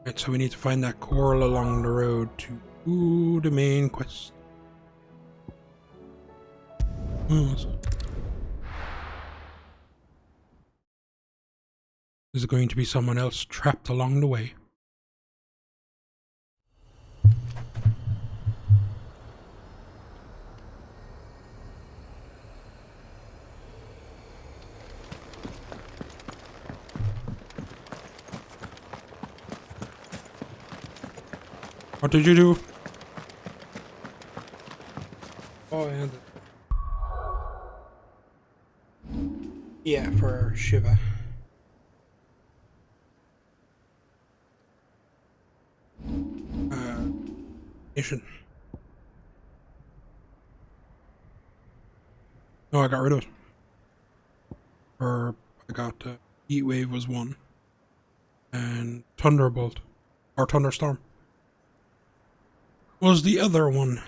Right, so we need to find that coral along the road to the main quest. Is it going to be someone else trapped along the way? What did you do? Oh, yeah. Yeah, for Shiva. Mission. No, I got rid of it. Or I got Heat Wave was one. And Thunderbolt. Or Thunderstorm was the other one.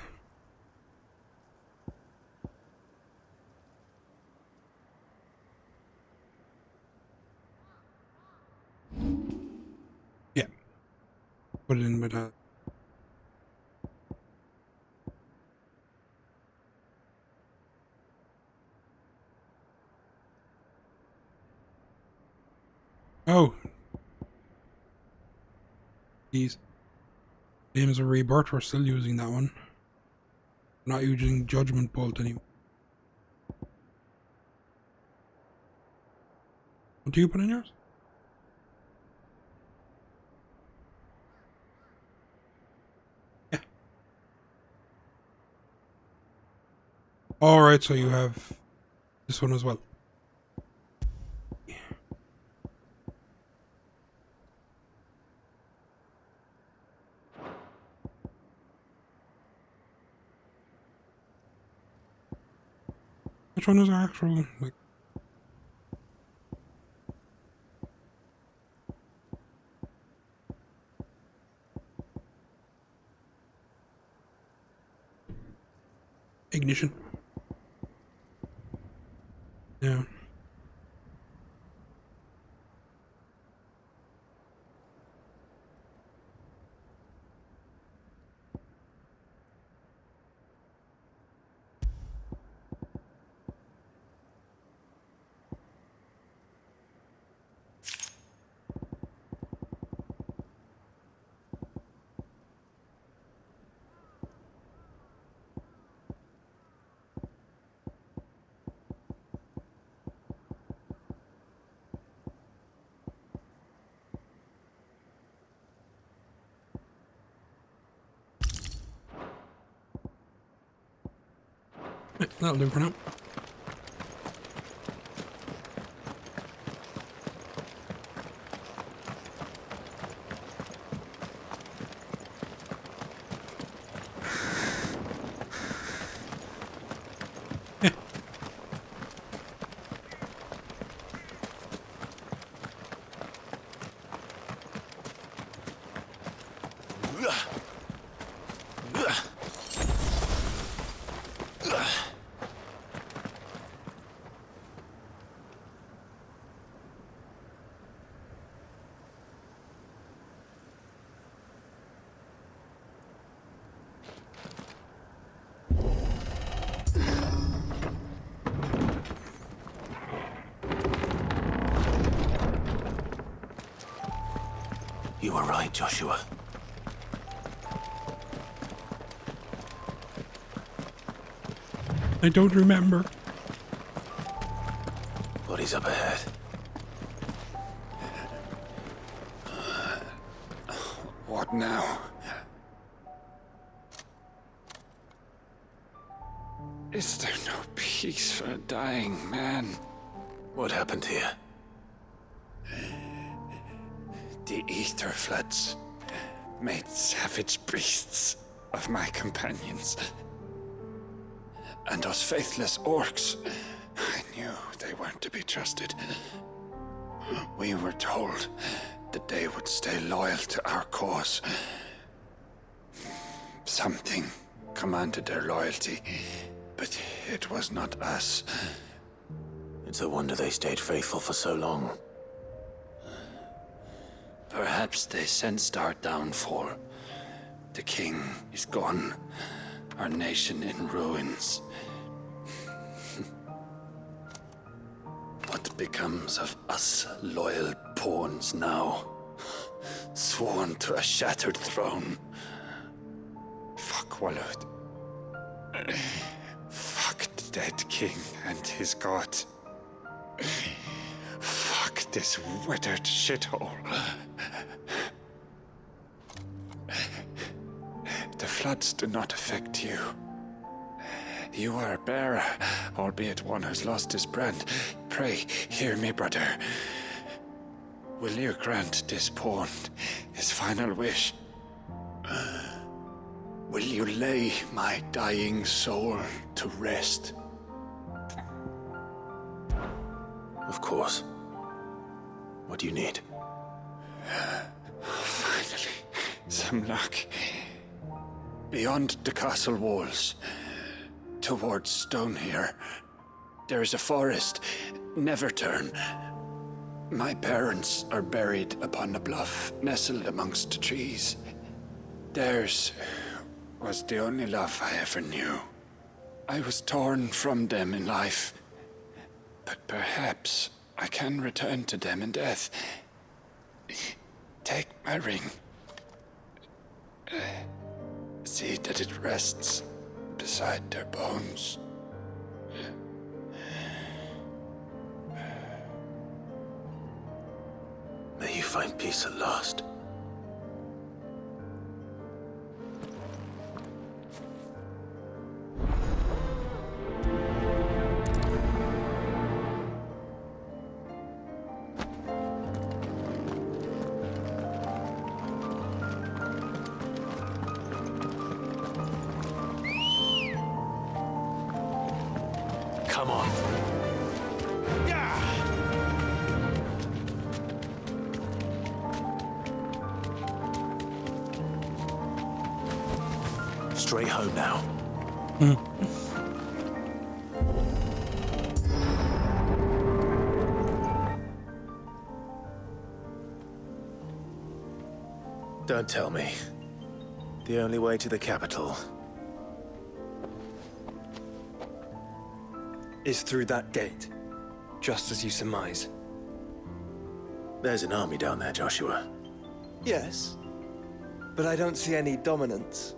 Yeah. Put it in with that. Oh. These games of Rebirth, we're still using that one. We're not using Judgment Bolt anymore. What do you put in yours? Yeah. Alright, so you have this one as well. Yeah. Which one is our actual, like... ignition? Yeah. That'll do for now. Yeah. You were right, Joshua. I don't remember. What is up ahead? What now? Is there no peace for a dying man? What happened here? The ether floods made savage beasts of my companions. And those faithless orcs, I knew they weren't to be trusted. We were told that they would stay loyal to our cause. Something commanded their loyalty, but it was not us. It's a wonder they stayed faithful for so long. Perhaps they sensed our downfall. The king is gone, our nation in ruins. What becomes of us loyal pawns now? Sworn to a shattered throne. Fuck Walud. Fuck the dead king and his god. Fuck this withered shithole. The floods do not affect you. You are a bearer, albeit one who's lost his brand. Pray, hear me, brother. Will you grant this pawn his final wish? Will you lay my dying soul to rest? Of course. What do you need? Finally, some luck. Beyond the castle walls, towards Stone here, there is a forest. Never turn. My parents are buried upon a bluff, nestled amongst the trees. Theirs was the only love I ever knew. I was torn from them in life, but perhaps I can return to them in death. Take my ring. See that it rests beside their bones. May you find peace at last. Come on. Straight home now. Don't tell me. The only way to the capital is through that gate, just as you surmise. There's an army down there, Joshua. Yes, but I don't see any dominance.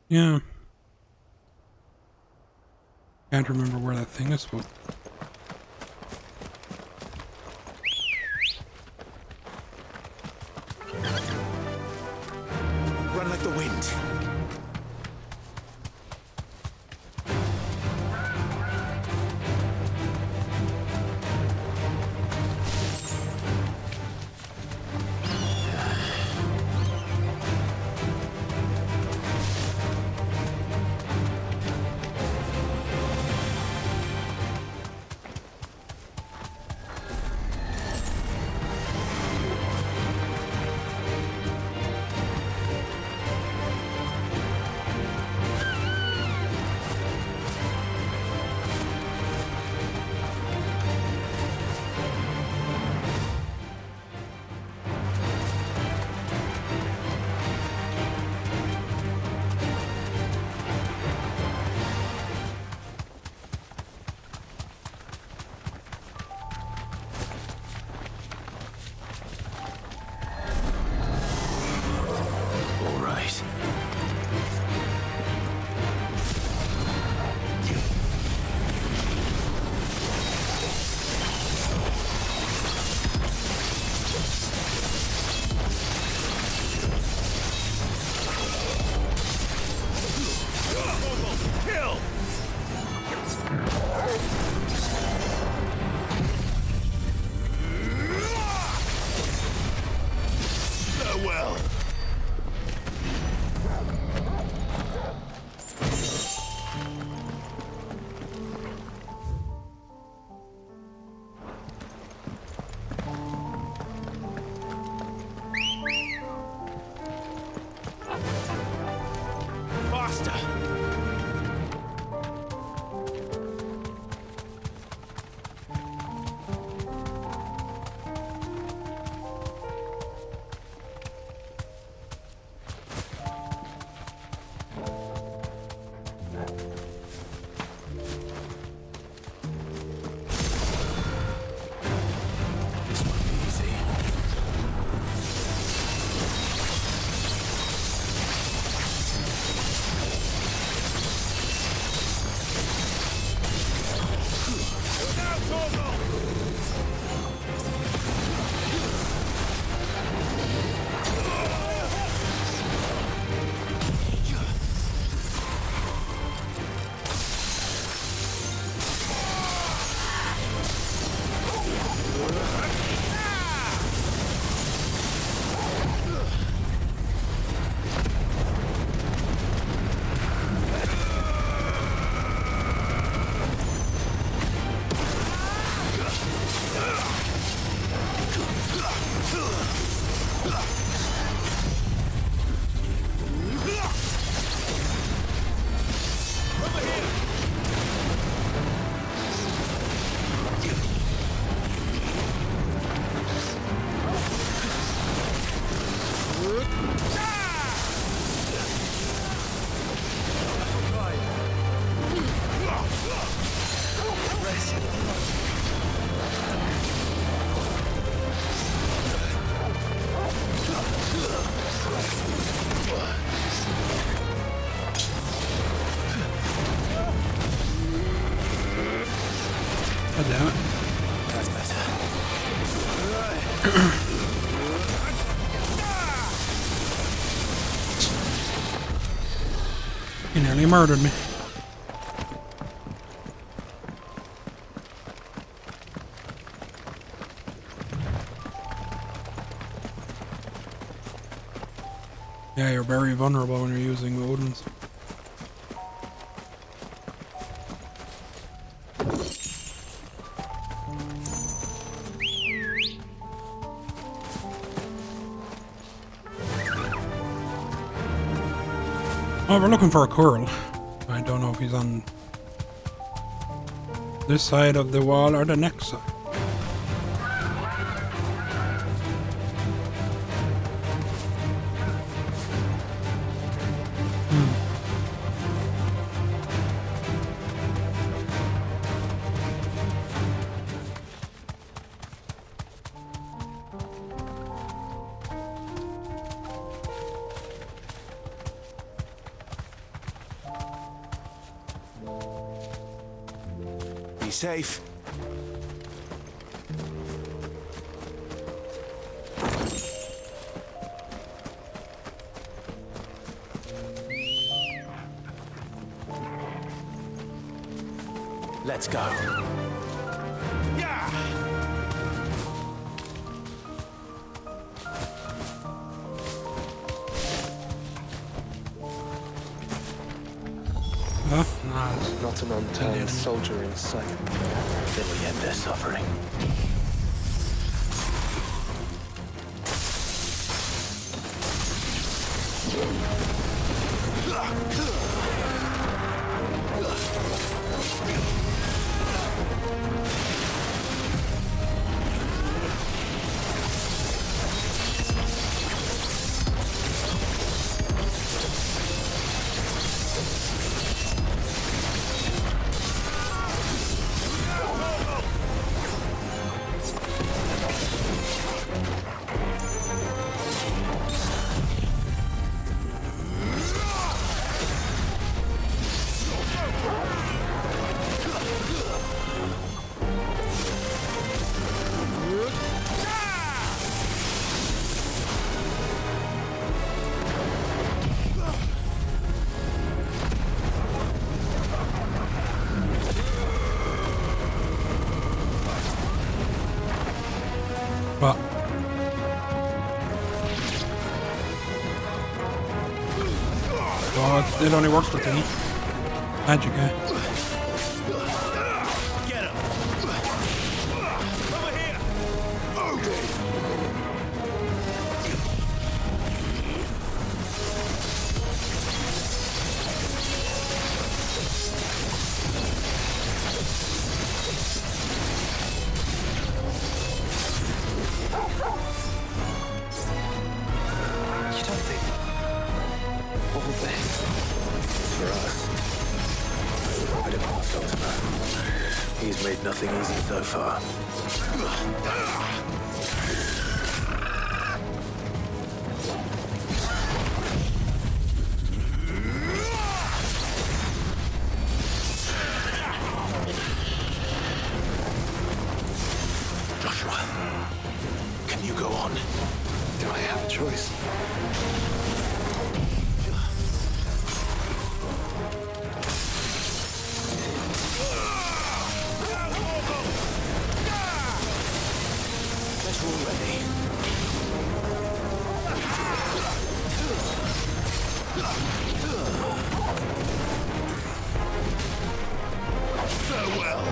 Yeah. Can't remember where that thing is, but Run like the wind. God damn it. That's better. He nearly murdered me. Yeah, you're very vulnerable when you're using Odin's. Oh, we're looking for a Curl. I don't know if he's on this side of the wall or the next side. Be safe. Let's go. Huh? Nah, it's Not an unturned soldier in sight. Then we end their suffering. But oh, it only works with thingy. Magic, eh? Get him! Over here! You don't think all this for us? I didn't want Ultima. He's made nothing easy so far. Joshua, can you go on? Do I have a choice? Let's roll ready. Farewell.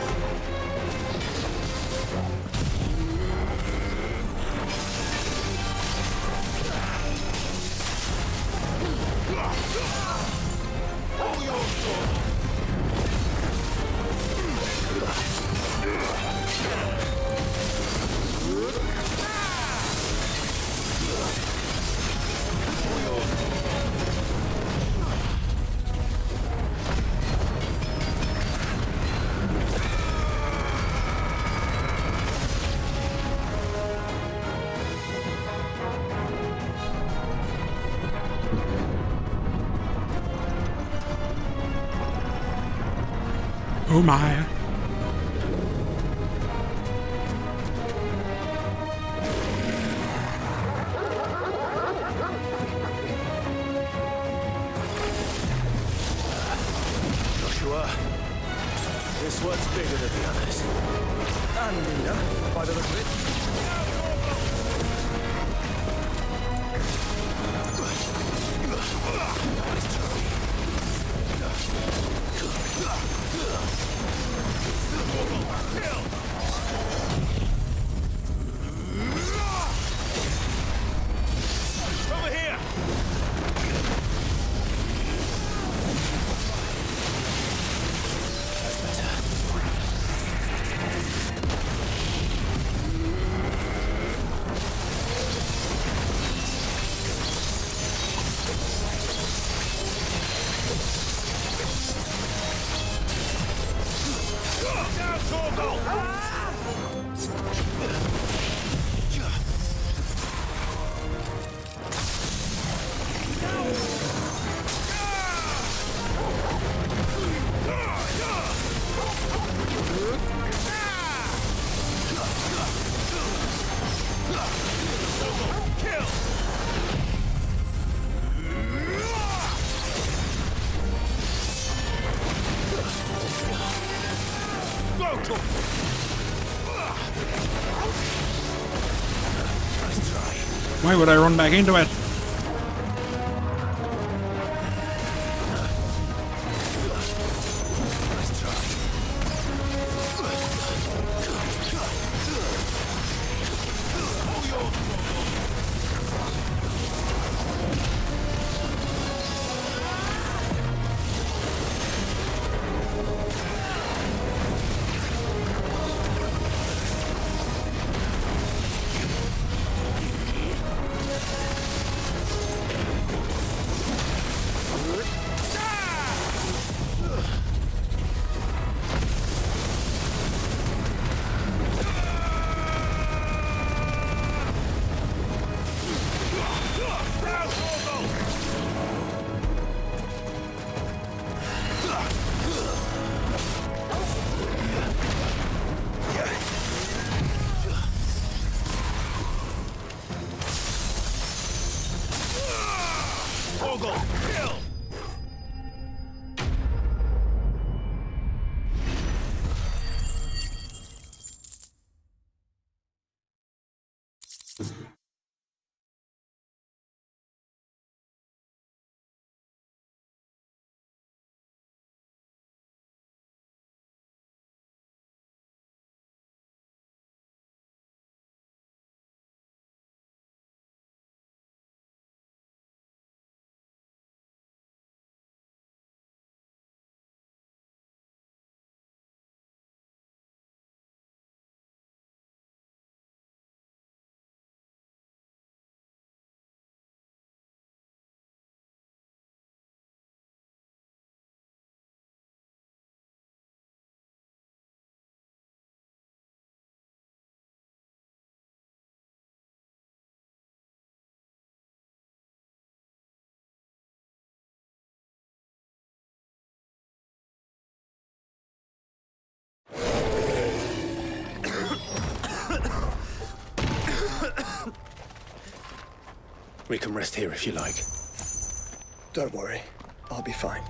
Oh my. Joshua, this one's bigger than the others. And Nina, by the look of it. Over here! Why would I run back into it? We can rest here if you like. Don't worry, I'll be fine.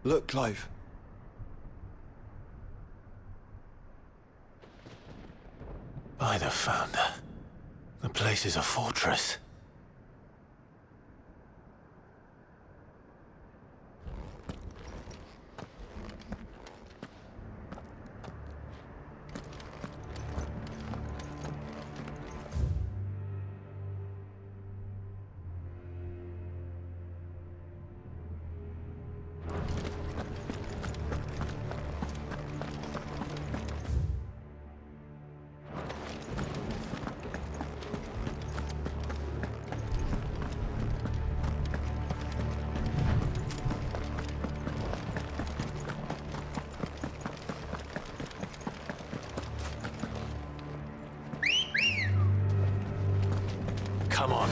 Look, Clive. By the Founder. The place is a fortress. Come on.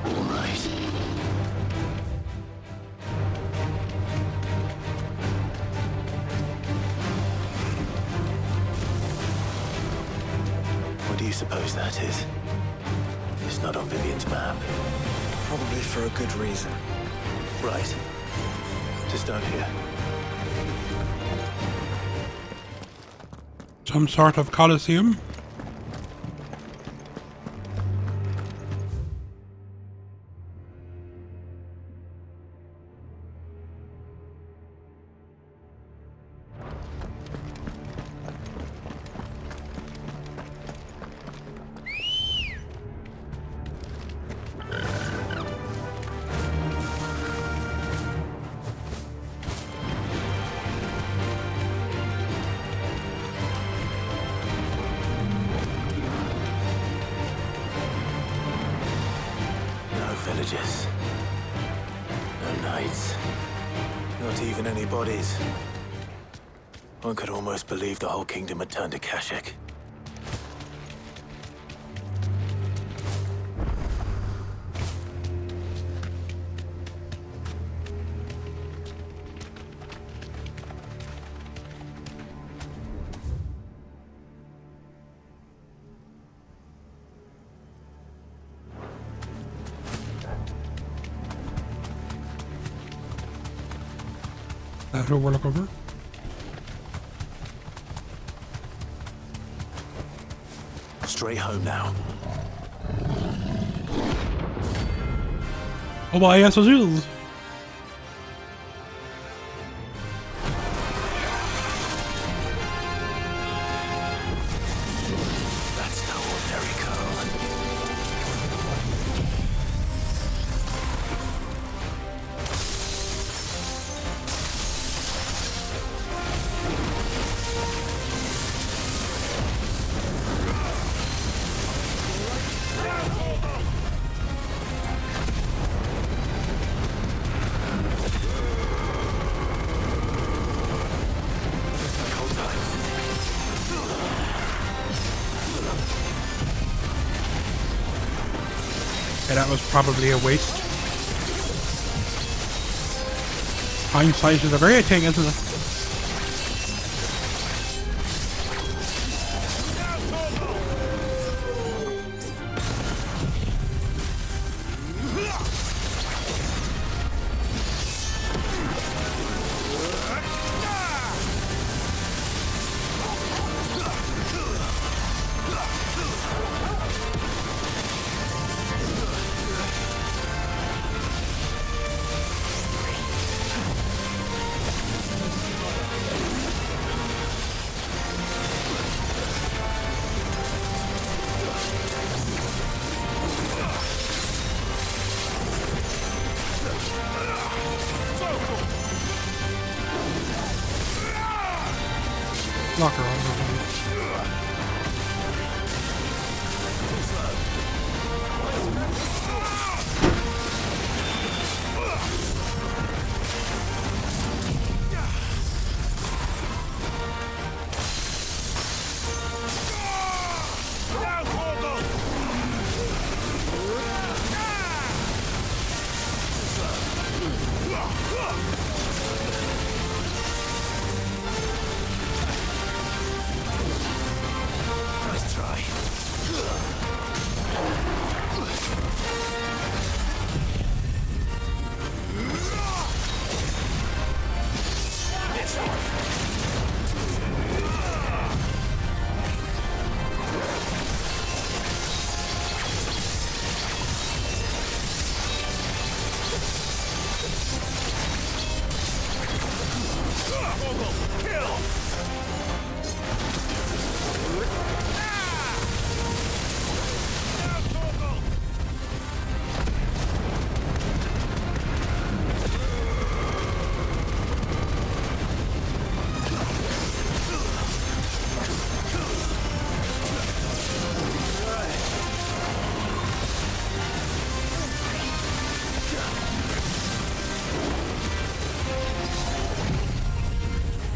All right. What do you suppose that is? It's not on Vivian's map. Probably for a good reason. Right. Just down here. Some sort of coliseum. Villages. No knights. Not even any bodies. One could almost believe the whole kingdom had turned to Kashyyyk. That's what we're looking for. Straight home now. Oh my ass was yours. That's no ordinary girl. Yeah, that was probably a waste. Hindsight is a great thing, isn't it? Lock her on.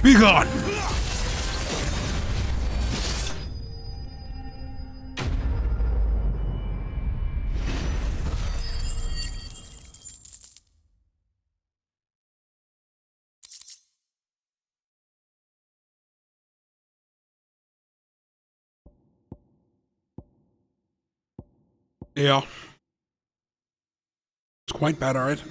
Be gone! Yeah. It's quite bad, alright.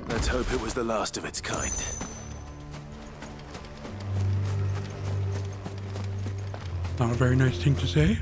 Let's hope it was the last of its kind. Not a very nice thing to say.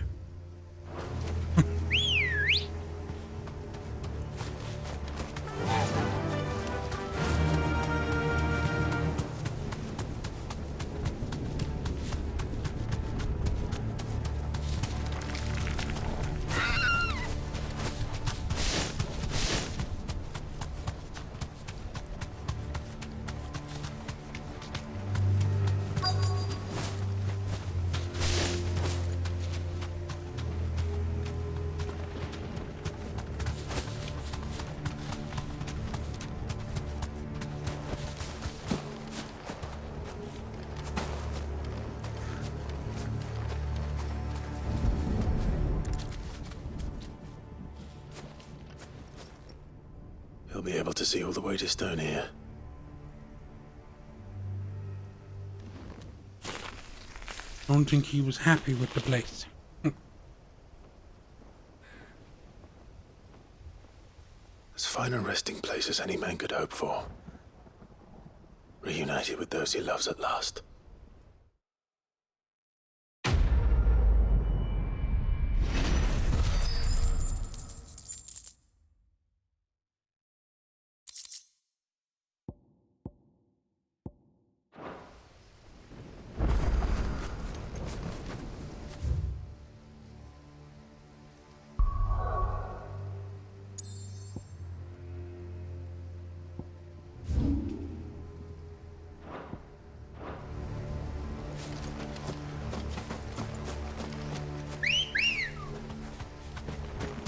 He'll be able to see all the way to Stone here. Don't think he was happy with the place. As fine a resting place as any man could hope for. Reunited with those he loves at last.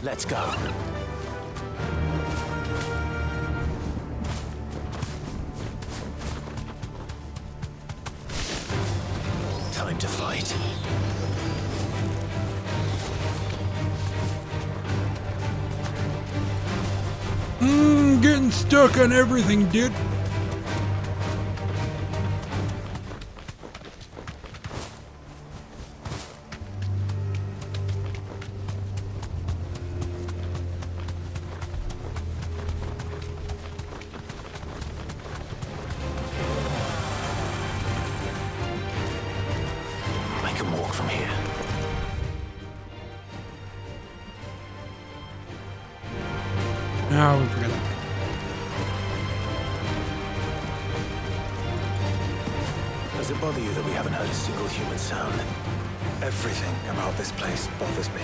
Let's go. Time to fight. Getting stuck on everything, dude. I can walk from here. No, we forget that. Does it bother you that we haven't heard a single human sound? Everything about this place bothers me.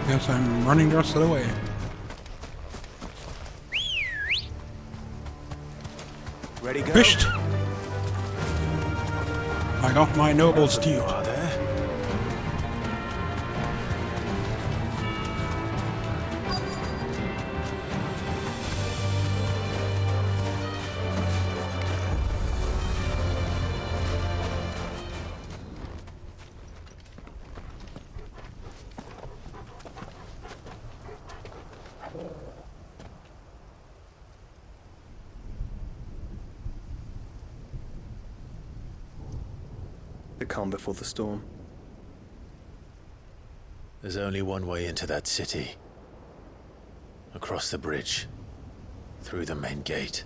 Guess I'm running the rest of the way. Ready, go? Fished! I got my noble steed. You are there. The calm before the storm. There's only one way into that city. Across the bridge. Through the main gate.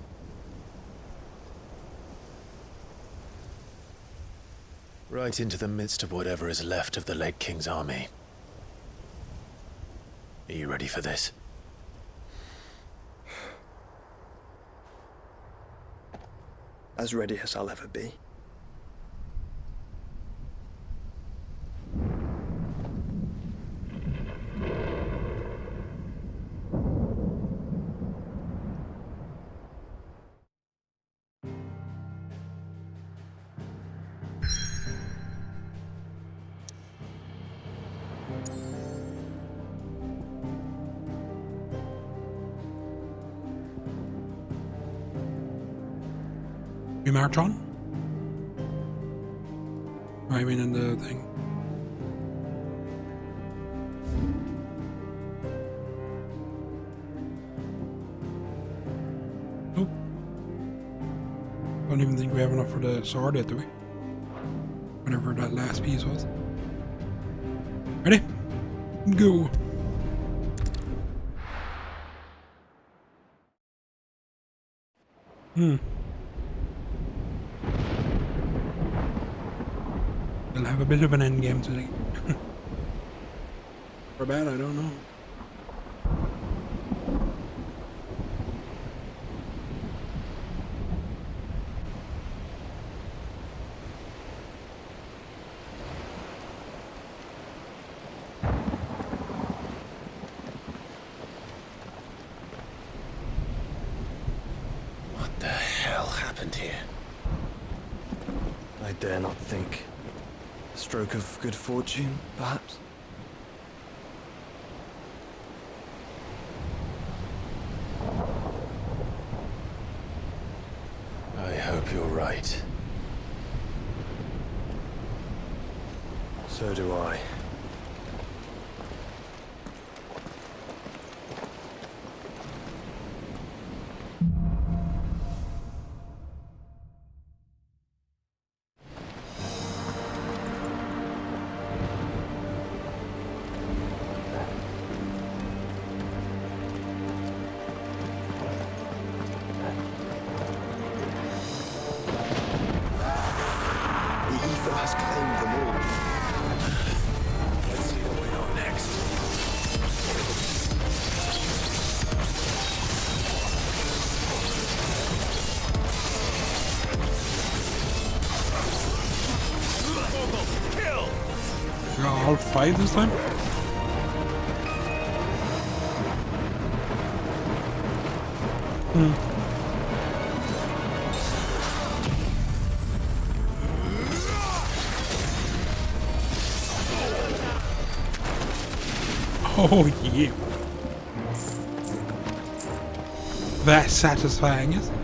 Right into the midst of whatever is left of the late King's army. Are you ready for this? As ready as I'll ever be. We march on? Oh, I mean in the thing. Nope. Don't even think we have enough for the sword yet, do we? Whatever that last piece was. Ready? Go. We'll have a bit of an end game today. Or bad, I don't know. What the hell happened here? I dare not think. A stroke of good fortune, perhaps? I hope you're right. So do I. The ether has claimed them all. Let's see what we got next. We got all 5 this time? Oh yeah. That's satisfying, is it?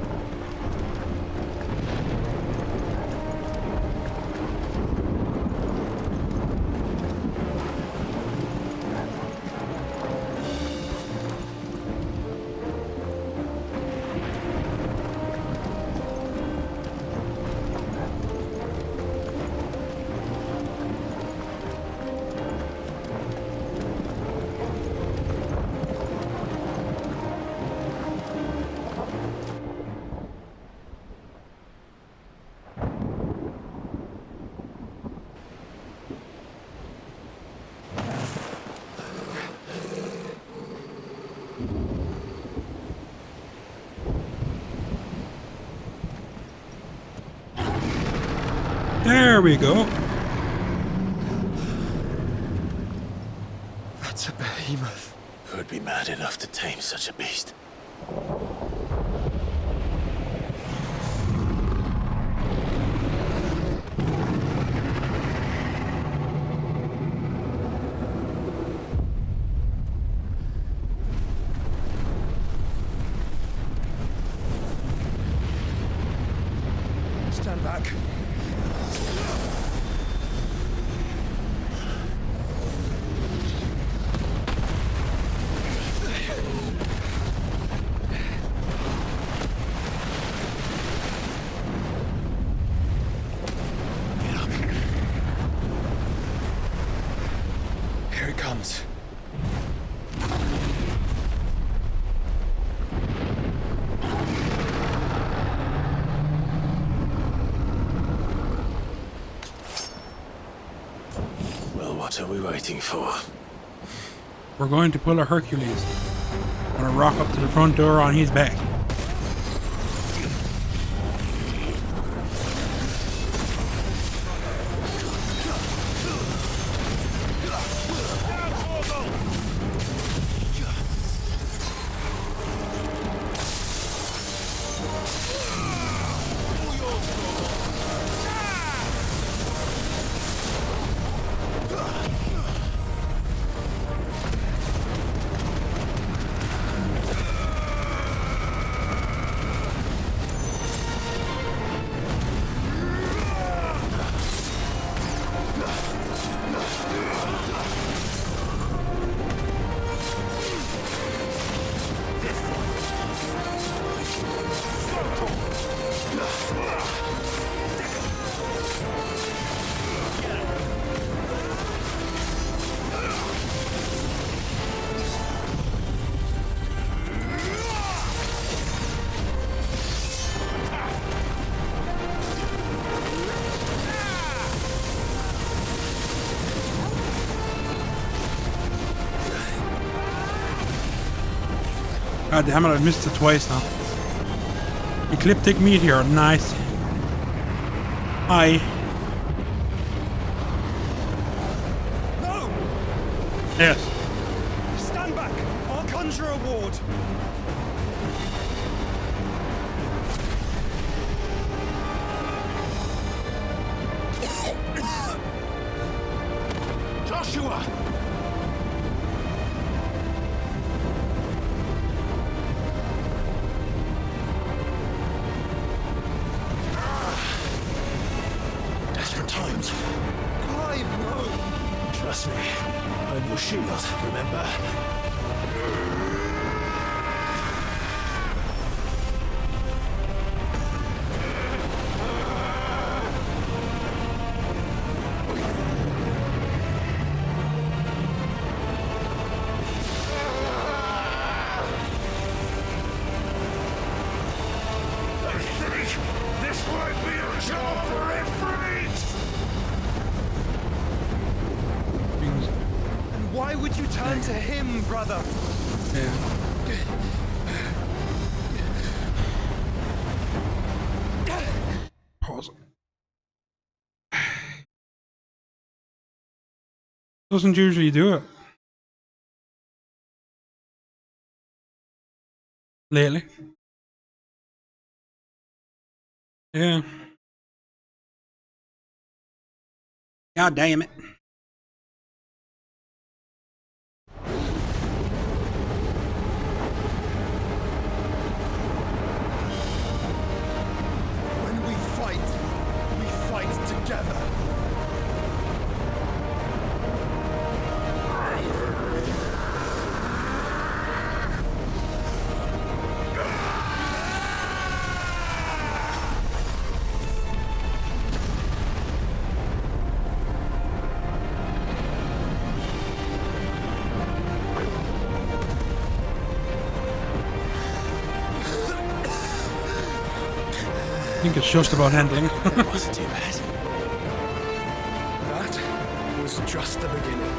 There we go. That's a behemoth. Who'd be mad enough to tame such a beast? Stand back. Get up. Here it comes. Well, what are we waiting for? We're going to pull a Hercules. Gonna rock up to the front door on his back. God damn it, I missed it twice now. Ecliptic meteor, nice. Hi. No! Yes. Stand back! I'll conjure a ward! Joshua! Desperate times. Clive, no! Trust me. I'm your shield, remember? This might be a job for Ifrit! Things. And why would you turn to him, brother? Yeah. Pause. Doesn't usually do it. Lately. Yeah. God damn it. When we fight together. I think it's just about handling. That wasn't too bad. That was just the beginning.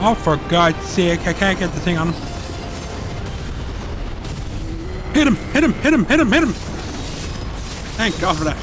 Oh, for God's sake, I can't get the thing on him. Hit him! Hit him! Hit him! Hit him! Hit him! Thank God for that.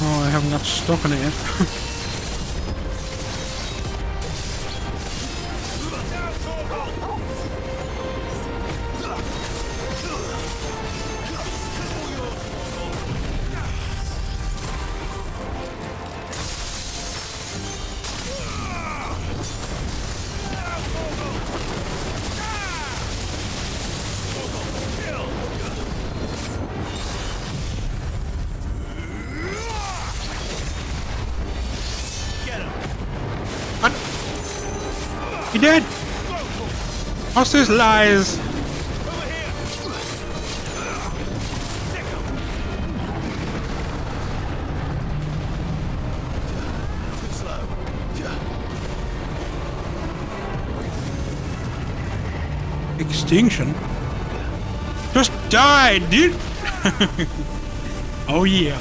Oh, I haven't got stuck in it yet. He dead! What's this lies? Extinction? Just die, dude! Oh yeah.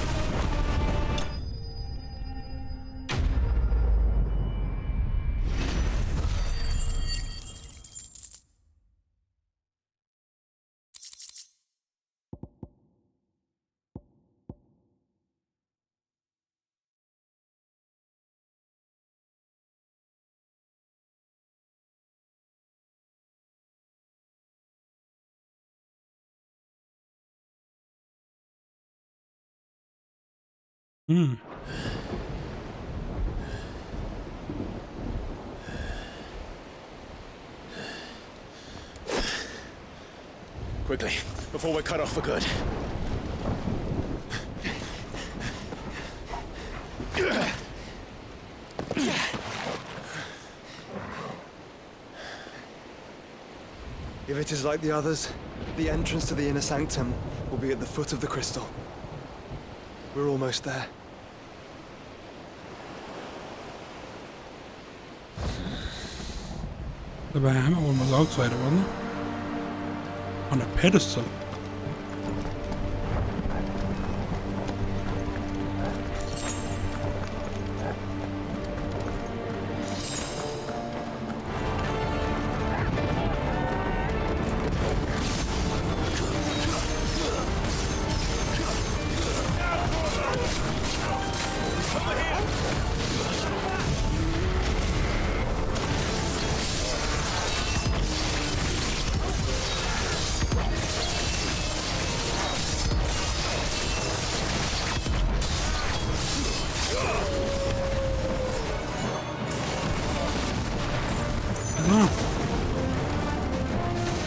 Quickly, before we're cut off for good. If it is like the others, the entrance to the inner sanctum will be at the foot of the crystal. We're almost there. The Bahamut one was outside it, wasn't it? On a pedestal.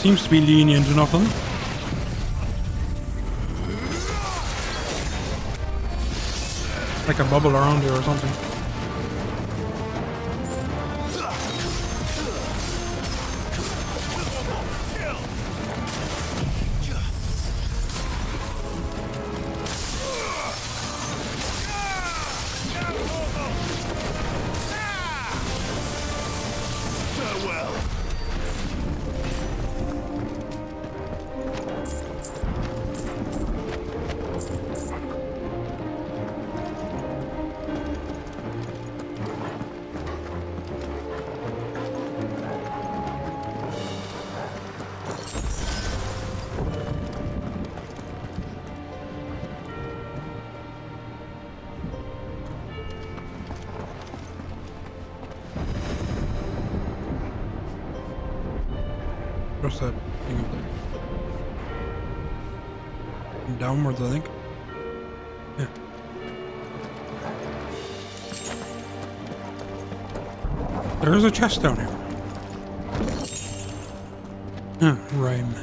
Seems to be lenient enough on them. Like a bubble around here or something. What's that thing up there? Downwards, I think. Yeah. There is a chest down here. Rhyme.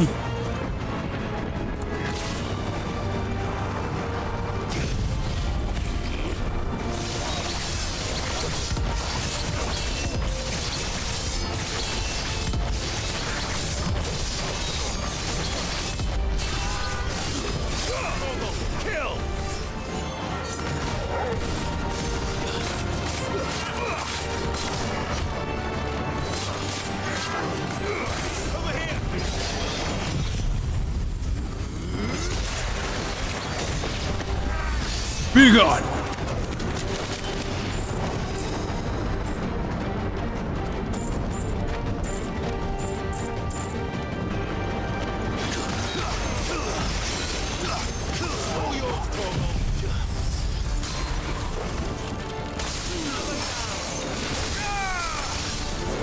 Be gone!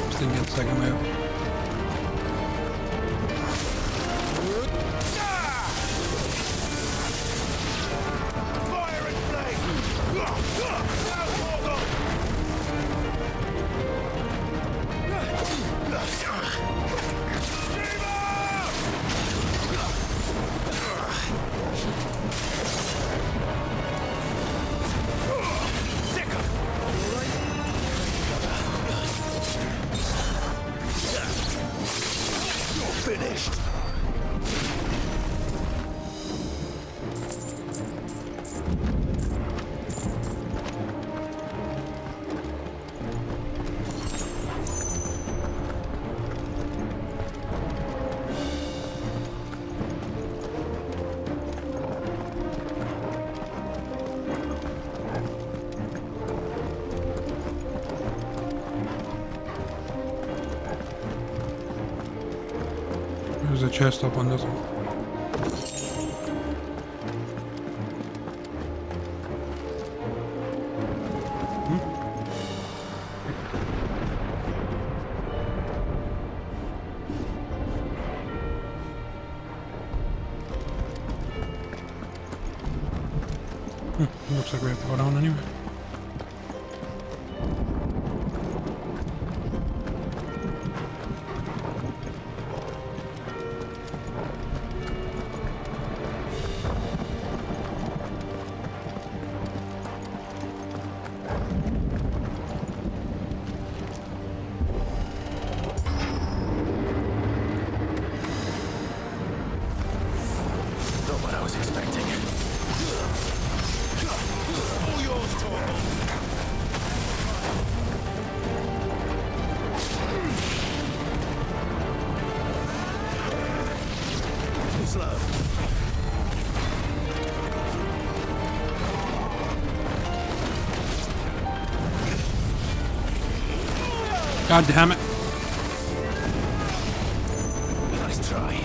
Just didn't get the second wave. Finished. There's a chest up on this one. Looks like we have to go down anyway. Not what I was expecting. All yours, Torvald. Slow. God damn it. Nice try.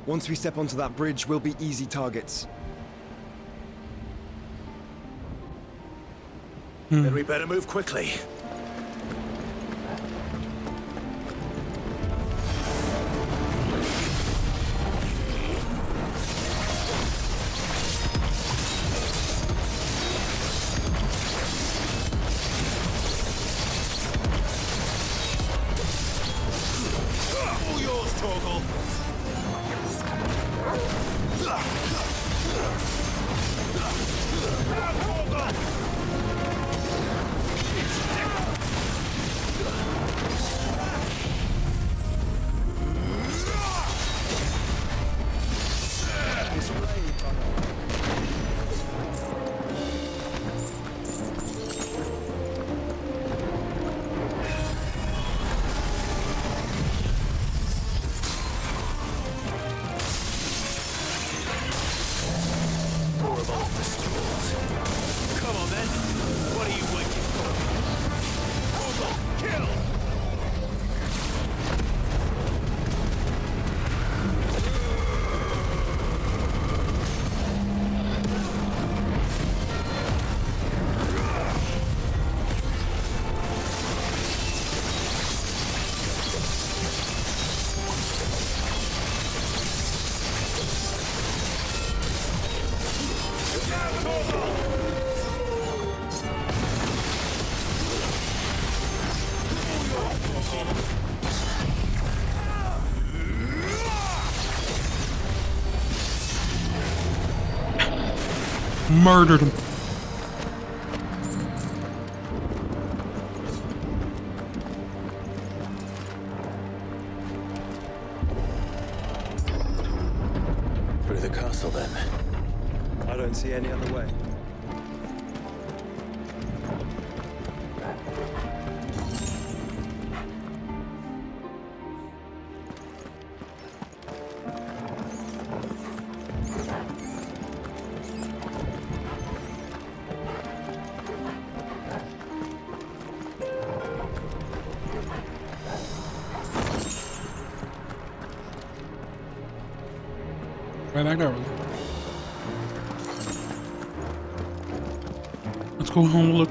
Once we step onto that bridge, we'll be easy targets. Then we better move quickly. All yours, Torgal. Come on then. What are you waiting for? Torgal, kill! Murdered him. Through the castle, then. I don't see any other way. Right back there. Let's go home and look.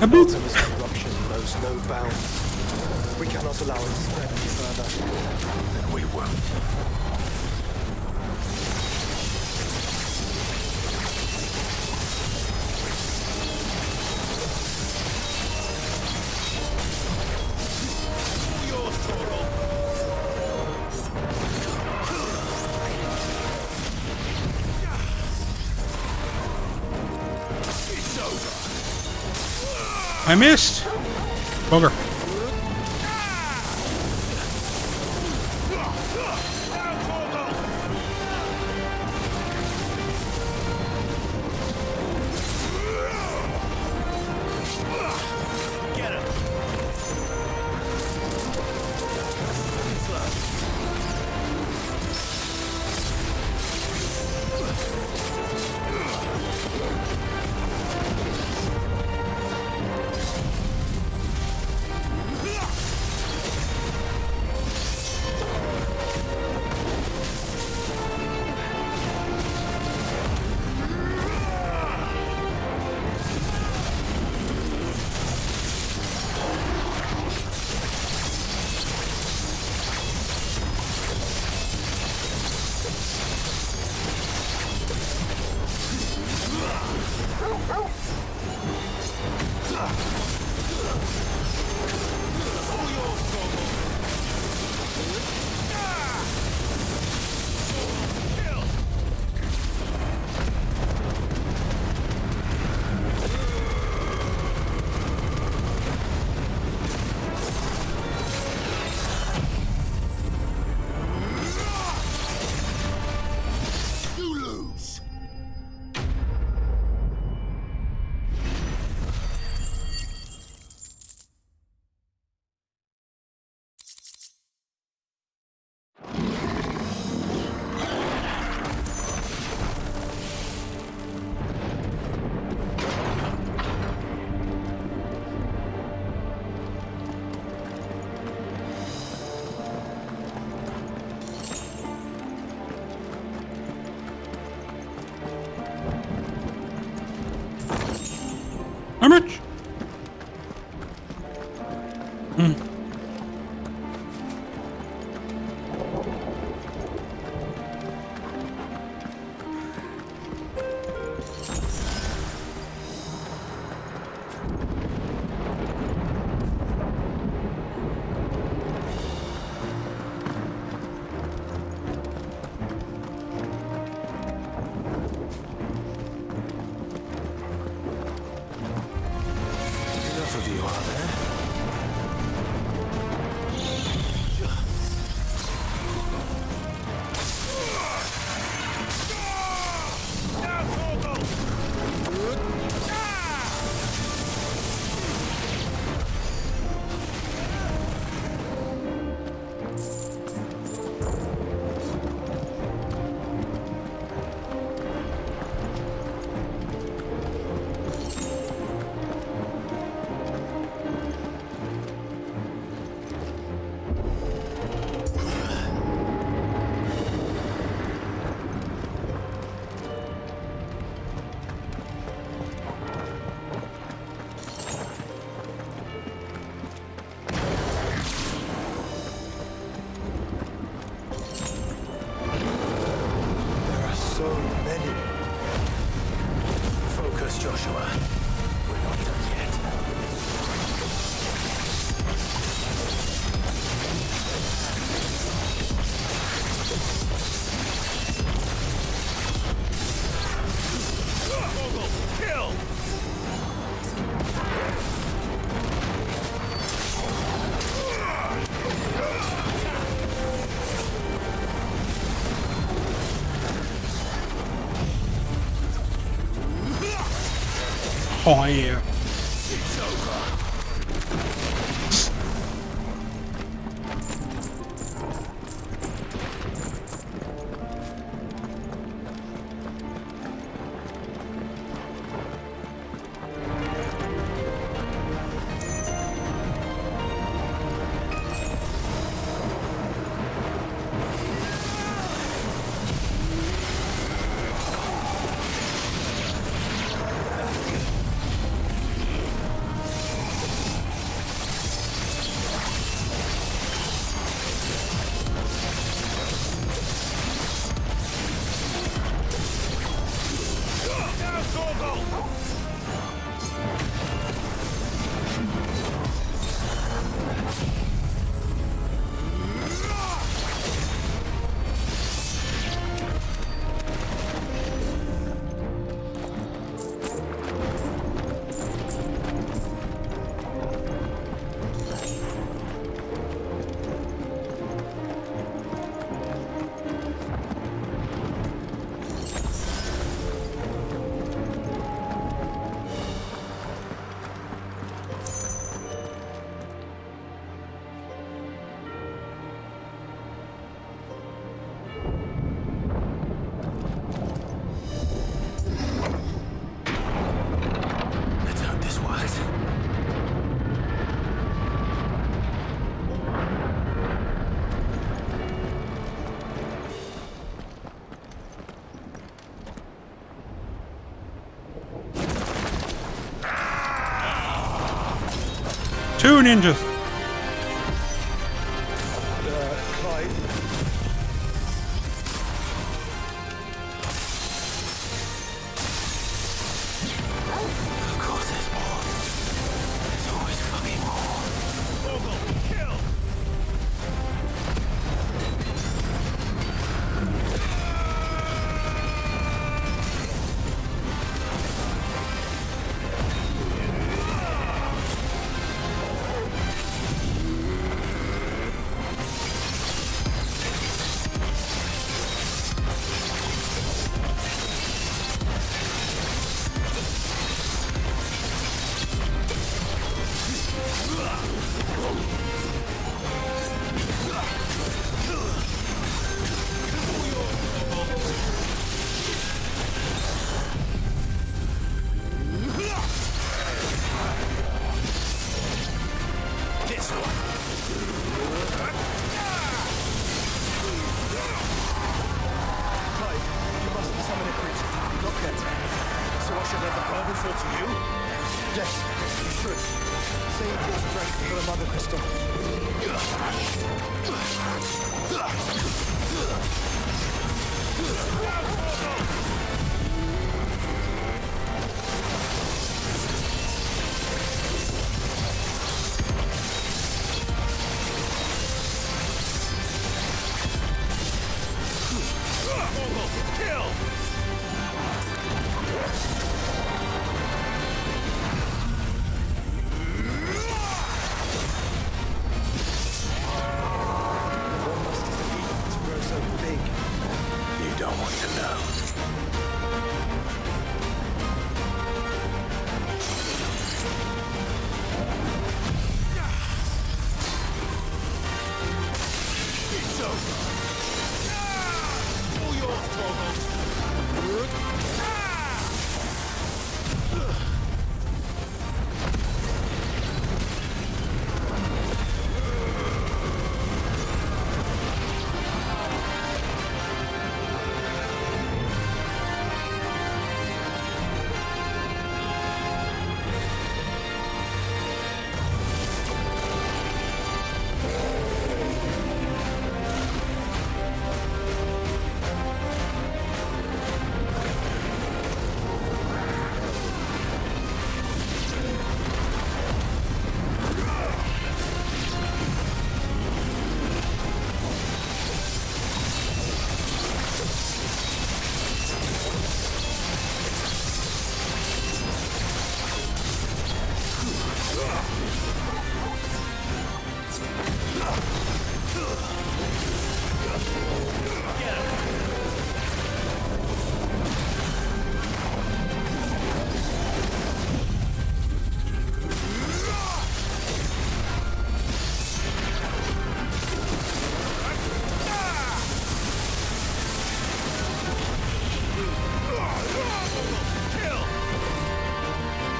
A bit. This corruption knows no bounds. We cannot allow it to spread any further. Then we won't. Yours, Torgal. I missed. Bugger. How much? Enough of you, are there? So many. Focus, Joshua. We're not done yet. Kill! Oh yeah. It's over. 2 ninjas. Clyde. Of course there's more. There's always fucking more. Kill!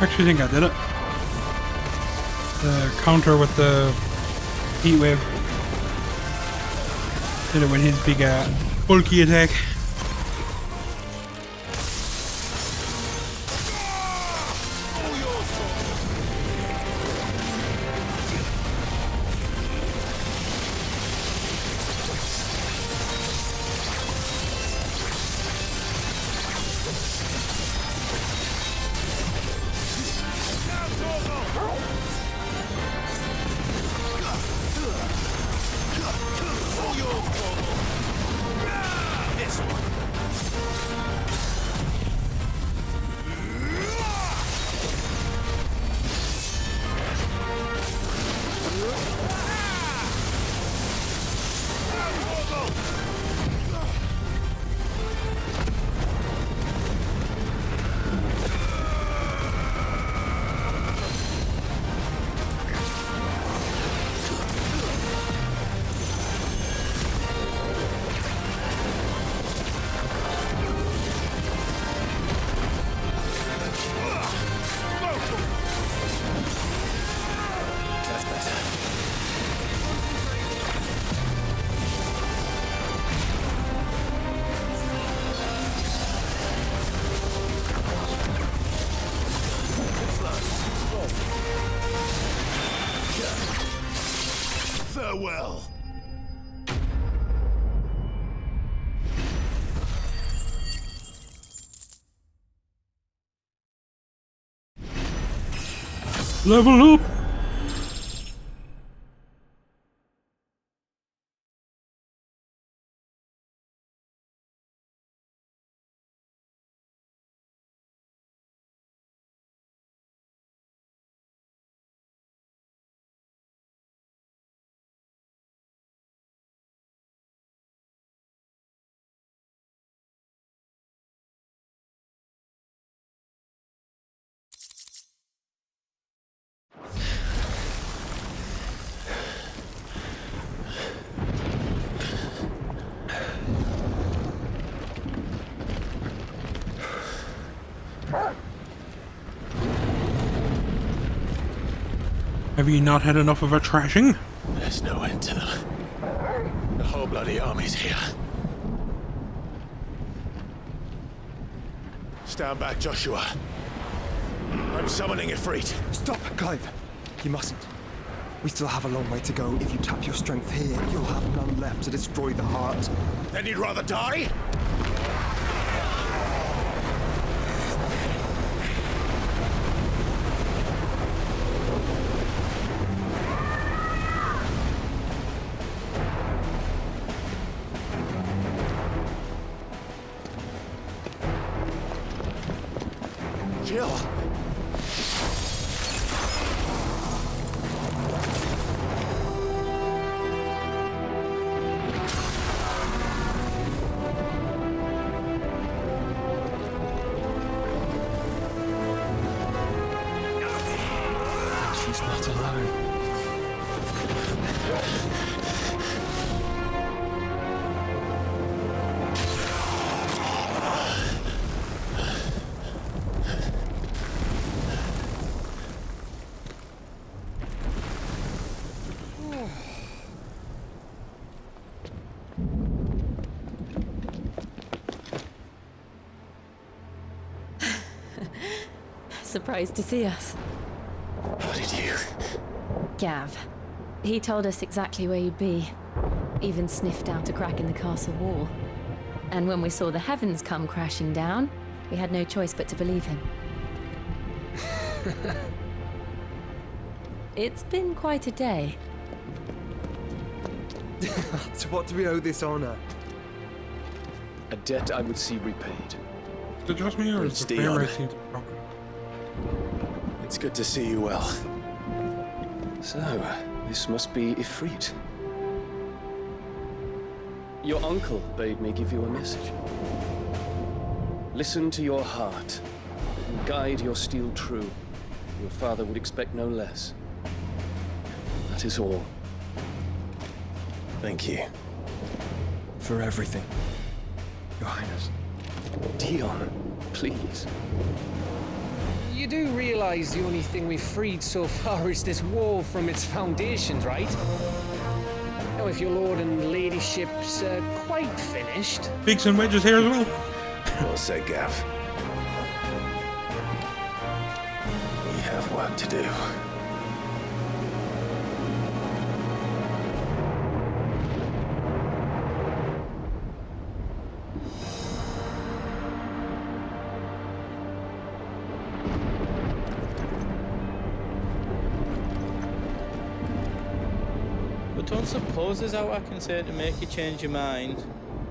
Actually think I did it. The counter with the heat wave. Did it with his big bulky attack. This one. Farewell. Level up! Have you not had enough of a trashing? There's no end to them. The whole bloody army's here. Stand back, Joshua. I'm summoning Ifrit. Stop, Clive. You mustn't. We still have a long way to go. If you tap your strength here, you'll have none left to destroy the heart. Then you'd rather die? Jill! She's not alone. Surprised to see us. How did you? Gav. He told us exactly where you'd be. Even sniffed out a crack in the castle wall. And when we saw the heavens come crashing down, we had no choice but to believe him. It's been quite a day. To what do we owe this honor? A debt I would see repaid. Is it just me or is It's the the frame honor. rate seem to be broken? It's good to see you well. So, this must be Ifrit. Your uncle bade me give you a message. Listen to your heart, and guide your steel true. Your father would expect no less. That is all. Thank you. For everything, Your Highness. Dion, please. You do realize the only thing we've freed so far is this wall from its foundations, right? Now, if your lord and ladyship's quite finished... Pigs and wedges here as well. Well said, Gav. We have work to do. But don't suppose there's out I can say to make you change your mind.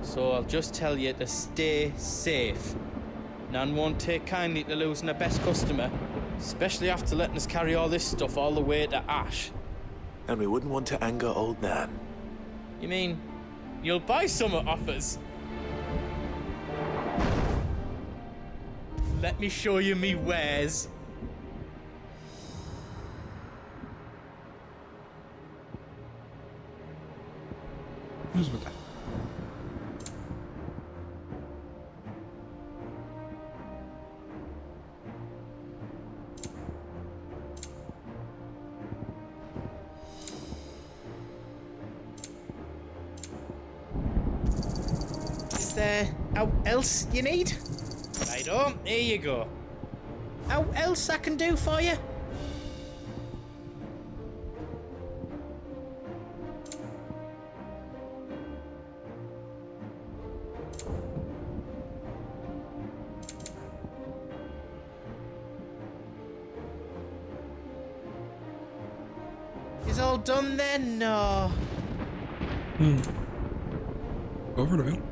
So I'll just tell you to stay safe. Nan won't take kindly to losing her best customer, especially after letting us carry all this stuff all the way to Ash. And we wouldn't want to anger old Nan. You mean, you'll buy some off us? Let me show you me wares. Who's with that? Is there out else you need? Righto, here you go. Out else I can do for you? all done then? No. Over the hill.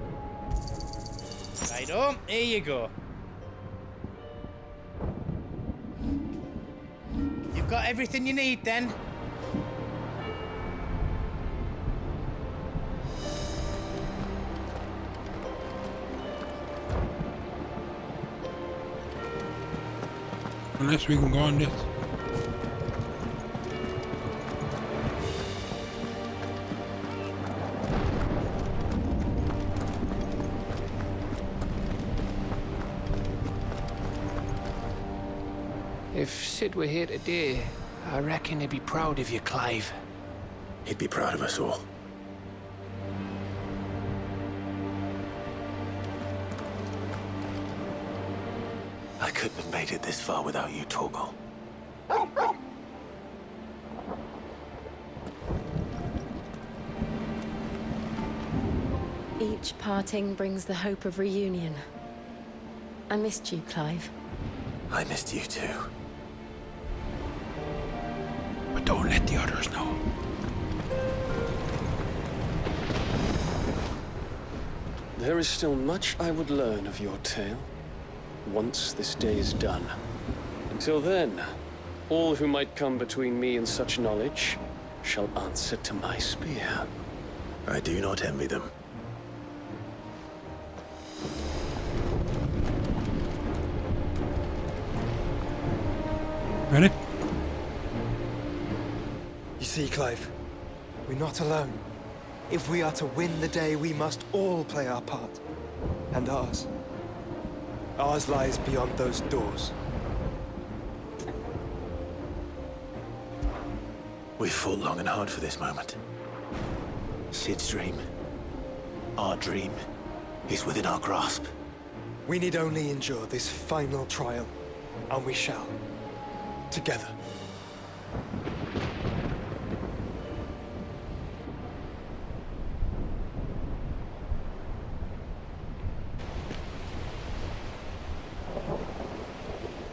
Right on, here you go. You've got everything you need then? Unless we can go on this. If Sid were here today, I reckon he'd be proud of you, Clive. He'd be proud of us all. I couldn't have made it this far without you, Torgal. Each parting brings the hope of reunion. I missed you, Clive. I missed you too. But don't let the others know. There is still much I would learn of your tale, once this day is done. Until then, all who might come between me and such knowledge shall answer to my spear. I do not envy them. Ready? You see, Clive, we're not alone. If we are to win the day, we must all play our part. And ours. Ours lies beyond those doors. We've fought long and hard for this moment. Sid's dream, our dream, is within our grasp. We need only endure this final trial, and we shall. Together.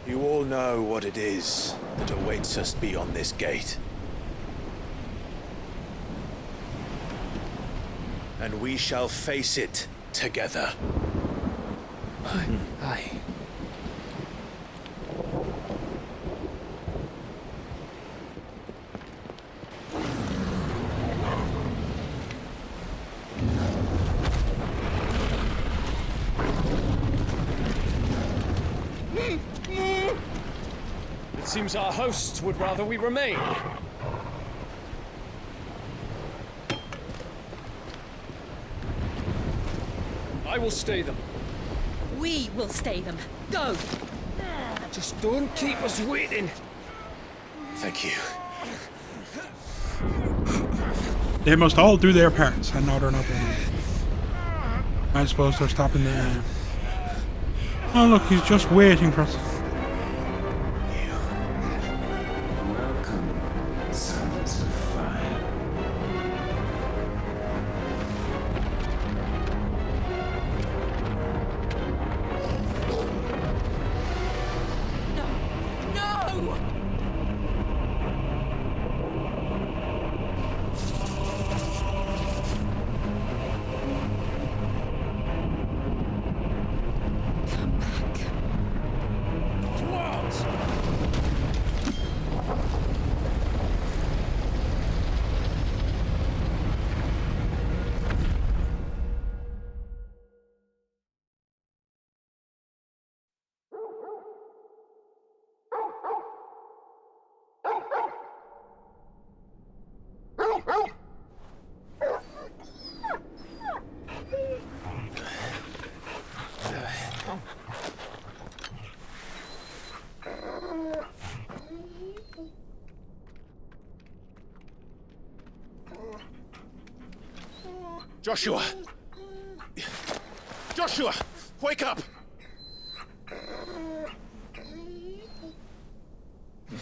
You all know what it is that awaits us beyond this gate. And we shall face it together. Aye. It seems our hosts would rather we remain. I will stay them. We will stay them. Go! Just don't keep us waiting. Thank you. They must all do their parts, and now they're not doing it. I suppose they're stopping the... Oh look, he's just waiting for us. Welcome, sons of fire. No! Come back. Joshua! Joshua! Wake up!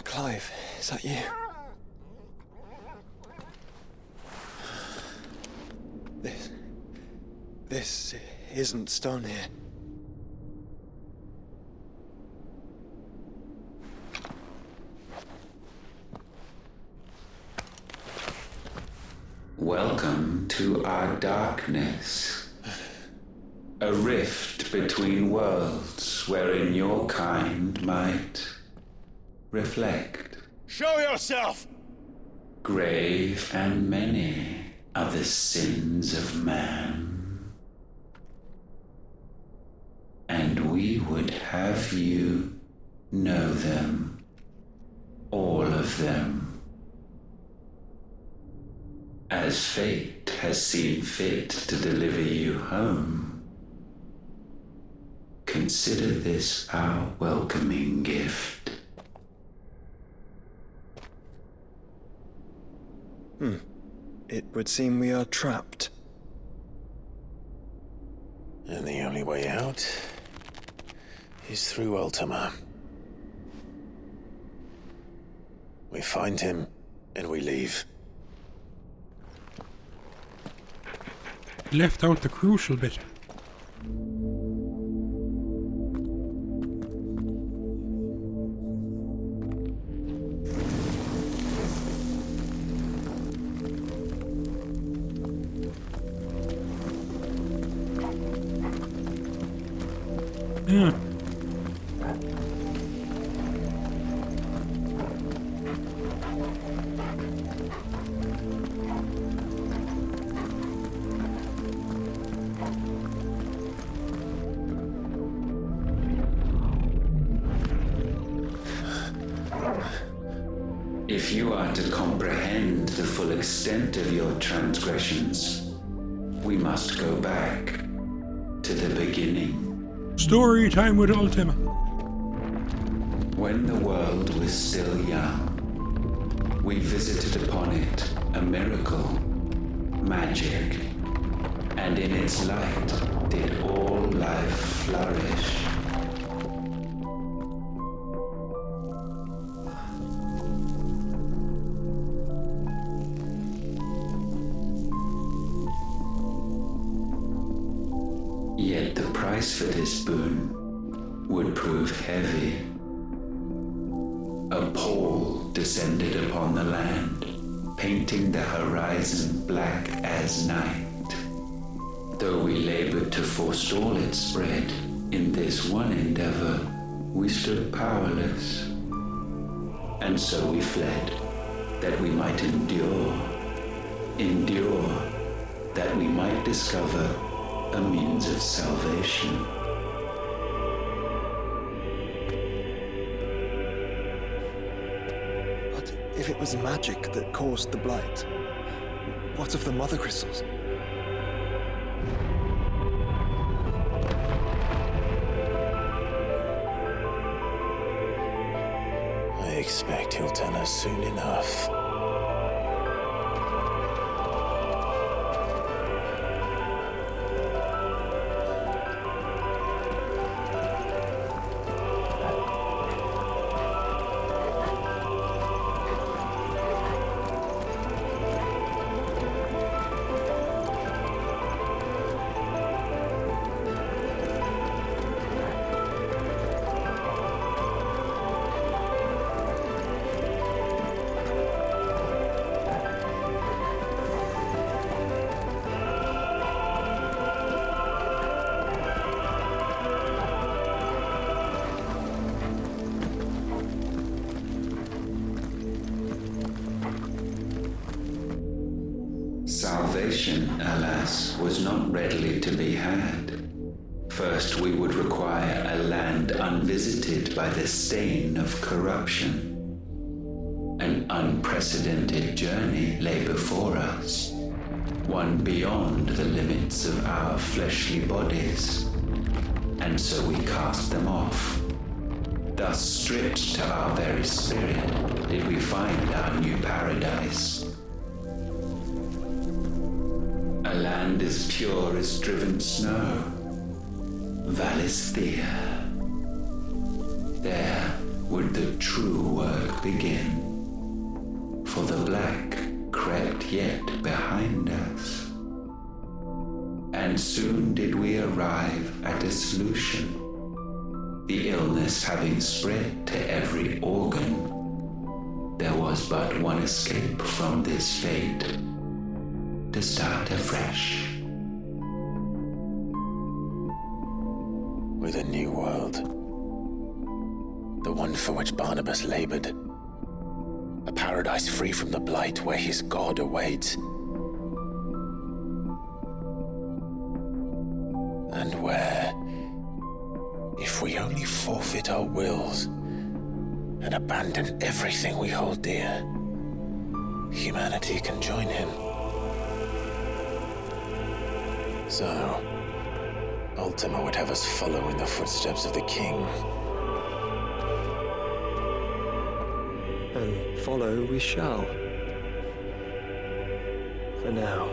Clive, is that you? This isn't stone here. Welcome to our darkness. A rift between worlds wherein your kind might reflect. Show yourself! Grave and many are the sins of man. And we would have you know them, all of them. As fate has seen fit to deliver you home, consider this our welcoming gift. It would seem we are trapped. And the only way out is through Ultima. We find him, and we leave. Left out the crucial bit. Yeah. If you are to comprehend the full extent of your transgressions, we must go back to the beginning. Story time with Ultima. When the world was still young, we visited upon it a miracle, magic, and in its light did all life flourish. Yet the price for this boon would prove heavy. A pall descended upon the land, painting the horizon black as night. Though we labored to forestall its spread, in this one endeavor we stood powerless. And so we fled, that we might endure, that we might discover a means of salvation. But if it was magic that caused the blight, what of the mother crystals? I expect he'll tell us soon enough. Salvation, alas, was not readily to be had. First, we would require a land unvisited by the stain of corruption. An unprecedented journey lay before us, one beyond the limits of our fleshly bodies. And so we cast them off. Thus, stripped to our very spirit, did we find our new paradise. A land as pure as driven snow, Valisthea. There would the true work begin, for the black crept yet behind us. And soon did we arrive at a solution. The illness having spread to every organ, there was but one escape from this fate. to start afresh. With a new world. The one for which Barnabas labored. A paradise free from the blight where his God awaits. And where, if we only forfeit our wills and abandon everything we hold dear, humanity can join him. So, Ultima would have us follow in the footsteps of the king. And follow we shall. For now.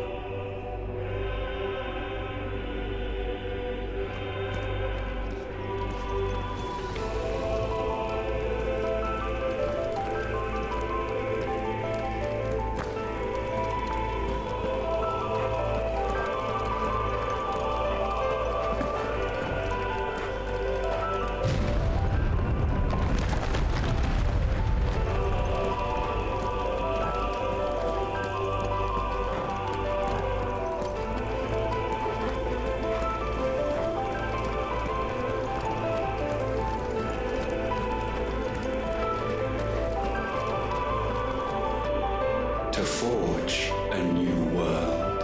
To forge a new world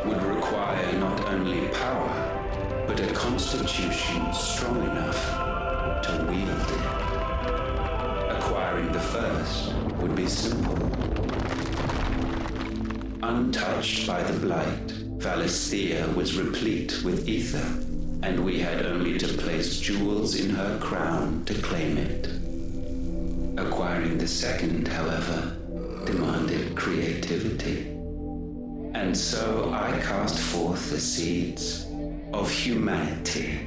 would require not only power, but a constitution strong enough to wield it. Acquiring the first would be simple. Untouched by the blight, Valisthea was replete with ether, and we had only to place jewels in her crown to claim it. Acquiring the second, however, demanded creativity. And so I cast forth the seeds of humanity.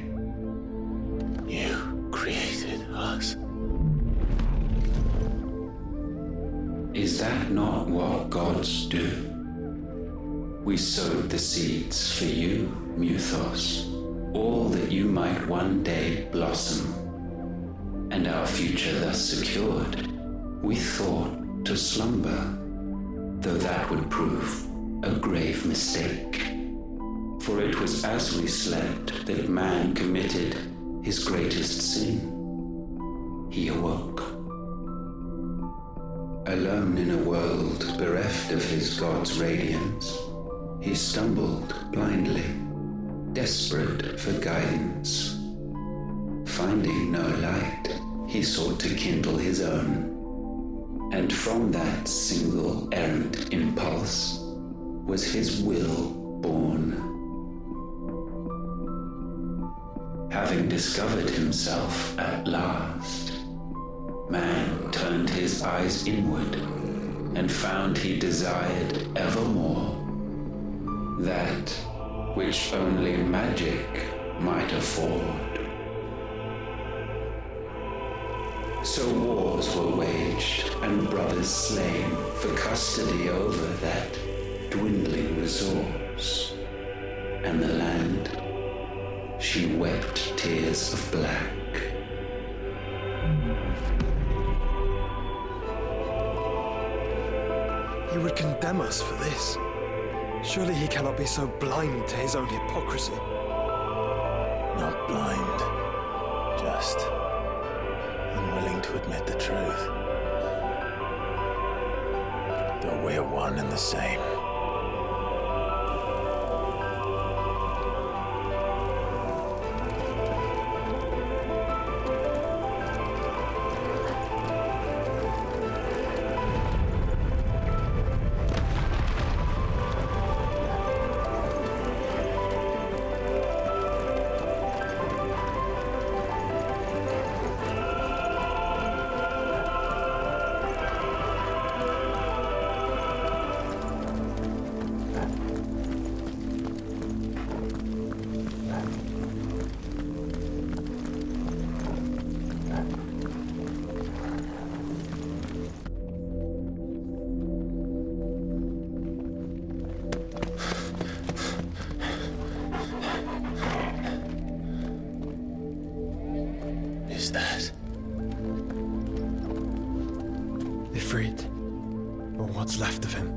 You created us. Is that not what gods do? We sowed the seeds for you, Muthos, all that you might one day blossom. And our future thus secured, we thought to slumber, though that would prove a grave mistake. For it was as we slept that man committed his greatest sin. He awoke. Alone in a world bereft of his God's radiance, he stumbled blindly, desperate for guidance. Finding no light, he sought to kindle his own. And from that single errant impulse was his will born. Having discovered himself at last, man turned his eyes inward and found he desired evermore that which only magic might afford. So wars were waged and brothers slain for custody over that dwindling resource. And the land, she wept tears of black. He would condemn us for this. Surely he cannot be so blind to his own hypocrisy. Not blind, just unwilling to admit the truth. Though we're one and the same. That? Ifrit, or what's left of him.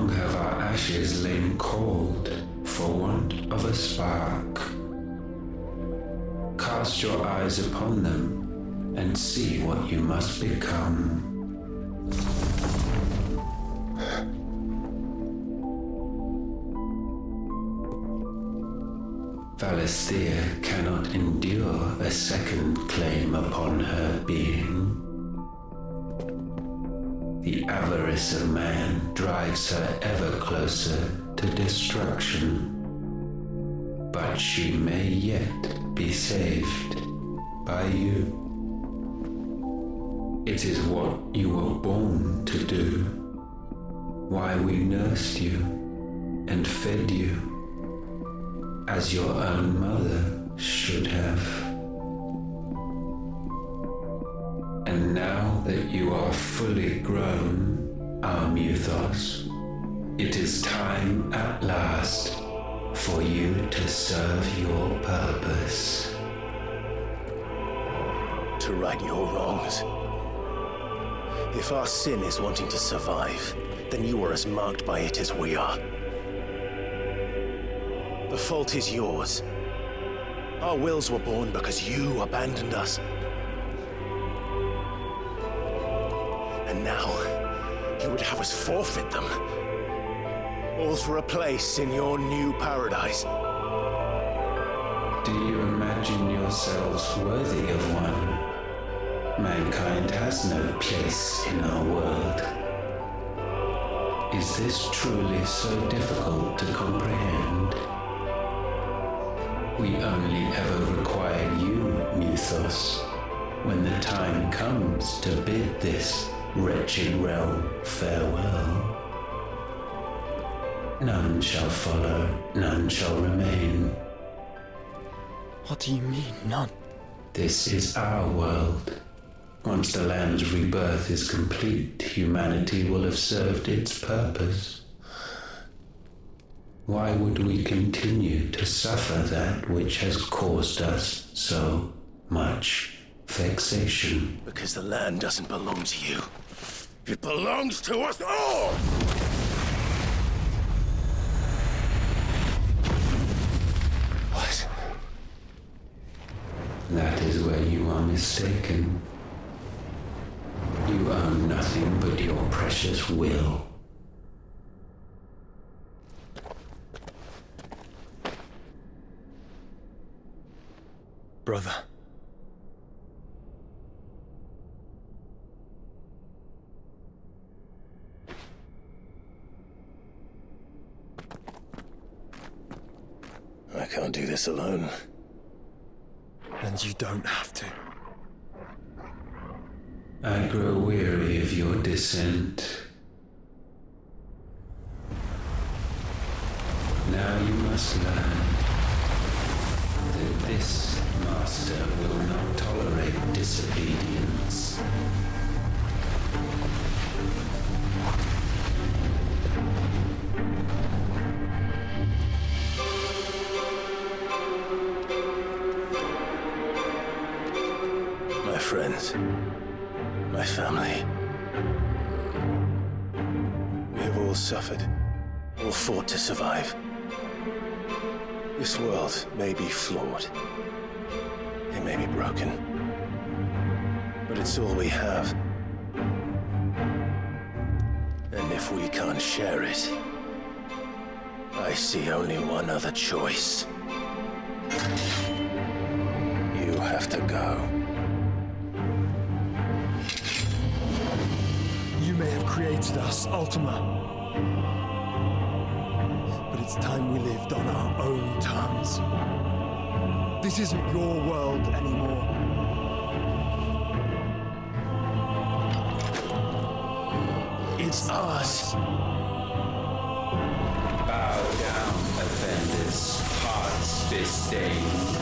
long have our ashes lain cold for want of a spark? Cast your eyes upon them and see what you must become. Valisthea cannot endure a second claim upon her being. The avarice of man drives her ever closer to destruction. But she may yet be saved by you. It is what you were born to do, why we nursed you and fed you, as your own mother should have. And now that you are fully grown, our Muthos, it is time at last for you to serve your purpose. To right your wrongs. If our sin is wanting to survive, then you are as marked by it as we are. The fault is yours. Our wills were born because you abandoned us. And now, you would have us forfeit them. All for a place in your new paradise. Do you imagine yourselves worthy of one? Mankind has no place in our world. Is this truly so difficult to comprehend? We only ever require you, Muthos, when the time comes to bid this wretched realm farewell. None shall follow, none shall remain. What do you mean, none? This is our world. Once the land's rebirth is complete, humanity will have served its purpose. Why would we continue to suffer that which has caused us so much vexation? Because the land doesn't belong to you. It belongs to us all! What? That is where you are mistaken. You own nothing but your precious will. Brother. I can't do this alone. And you don't have to. I grow weary of your dissent. Now you must learn that this master will not tolerate disobedience. My friends, my family. We have all suffered, all fought to survive. This world may be flawed. It may be broken. But it's all we have. And if we can't share it, I see only one other choice. You have to go. You may have created us, Ultima. But it's time we lived on our own terms. This isn't your world anymore. It's ours. Bow down, offenders, hearts disdained.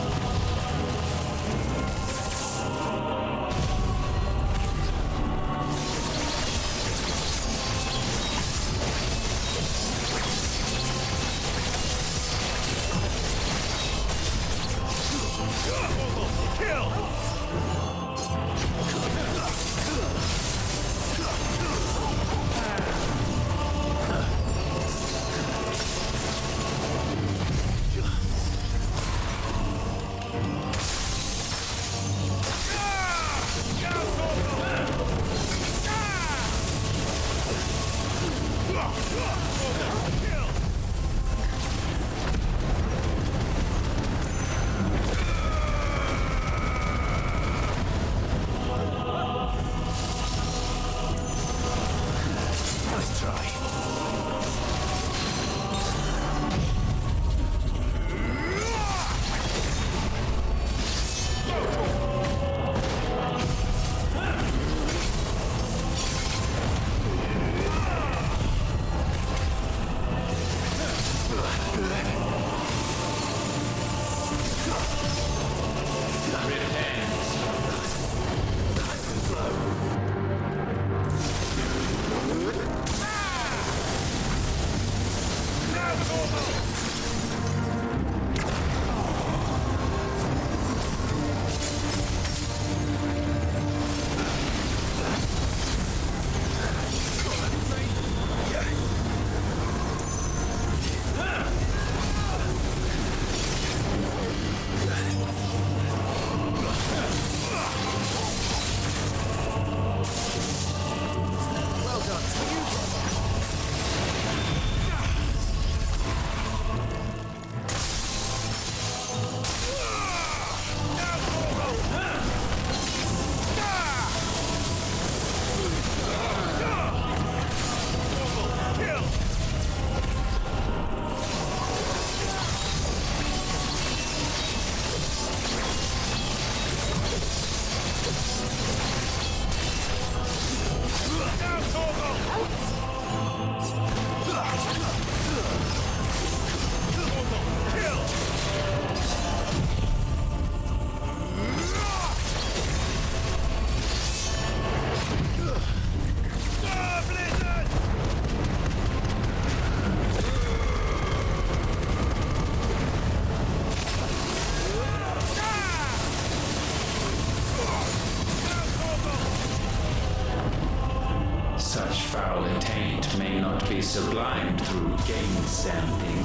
Such foul intent may not be sublimed through gainsamping.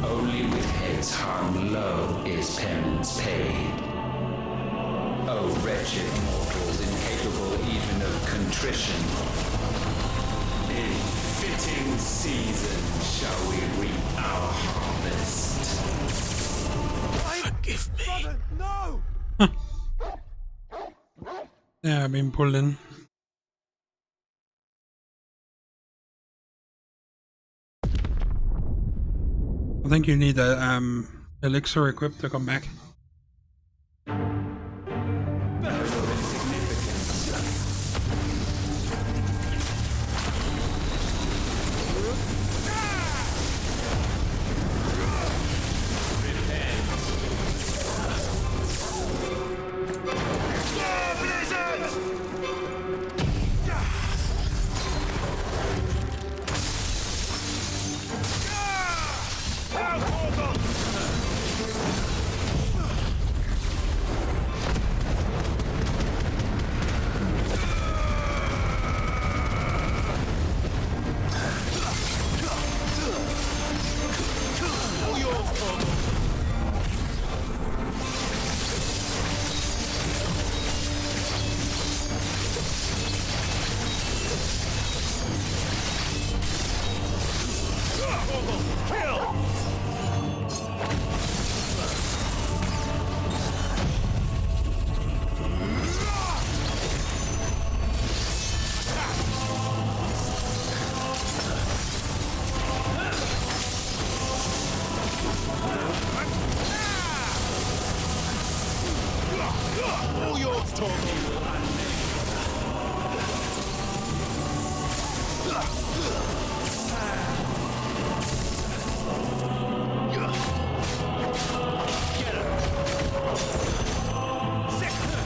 Only with heads hung low is penance paid. O wretched mortals incapable even of contrition, in fitting season shall we reap our harvest. Forgive me. Brother, no! Yeah, I've been pulled in. I think you need a elixir equipped to come back.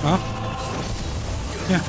Huh? Yeah.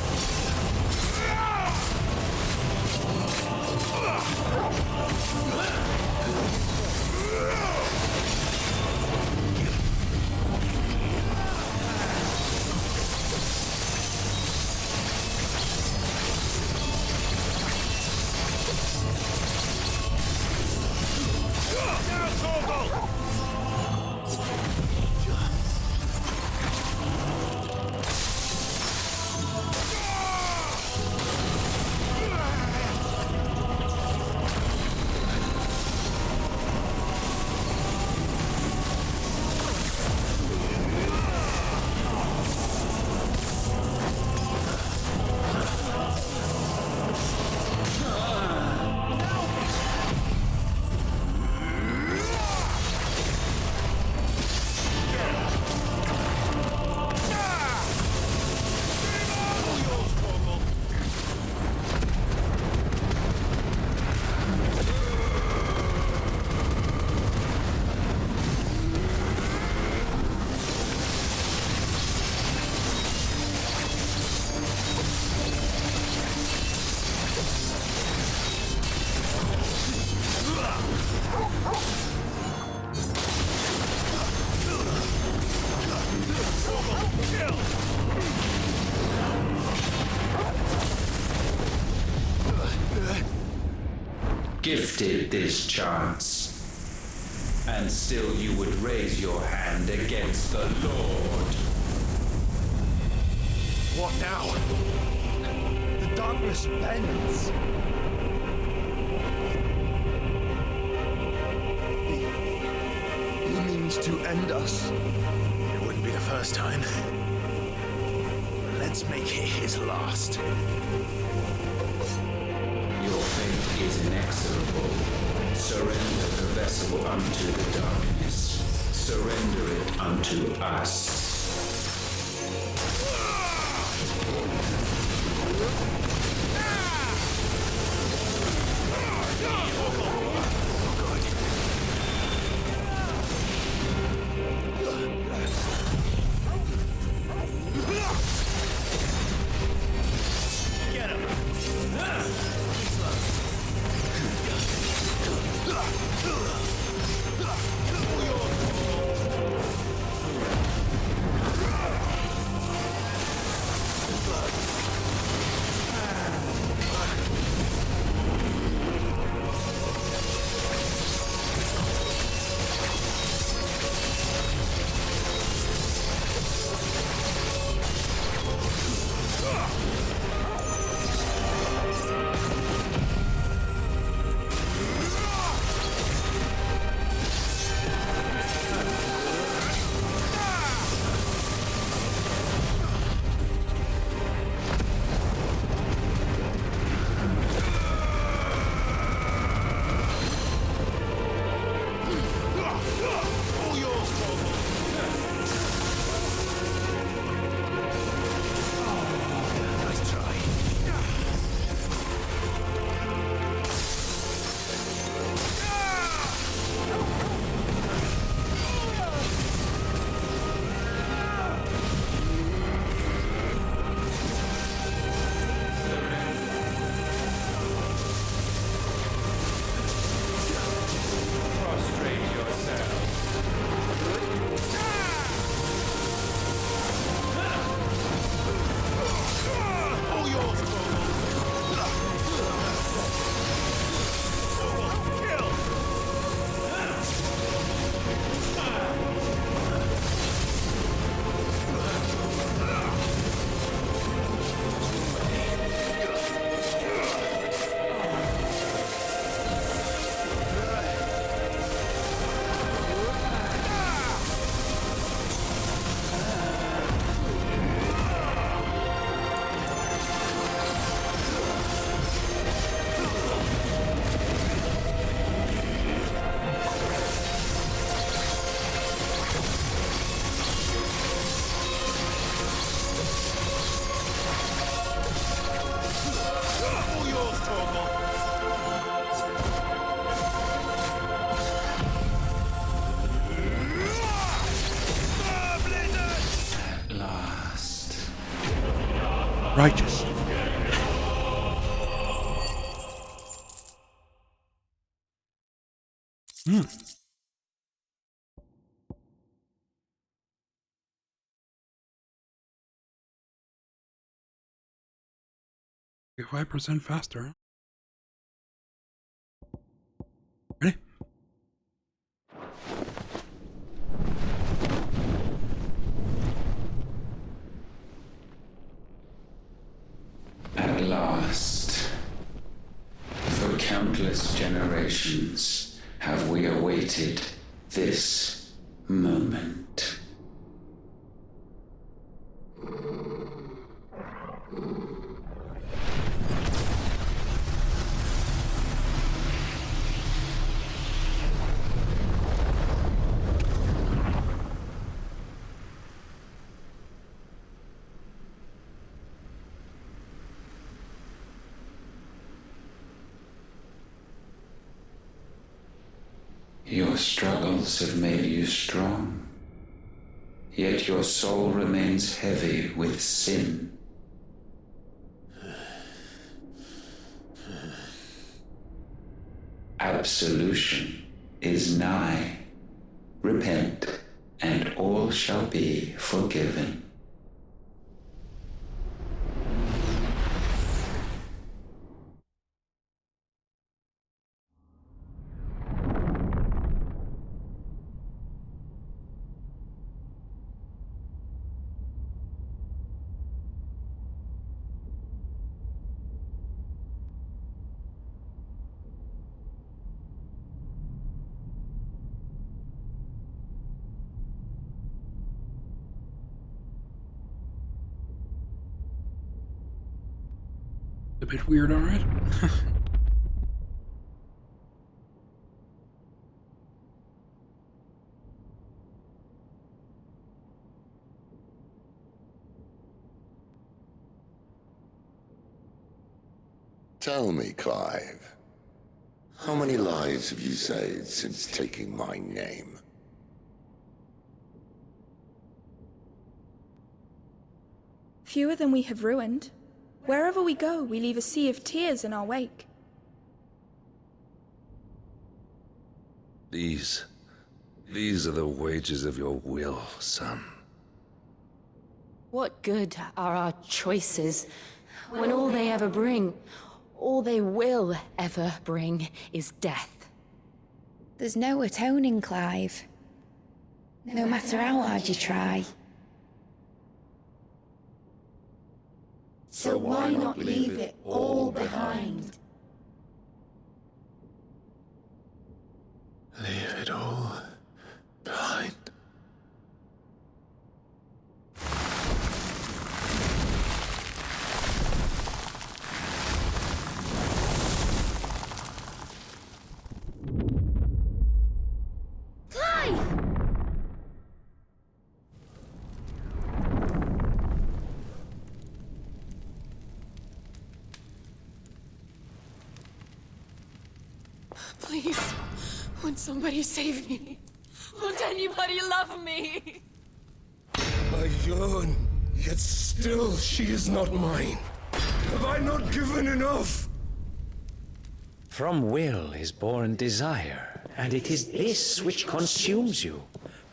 gifted this chance. And still you would raise your hand against the Lord. What now? The darkness bends. He means to end us. It wouldn't be the first time. Let's make it his last. Your fate is inexorable. Surrender the vessel unto the darkness. Surrender it unto us. Righteous. Hmm. 5% faster. Ready? At last, for countless generations, have we awaited this moment. Your struggles have made you strong, yet your soul remains heavy with sin. Absolution is nigh. Repent, and all shall be forgiven. A bit weird, alright? Tell me, Clive, how many lives have you saved since taking my name? Fewer than we have ruined. Wherever we go, we leave a sea of tears in our wake. These are the wages of your will, son. What good are our choices when all they ever bring, all they will ever bring, is death? There's no atoning, Clive. No matter how hard you try. So why not leave it all behind? Leave it all behind. Please, won't somebody save me? Won't anybody love me? I yearn, yet still she is not mine. Have I not given enough? From will is born desire, and it is this which consumes you,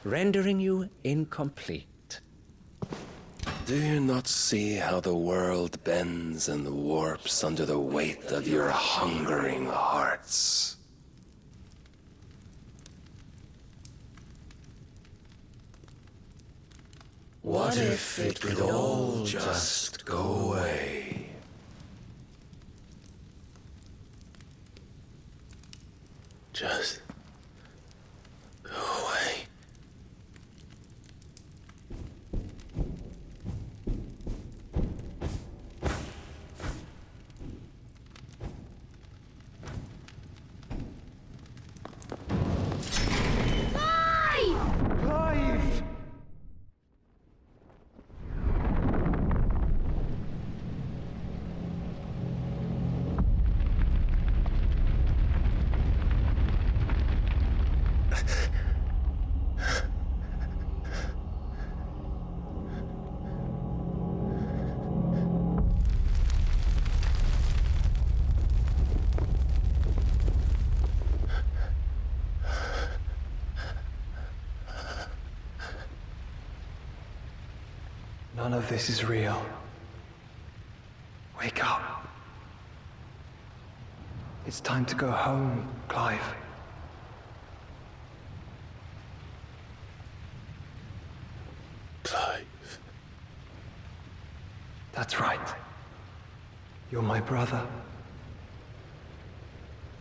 rendering you incomplete. Do you not see how the world bends and warps under the weight of your hungering hearts? What if it could all just go away? Just go away. Clive! None of this is real. Wake up. It's time to go home, Clive. Clive. That's right. You're my brother.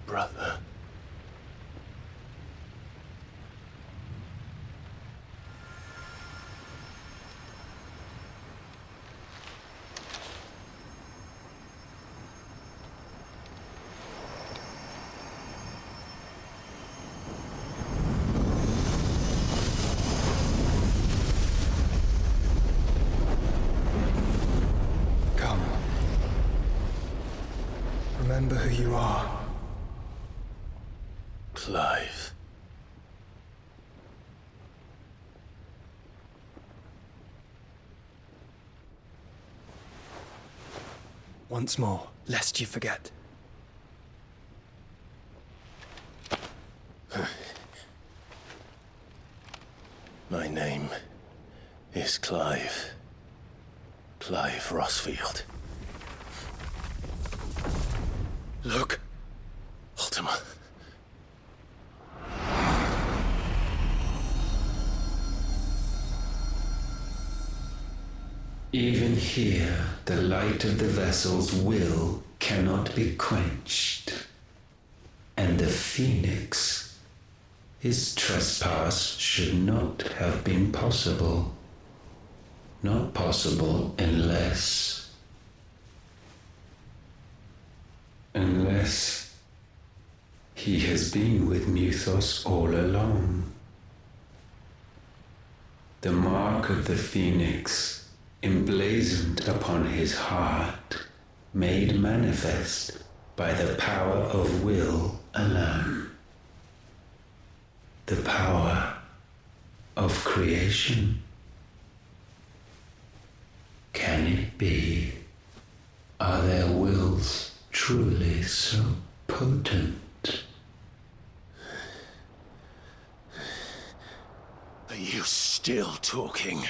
Brother. Come. Remember who you are. Clive. Once more, lest you forget. My name is Clive. Clive Rossfield. Look, Ultima. Even here, the light of the vessel's will cannot be quenched. And the Phoenix, his trespass should not have been possible. Not possible unless... Unless he has been with Muthos all along. The mark of the Phoenix, emblazoned upon his heart, made manifest by the power of will alone. The power of creation. Can it be? Are their wills truly so potent? Are you still talking?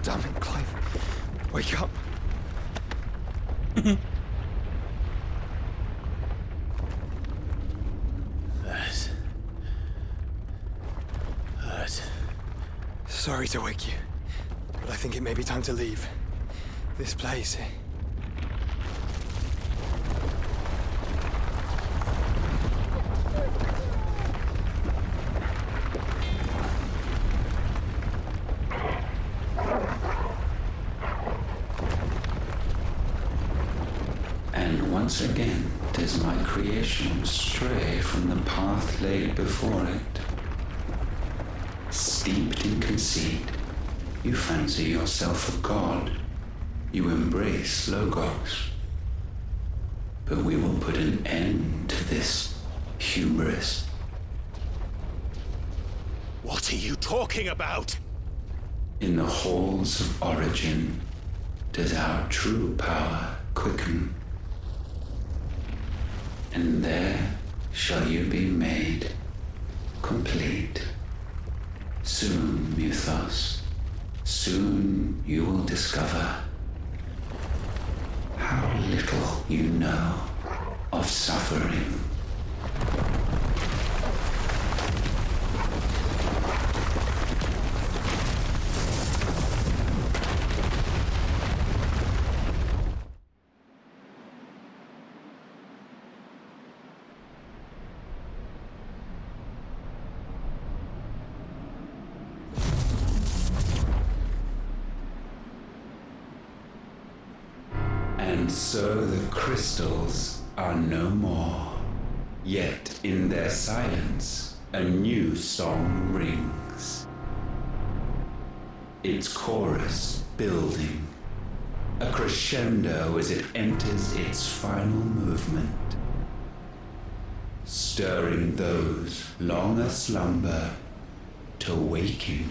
Damn it, Clive. Wake up. That hurt. Sorry to wake you, but I think it may be time to leave. This place. And once again does my creation stray from the path laid before it. Steeped in conceit, you fancy yourself a god. You embrace Logos. But we will put an end to this hubris. What are you talking about? In the halls of origin does our true power quicken. And there shall you be made complete. Soon, Muthos, soon you will discover how little you know of suffering. And so the crystals are no more. Yet in their silence, a new song rings. Its chorus building, a crescendo as it enters its final movement, stirring those long aslumber to waking.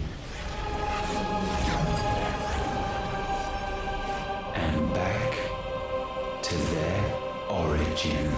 And back to their origin.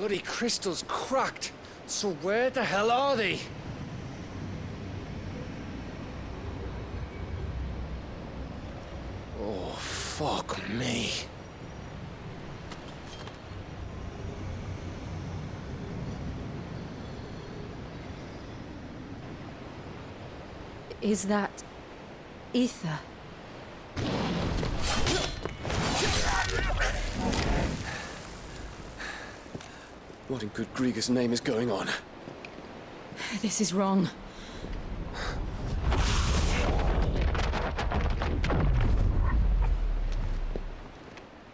bloody crystal's cracked. So where the hell are they? Oh, fuck me. Is that ether? What in good Grieger's name is going on? This is wrong.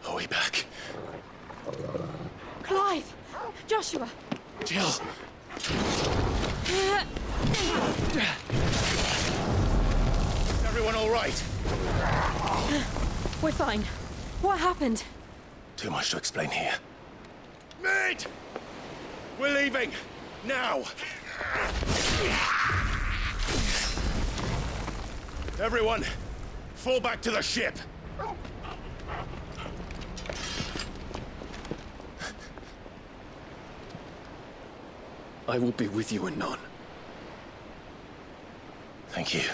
Are we back? Clive! Joshua! Jill! Is everyone all right? We're fine. What happened? Too much to explain here. Mate! We're leaving! Now! Everyone, fall back to the ship! I will be with you anon. Thank you.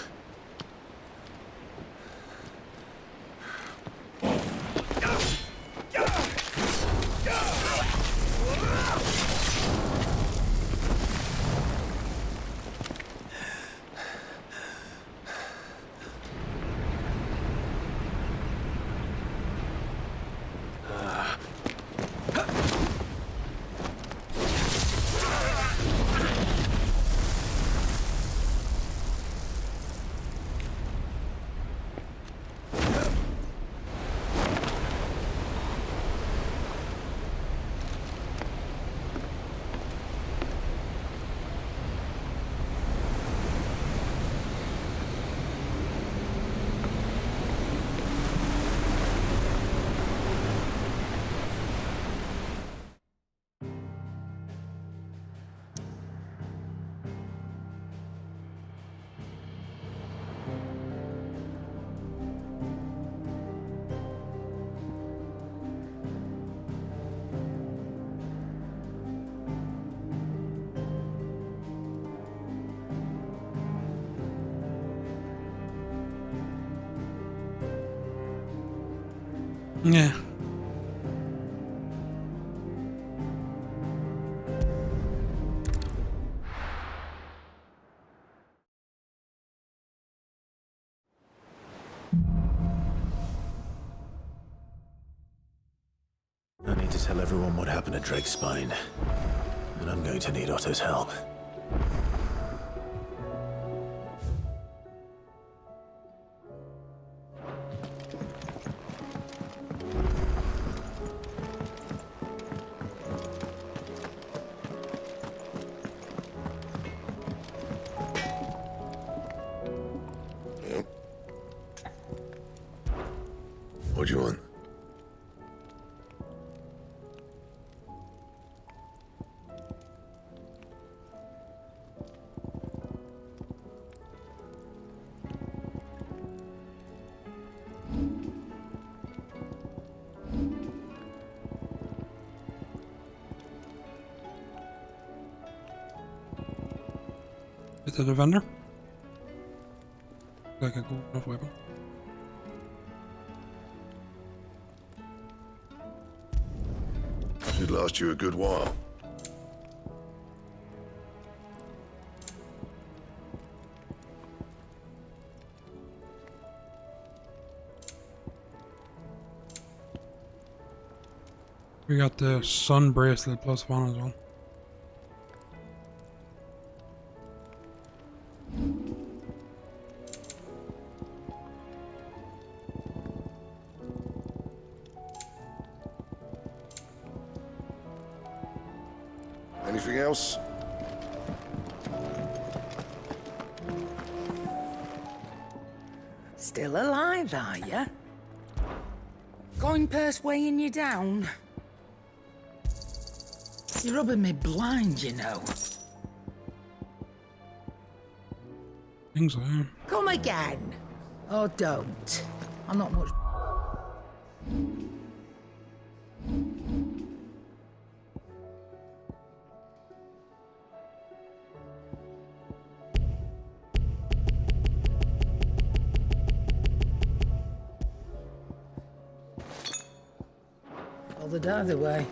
Yeah. I need to tell everyone what happened at Drake's Spine. And I'm going to need Otto's help. What do you want? Is it a vendor? Like a good enough weapon. Should last you a good while. We got the sun bracelet +1 as well. Anything else? Still alive, are you? Going purse weighing you down? You're rubbing me blind, you know. Think so, yeah. Come again. Or don't. I'm not much... Bothered either way.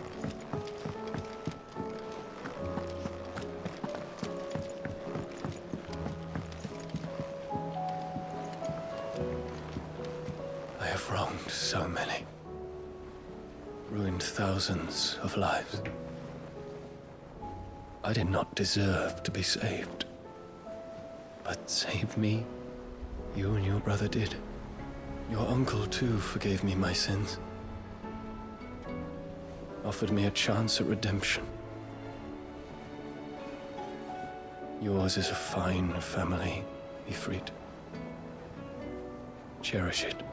I have wronged so many. Ruined thousands of lives. I did not deserve to be saved. But save me, you and your brother did. Your uncle, too, forgave me my sins. Offered me a chance at redemption. Yours is a fine family, Ifrit. Cherish it.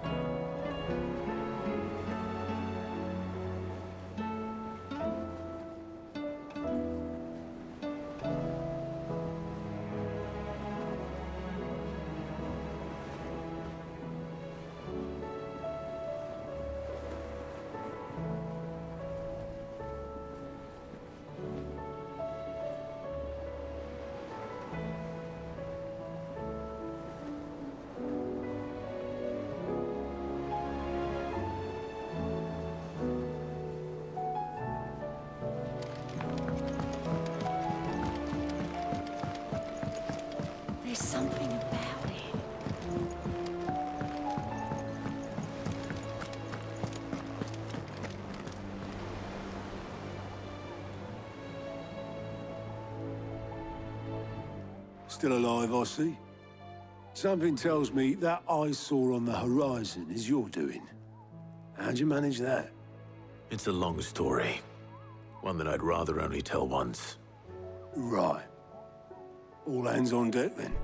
There's something about it. Still alive, I see. Something tells me that I saw on the horizon is your doing. How'd you manage that? It's a long story. One that I'd rather only tell once. Right. All hands on deck, then.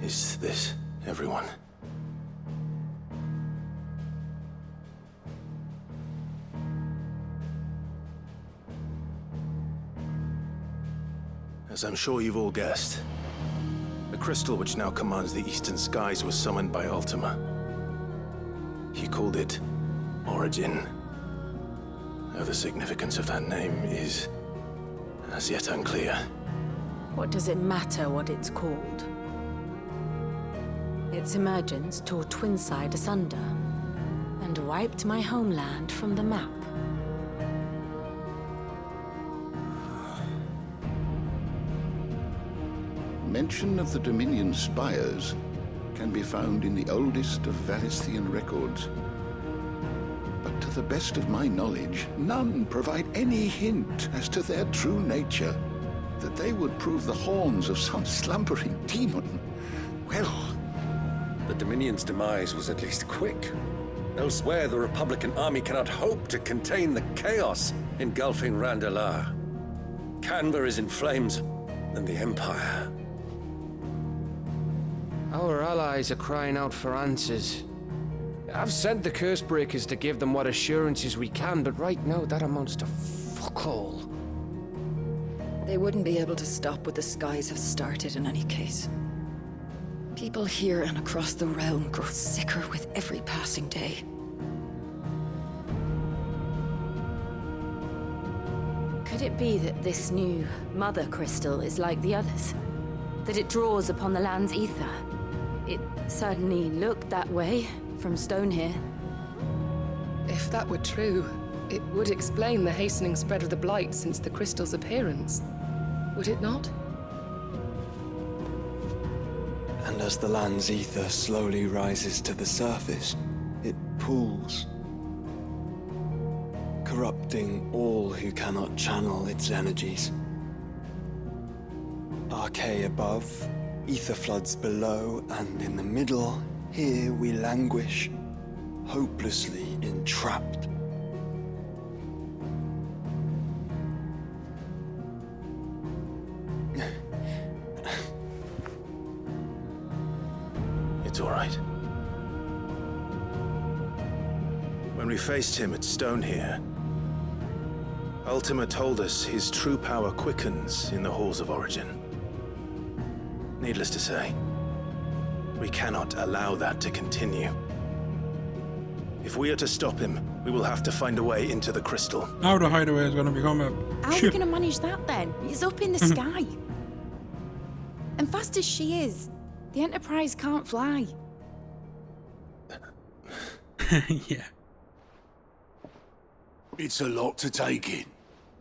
Is this everyone? As I'm sure you've all guessed, the crystal which now commands the eastern skies was summoned by Ultima. He called it Origin. Though the significance of that name is as yet unclear. What does it matter what it's called? Its emergence tore Twinside asunder and wiped my homeland from the map. Mention of the Dominion spires can be found in the oldest of Valisthian records. But to the best of my knowledge, none provide any hint as to their true nature. That they would prove the horns of some slumbering demon. Well, the Dominion's demise was at least quick. Elsewhere, the Republican army cannot hope to contain the chaos engulfing Randalar. Canva is in flames, and the Empire. Our allies are crying out for answers. I've sent the Cursebreakers to give them what assurances we can, but right now that amounts to fuck all. They wouldn't be able to stop what the skies have started in any case. People here and across the realm grow sicker with every passing day. Could it be that this new Mother Crystal is like the others? That it draws upon the land's ether? It certainly looked that way from stone here. If that were true, it would explain the hastening spread of the Blight since the crystal's appearance. Would it not? And as the land's ether slowly rises to the surface, it pools, corrupting all who cannot channel its energies. Archay above, ether floods below, and in the middle, here we languish, hopelessly entrapped. It's all right. When we faced him at Stone here, Ultima told us his true power quickens in the halls of Origin. Needless to say, we cannot allow that to continue. If we are to stop him, we will have to find a way into the crystal. Now the hideaway is going to become a How are we ship. going to manage that then? It's up in the sky. And fast as she is, the Enterprise can't fly. Yeah. It's a lot to take in,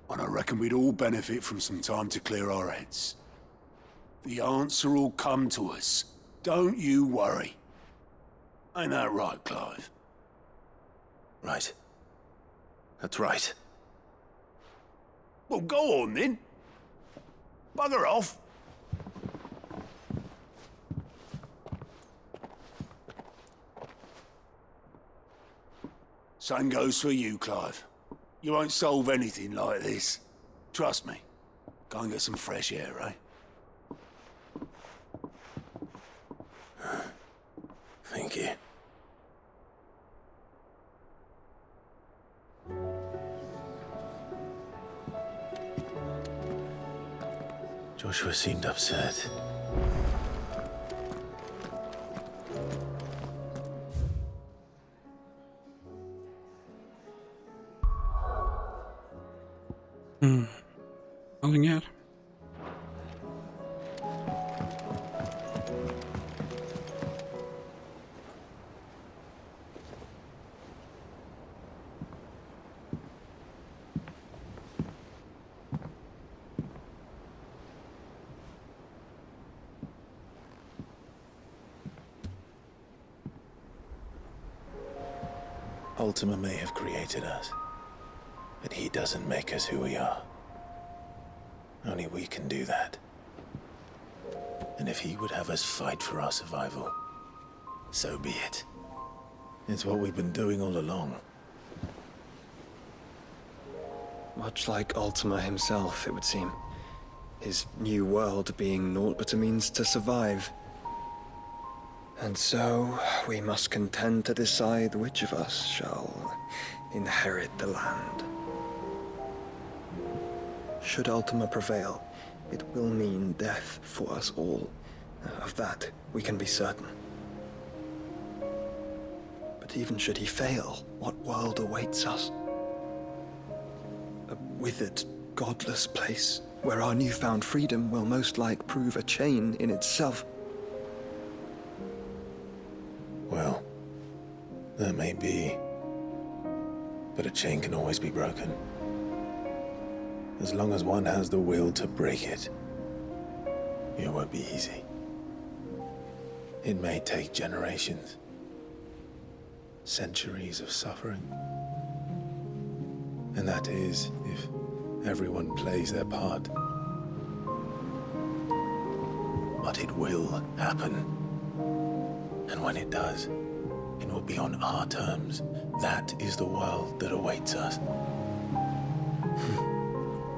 and I reckon we'd all benefit from some time to clear our heads. The answer will come to us. Don't you worry. Ain't that right, Clive? Right. That's right. Well, go on then. Bugger off. Same goes for you, Clive. You won't solve anything like this. Trust me. Go and get some fresh air, eh? Thank you. Joshua seemed upset. Nothing yet. Ultima may have created us, but he doesn't make us who we are. Only we can do that. And if he would have us fight for our survival, so be it. It's what we've been doing all along. Much like Ultima himself, it would seem. His new world being naught but a means to survive. And so, we must contend to decide which of us shall inherit the land. Should Ultima prevail, it will mean death for us all. Of that, we can be certain. But even should he fail, what world awaits us? A withered, godless place, where our newfound freedom will most like prove a chain in itself. Well, that may be, but a chain can always be broken. As long as one has the will to break it, it won't be easy. It may take generations, centuries of suffering. And that is if everyone plays their part. But it will happen. And when it does, it will be on our terms. That is the world that awaits us.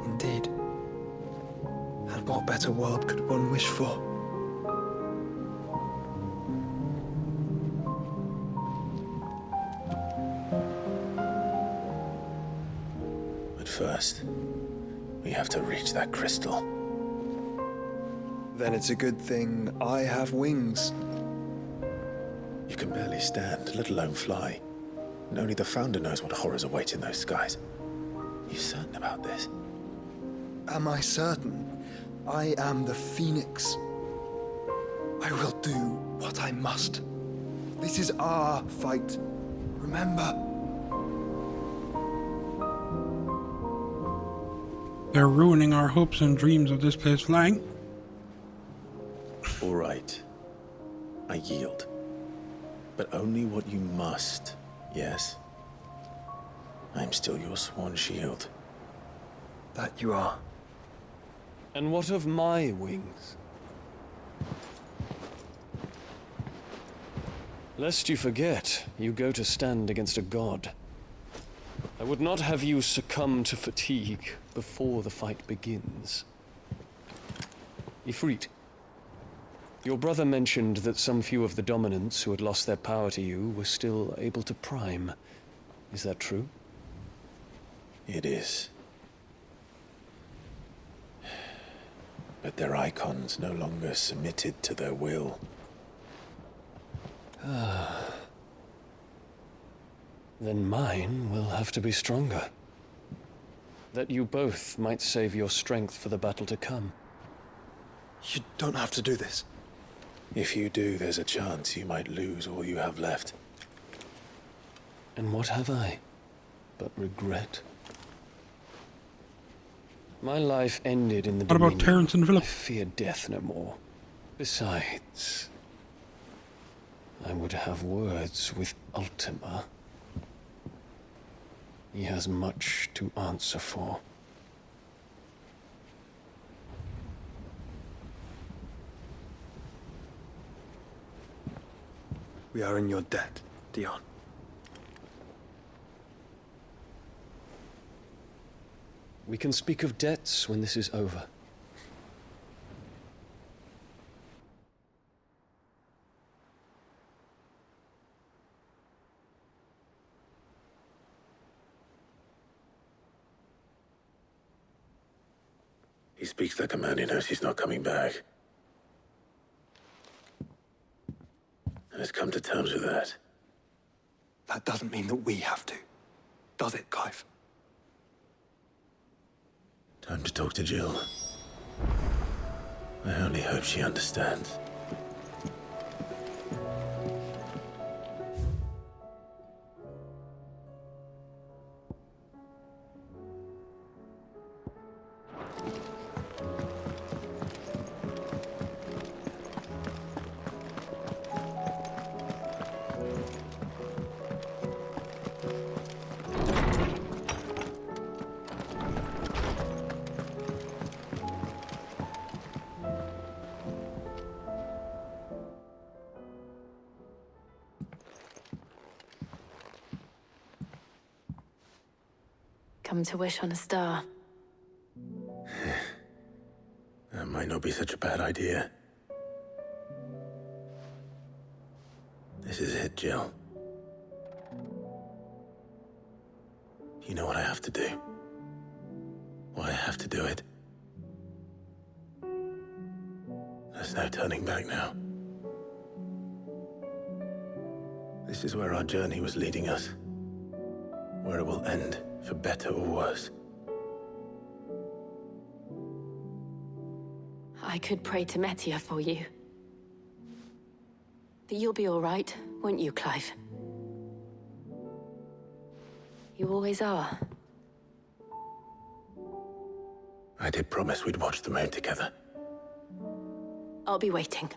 Indeed. And what better world could one wish for? But first, we have to reach that crystal. Then it's a good thing I have wings. You can barely stand, let alone fly. And only the Founder knows what horrors await in those skies. You certain about this? Am I certain? I am the Phoenix. I will do what I must. This is our fight. Remember? They're ruining our hopes and dreams of this place flying. All right. I yield. But only what you must, yes? I'm still your sworn shield. That you are. And what of my wings? Lest you forget, you go to stand against a god. I would not have you succumb to fatigue before the fight begins. Ifrit, your brother mentioned that some few of the dominants who had lost their power to you were still able to prime. Is that true? It is. But their icons no longer submitted to their will. Then mine will have to be stronger. That you both might save your strength for the battle to come. You don't have to do this. If you do, there's a chance you might lose all you have left. And what have I but regret? My life ended in the What about Dominion. Terrence and Philip? I fear death no more. Besides, I would have words with Ultima. He has much to answer for. We are in your debt, Dion. We can speak of debts when this is over. He speaks like a man who knows he's not coming back. And has come to terms with that. That doesn't mean that we have to, does it, Clive? Time to talk to Jill. I only hope she understands. Come to wish on a star. That might not be such a bad idea. This is it, Jill. You know what I have to do. Why I have to do it. There's no turning back now. This is where our journey was leading us. Where it will end, for better or worse. I could pray to Metia for you. But you'll be all right, won't you, Clive? You always are. I did promise we'd watch the moon together. I'll be waiting.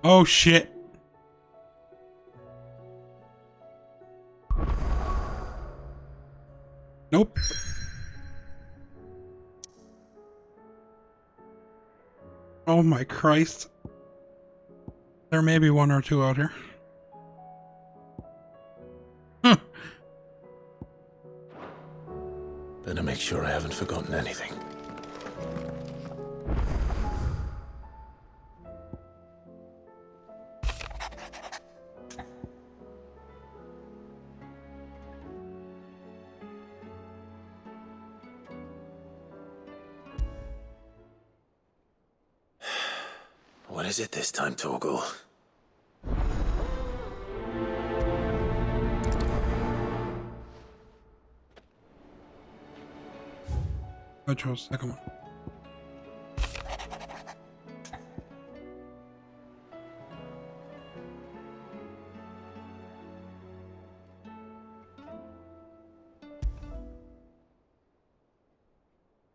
Oh shit. Nope. Oh my Christ. There may be one or two out here. Huh. Better make sure I haven't forgotten anything. What is it this time, Torgal? I chose the second one.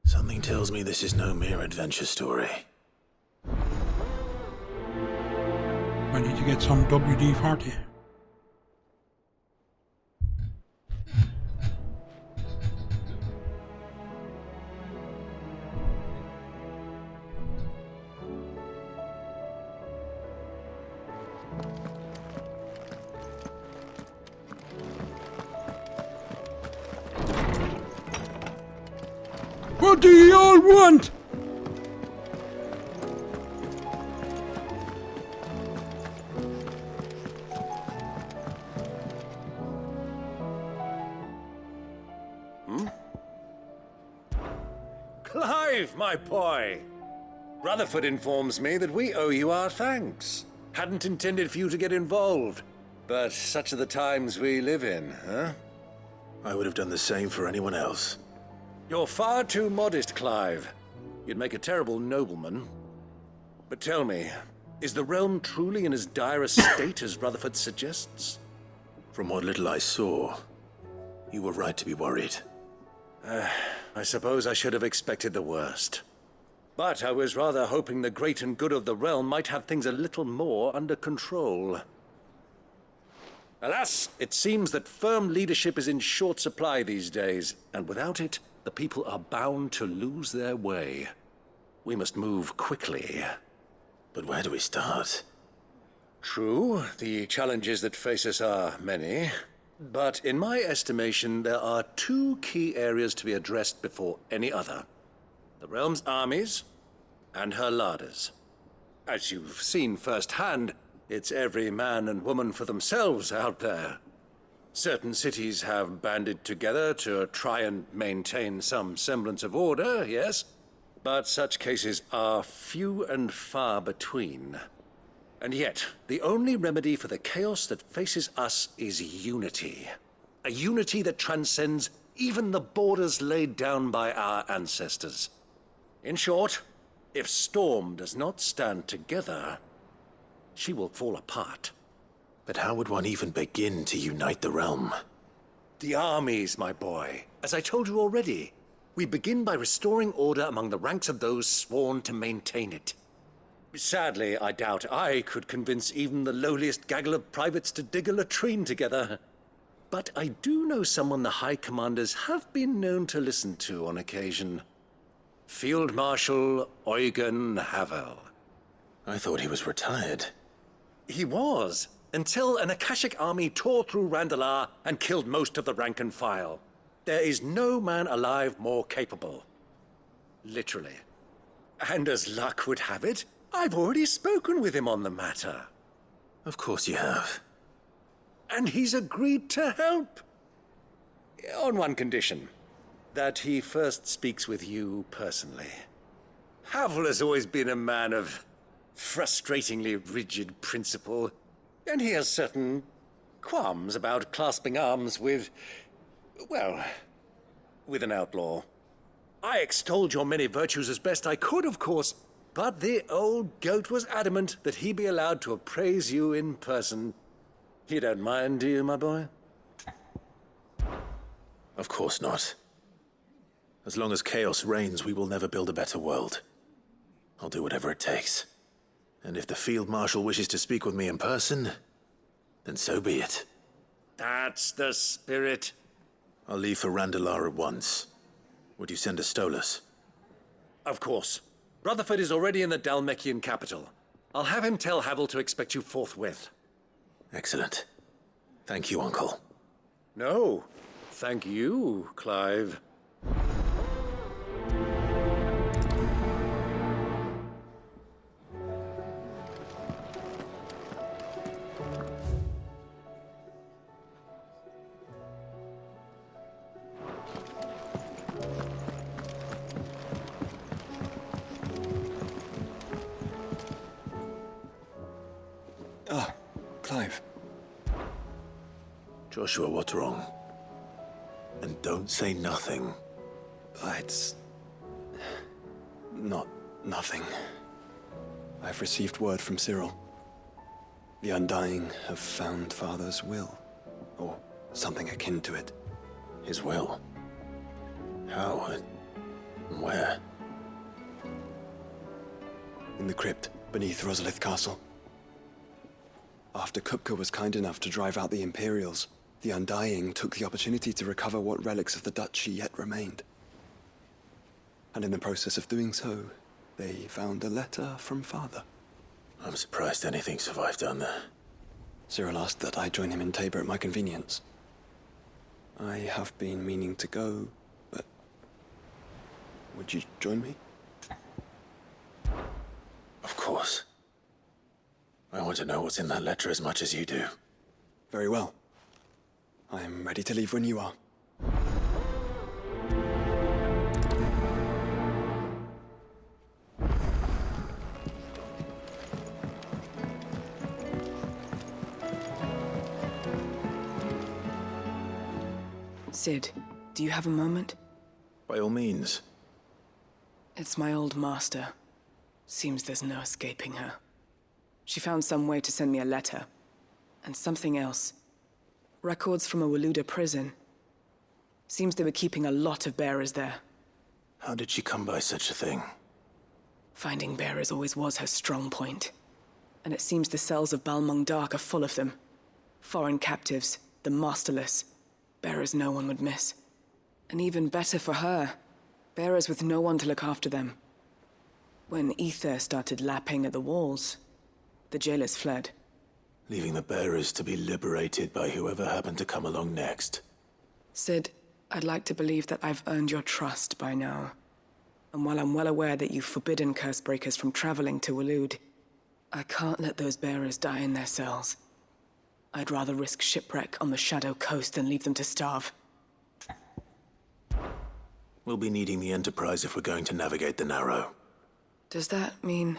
Something tells me this is no mere adventure story. I need to get some WD-40. What do you all want? Clive, my boy! Rutherford informs me that we owe you our thanks. Hadn't intended for you to get involved, but such are the times we live in, huh? I would have done the same for anyone else. You're far too modest, Clive. You'd make a terrible nobleman. But tell me, is the realm truly in as dire a state as Rutherford suggests? From what little I saw, you were right to be worried. I suppose I should have expected the worst. But I was rather hoping the great and good of the realm might have things a little more under control. Alas, it seems that firm leadership is in short supply these days, and without it, the people are bound to lose their way. We must move quickly. But where do we start? True, the challenges that face us are many. But in my estimation, there are two key areas to be addressed before any other. The realm's armies and her larders. As you've seen firsthand, it's every man and woman for themselves out there. Certain cities have banded together to try and maintain some semblance of order, yes, but such cases are few and far between. And yet, the only remedy for the chaos that faces us is unity. A unity that transcends even the borders laid down by our ancestors. In short, if Storm does not stand together, she will fall apart. But how would one even begin to unite the realm? The armies, my boy. As I told you already, we begin by restoring order among the ranks of those sworn to maintain it. Sadly, I doubt I could convince even the lowliest gaggle of privates to dig a latrine together. But I do know someone the High Commanders have been known to listen to on occasion. Field Marshal Eugen Havel. I thought he was retired. He was, until an Akashic army tore through Randalar and killed most of the rank and file. There is no man alive more capable. Literally. And as luck would have it, I've already spoken with him on the matter. Of course you have. And he's agreed to help. On one condition. That he first speaks with you personally. Havel has always been a man of frustratingly rigid principle, and he has certain qualms about clasping arms with, well, with an outlaw. I extolled your many virtues as best I could, of course, but the old goat was adamant that he be allowed to appraise you in person. You don't mind, do you, my boy? Of course not. As long as chaos reigns, we will never build a better world. I'll do whatever it takes. And if the Field Marshal wishes to speak with me in person, then so be it. That's the spirit. I'll leave for Randalar at once. Would you send a Stolas? Of course. Rutherford is already in the Dalmekian capital. I'll have him tell Havel to expect you forthwith. Excellent. Thank you, Uncle. No, thank you, Clive. Clive. Joshua, what's wrong? And don't say nothing. It's not nothing. I've received word from Cyril. The Undying have found Father's will, or something akin to it. His will? How? Where? In the crypt beneath Rosalith Castle. After Kupka was kind enough to drive out the Imperials, the Undying took the opportunity to recover what relics of the Duchy yet remained. And in the process of doing so, they found a letter from Father. I'm surprised anything survived down there. Cyril asked that I join him in Tabor at my convenience. I have been meaning to go, but... would you join me? Of course. I want to know what's in that letter as much as you do. Very well. I am ready to leave when you are. Sid, do you have a moment? By all means. It's my old master. Seems there's no escaping her. She found some way to send me a letter. And something else. Records from a Waluda prison. Seems they were keeping a lot of bearers there. How did she come by such a thing? Finding bearers always was her strong point. And it seems the cells of Balmung Dark are full of them. Foreign captives, the masterless. Bearers no one would miss. And even better for her, bearers with no one to look after them. When ether started lapping at the walls, the jailers fled. Leaving the bearers to be liberated by whoever happened to come along next. Sid, I'd like to believe that I've earned your trust by now. And while I'm well aware that you've forbidden Cursebreakers from traveling to Waloed, I can't let those bearers die in their cells. I'd rather risk shipwreck on the Shadow Coast than leave them to starve. We'll be needing the Enterprise if we're going to navigate the Narrow. Does that mean...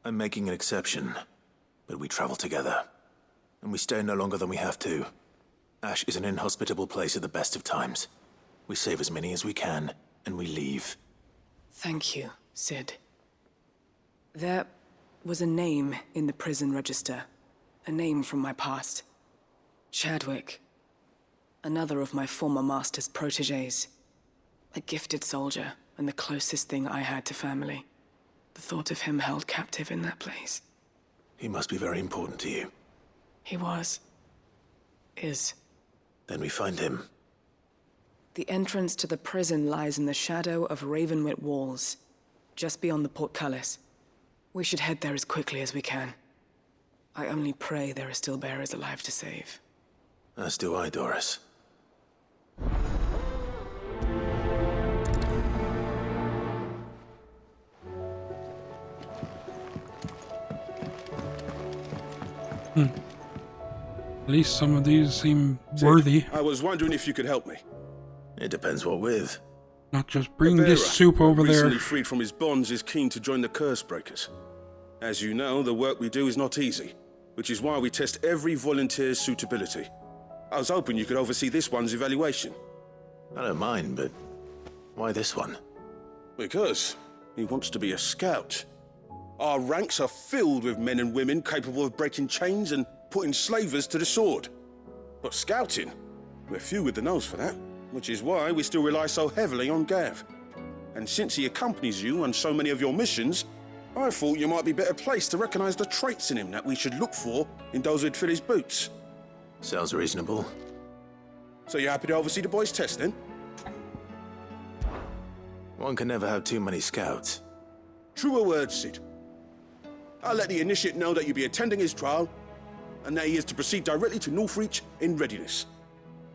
I'm making an exception, but we travel together. And we stay no longer than we have to. Ash is an inhospitable place at the best of times. We save as many as we can, and we leave. Thank you, Sid. There was a name in the prison register. A name from my past. Chadwick. Another of my former master's protégés. A gifted soldier, and the closest thing I had to family. The thought of him held captive in that place. He must be very important to you. He was. Is. Then we find him. The entrance to the prison lies in the shadow of Ravenwit Walls, just beyond the portcullis. We should head there as quickly as we can. I only pray there are still bearers alive to save. As do I, Doris. At least some of these seem worthy. I was wondering if you could help me. It depends what with. Not just bring this soup over there. Recently freed from his bonds is keen to join the Cursebreakers. As you know, the work we do is not easy, which is why we test every volunteer's suitability. I was hoping you could oversee this one's evaluation. I don't mind, but why this one? Because he wants to be a scout. Our ranks are filled with men and women capable of breaking chains and putting slavers to the sword. But scouting, we're few with the nose for that, which is why we still rely so heavily on Gav. And since he accompanies you on so many of your missions, I thought you might be better placed to recognize the traits in him that we should look for in those who'd fill his boots. Sounds reasonable. So you're happy to oversee the boys' test, then? One can never have too many scouts. Truer words, Sid. I'll let the initiate know that you'll be attending his trial, and that he is to proceed directly to Northreach in readiness.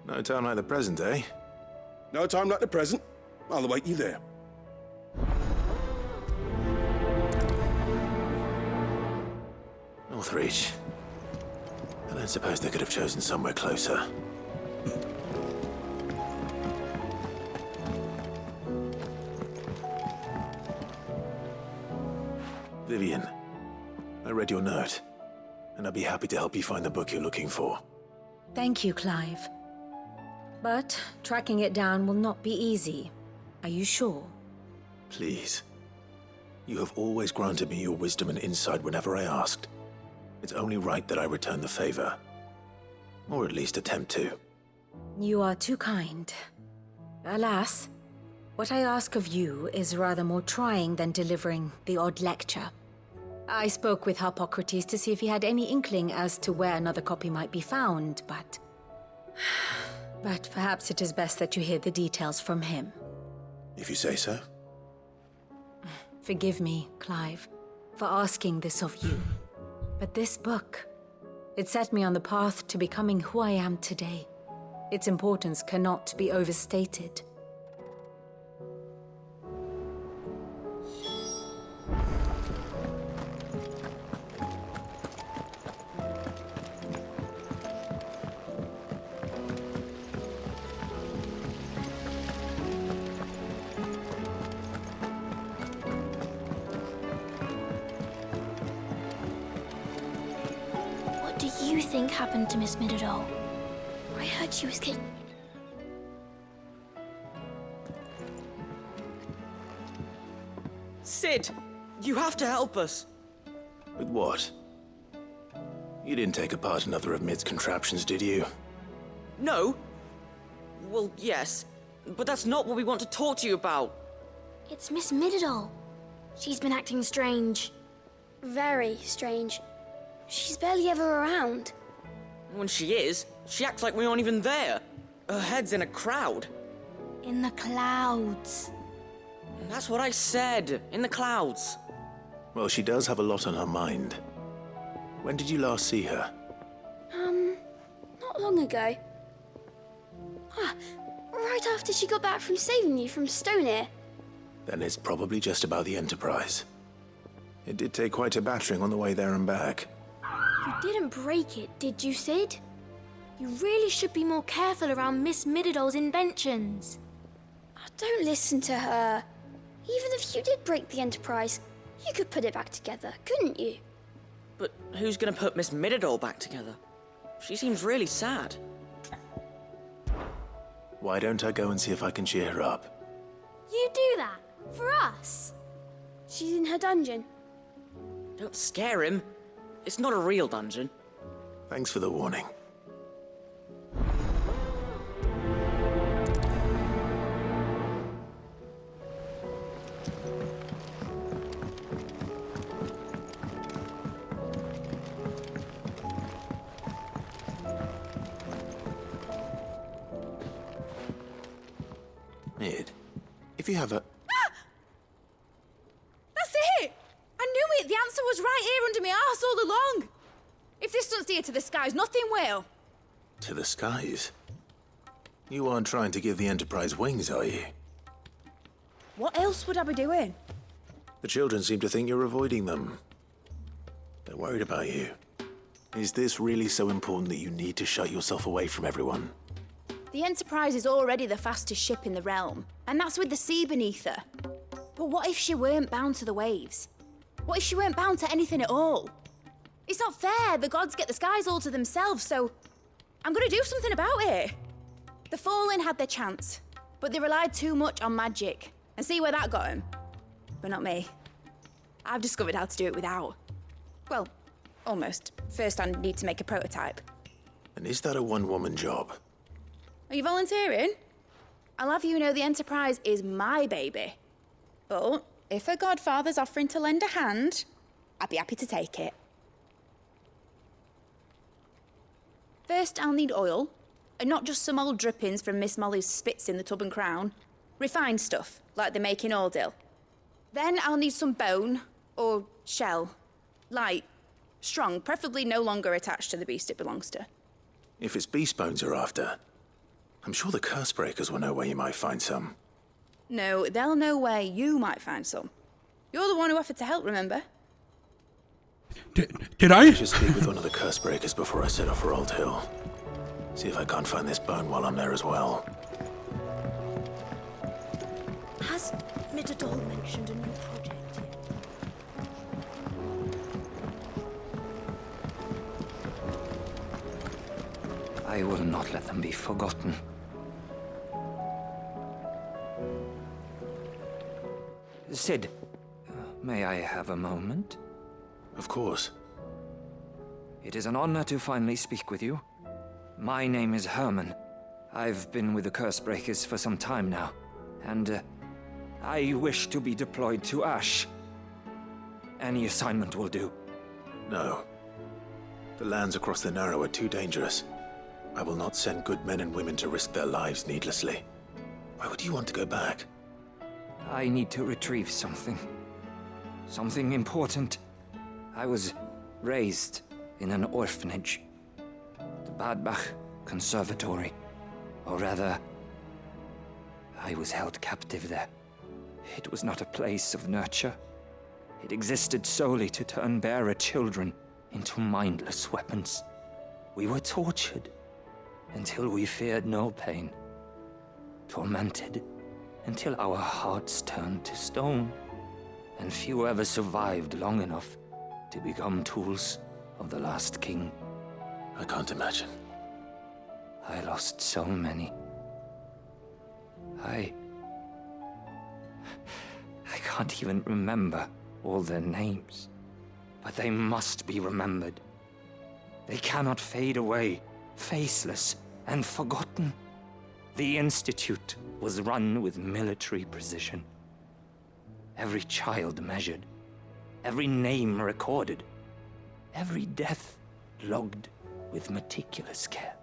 No time like the present, eh? No time like the present. I'll await you there. Northreach. I don't suppose they could have chosen somewhere closer. Vivian, I read your note, and I'd be happy to help you find the book you're looking for. Thank you, Clive. But tracking it down will not be easy. Are you sure? Please. You have always granted me your wisdom and insight whenever I asked. It's only right that I return the favor. Or at least attempt to. You are too kind. Alas, what I ask of you is rather more trying than delivering the odd lecture. I spoke with Harpocrates to see if he had any inkling as to where another copy might be found, but perhaps it is best that you hear the details from him. If you say so. Forgive me, Clive, for asking this of you. But this book, it set me on the path to becoming who I am today. Its importance cannot be overstated. What do you think happened to Miss Midadol? I heard she was Sid! You have to help us. With what? You didn't take apart another of Mid's contraptions, did you? No? Well, yes. But that's not what we want to talk to you about. It's Miss Mididol. She's been acting strange. Very strange. She's barely ever around. When she is, she acts like we aren't even there. Her head's in a crowd. In the clouds. That's what I said. In the clouds. Well, she does have a lot on her mind. When did you last see her? Not long ago. Right after she got back from saving you from Stoneir. Then it's probably just about the Enterprise. It did take quite a battering on the way there and back. You didn't break it, did you, Sid? You really should be more careful around Miss Mididol's inventions. Don't listen to her. Even if you did break the Enterprise, you could put it back together, couldn't you? But who's gonna put Miss Mididol back together? She seems really sad. Why don't I go and see if I can cheer her up? You do that? For us? She's in her dungeon. Don't scare him. It's not a real dungeon. Thanks for the warning. Mid, if you have a... That's it! I knew it! The answer was right here under my arse all along! If this doesn't steer to the skies, nothing will! To the skies? You aren't trying to give the Enterprise wings, are you? What else would I be doing? The children seem to think you're avoiding them. They're worried about you. Is this really so important that you need to shut yourself away from everyone? The Enterprise is already the fastest ship in the realm, and that's with the sea beneath her. But what if she weren't bound to the waves? What if she weren't bound to anything at all? It's not fair. The gods get the skies all to themselves, so I'm gonna do something about it. The Fallen had their chance, but they relied too much on magic. And see where that got them? But not me. I've discovered how to do it without. Well, almost. First I need to make a prototype. And is that a one-woman job? Are you volunteering? I'll have you know the Enterprise is my baby. But if her godfather's offering to lend a hand, I'd be happy to take it. First, I'll need oil, and not just some old drippings from Miss Molly's spits in the Tub and Crown. Refined stuff, like they make in Ordil. Then I'll need some bone, or shell. Light, strong, preferably no longer attached to the beast it belongs to. If it's beast bones you're after, I'm sure the curse breakers will know where you might find some. No, they'll know where you might find some. You're the one who offered to help, remember? Did I? I should speak with one of the curse breakers before I set off for Old Hill. See if I can't find this bone while I'm there as well. Has Mididol mentioned a new project yet? I will not let them be forgotten. Sid, may I have a moment? Of course. It is an honor to finally speak with you. My name is Herman. I've been with the Cursebreakers for some time now, and I wish to be deployed to Ash. Any assignment will do. No. The lands across the Narrow are too dangerous. I will not send good men and women to risk their lives needlessly. Why would you want to go back? I need to retrieve something. Something important. I was raised in an orphanage. The Badbach Conservatory. Or rather, I was held captive there. It was not a place of nurture. It existed solely to turn bearer children into mindless weapons. We were tortured until we feared no pain. Tormented until our hearts turned to stone. And few ever survived long enough to become tools of the last king. I can't imagine. I lost so many. I can't even remember all their names. But they must be remembered. They cannot fade away, faceless and forgotten. The Institute was run with military precision. Every child measured, every name recorded, every death logged with meticulous care.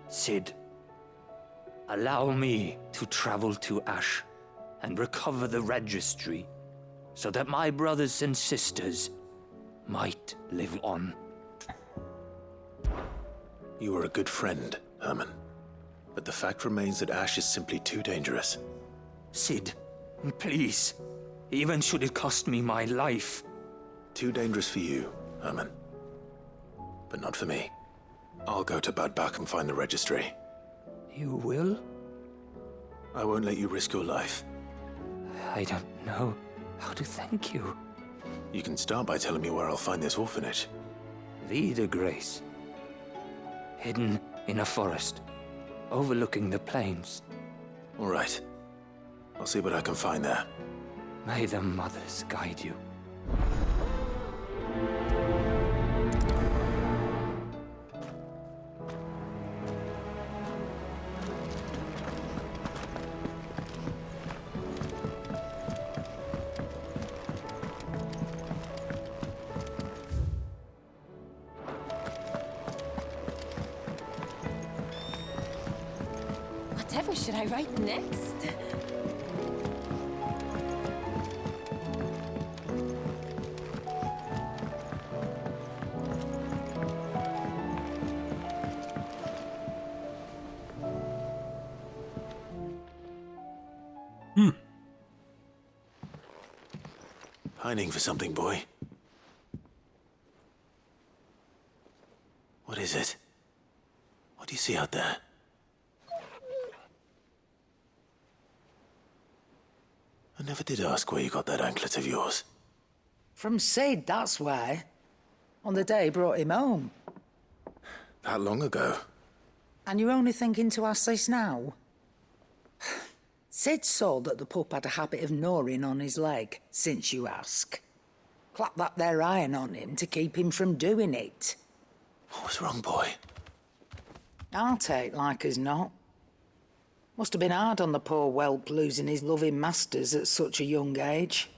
Sid, allow me to travel to Ash and recover the registry so that my brothers and sisters might live on. You are a good friend, Herman. But the fact remains that Ash is simply too dangerous. Sid, please, even should it cost me my life. Too dangerous for you, Herman. But not for me. I'll go to Bad Bach and find the registry. You will? I won't let you risk your life. I don't know how to thank you. You can start by telling me where I'll find this orphanage. Vie de Grace. Hidden in a forest, overlooking the plains. All right. I'll see what I can find there. May the mothers guide you. Whatever should I write next? Pining for something, boy. What is it? What do you see out there? I never did ask where you got that anklet of yours. From Sid, that's why. On the day he brought him home. That long ago? And you're only thinking to ask this now? Sid saw that the pup had a habit of gnawing on his leg, since you ask. Clap that there iron on him to keep him from doing it. What was wrong, boy? I'll take like as not. Must have been hard on the poor whelp losing his loving masters at such a young age.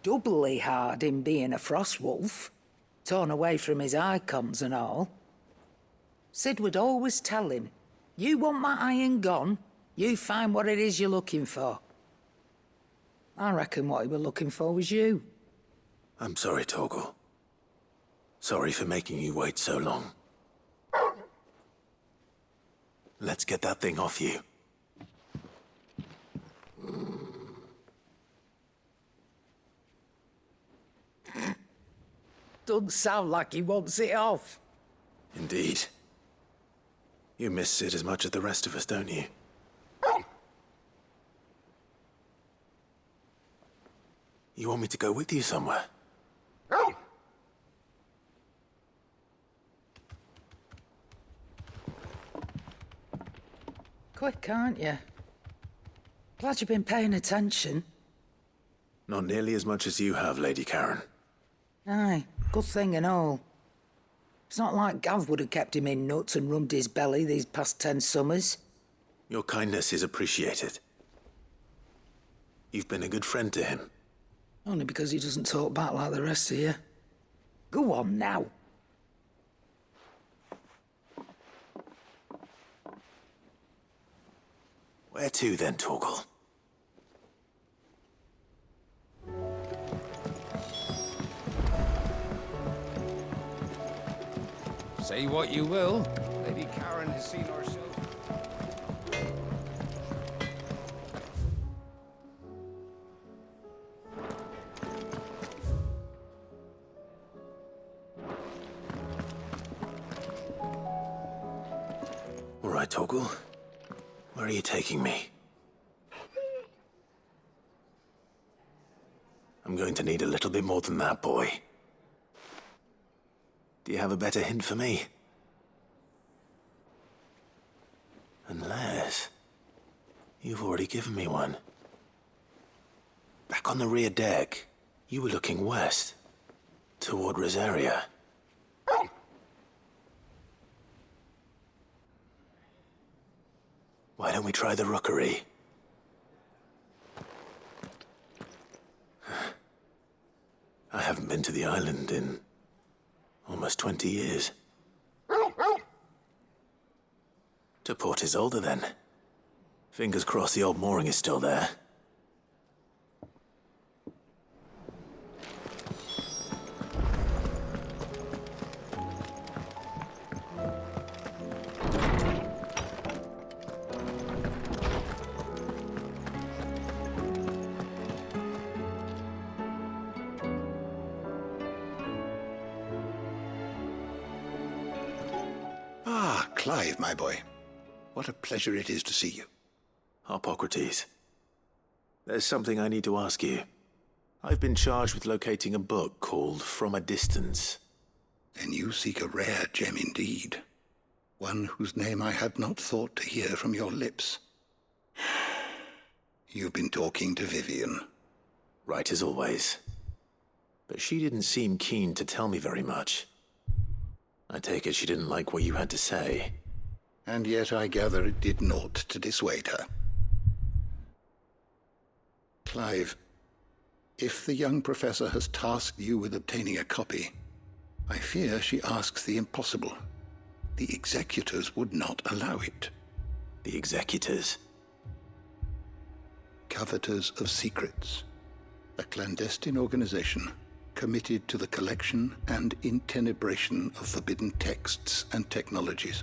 Doubly hard in being a frost wolf, torn away from his icons and all. Sid would always tell him, you want that iron gone, you find what it is you're looking for. I reckon what he was looking for was you. I'm sorry, Torgal. Sorry for making you wait so long. Let's get that thing off you. Doesn't sound like he wants it off. Indeed. You miss Sid as much as the rest of us, don't you? You want me to go with you somewhere? Quick, aren't you? Glad you've been paying attention. Not nearly as much as you have, Lady Karen. Aye, good thing and all. It's not like Gav would have kept him in nuts and rubbed his belly these past 10 summers. Your kindness is appreciated. You've been a good friend to him. Only because he doesn't talk back like the rest of you. Go on now. Where to then, Torgal? Say what you will, Lady Karen has seen herself. All right, Torgal. Where are you taking me? I'm going to need a little bit more than that, boy. Do you have a better hint for me? Unless... You've already given me one. Back on the rear deck, you were looking west, toward Rosaria. Why don't we try the rookery? I haven't been to the island in almost 20 years. To Port Isolde, then. Fingers crossed the old mooring is still there. Ah, Clive, my boy. What a pleasure it is to see you. Hippocrates. There's something I need to ask you. I've been charged with locating a book called From a Distance. Then you seek a rare gem indeed. One whose name I had not thought to hear from your lips. You've been talking to Vivian. Right as always. But she didn't seem keen to tell me very much. I take it she didn't like what you had to say. And yet I gather it did naught to dissuade her. Clive, if the young professor has tasked you with obtaining a copy, I fear she asks the impossible. The executors would not allow it. The executors? Coveters of Secrets. A clandestine organization committed to the collection and intenebration of forbidden texts and technologies.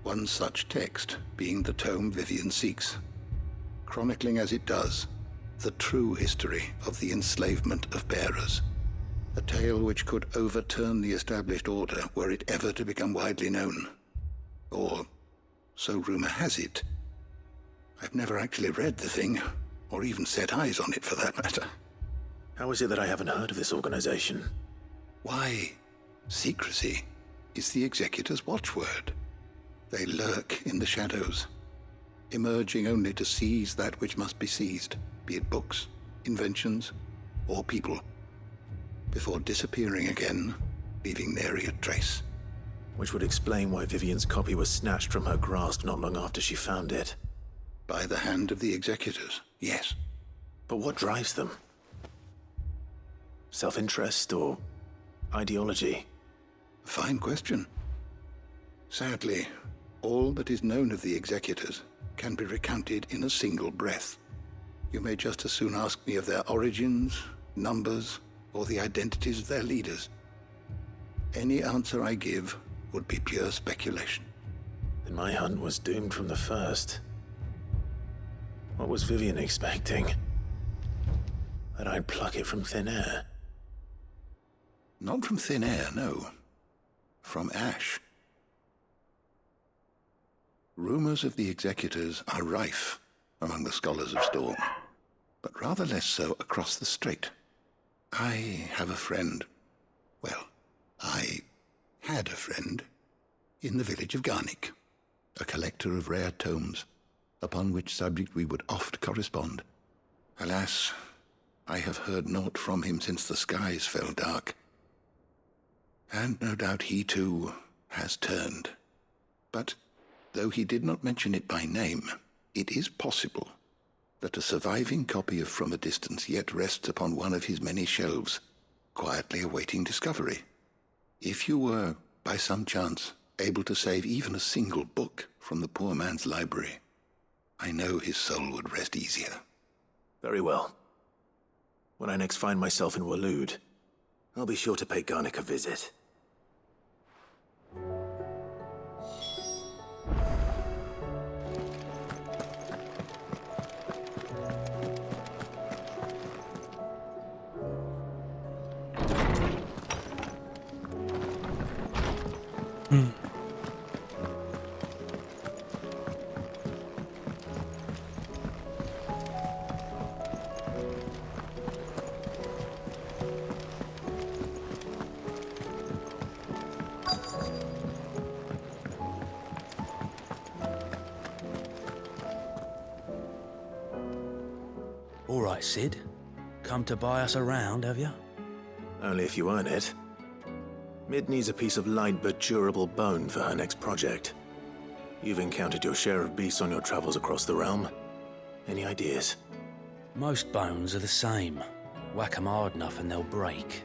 One such text being the tome Vivian seeks, chronicling as it does the true history of the enslavement of bearers, a tale which could overturn the established order were it ever to become widely known. Or, so rumor has it. I've never actually read the thing, or even set eyes on it for that matter. How is it that I haven't heard of this organization? Why, secrecy is the executor's watchword. They lurk in the shadows, emerging only to seize that which must be seized, be it books, inventions, or people, before disappearing again, leaving nary a trace. Which would explain why Vivian's copy was snatched from her grasp not long after she found it. By the hand of the executors, yes. But what drives them? Self-interest or ideology? A fine question. Sadly, all that is known of the executors can be recounted in a single breath. You may just as soon ask me of their origins, numbers, or the identities of their leaders. Any answer I give would be pure speculation. Then my hunt was doomed from the first. What was Vivian expecting? That I'd pluck it from thin air? Not from thin air, no. From ash. Rumors of the executors are rife among the scholars of Storm, but rather less so across the strait. I have a friend. Well, I had a friend in the village of Garnick, a collector of rare tomes, upon which subject we would oft correspond. Alas, I have heard naught from him since the skies fell dark. And no doubt he too has turned. But though he did not mention it by name, it is possible that a surviving copy of From a Distance yet rests upon one of his many shelves, quietly awaiting discovery. If you were, by some chance, able to save even a single book from the poor man's library, I know his soul would rest easier. Very well. When I next find myself in Waloed, I'll be sure to pay Garnick a visit. right, Sid? Come to buy us around, have you? Only if you earn it. Mid needs a piece of light but durable bone for her next project. You've encountered your share of beasts on your travels across the realm. Any ideas? Most bones are the same. Whack 'em hard enough and they'll break.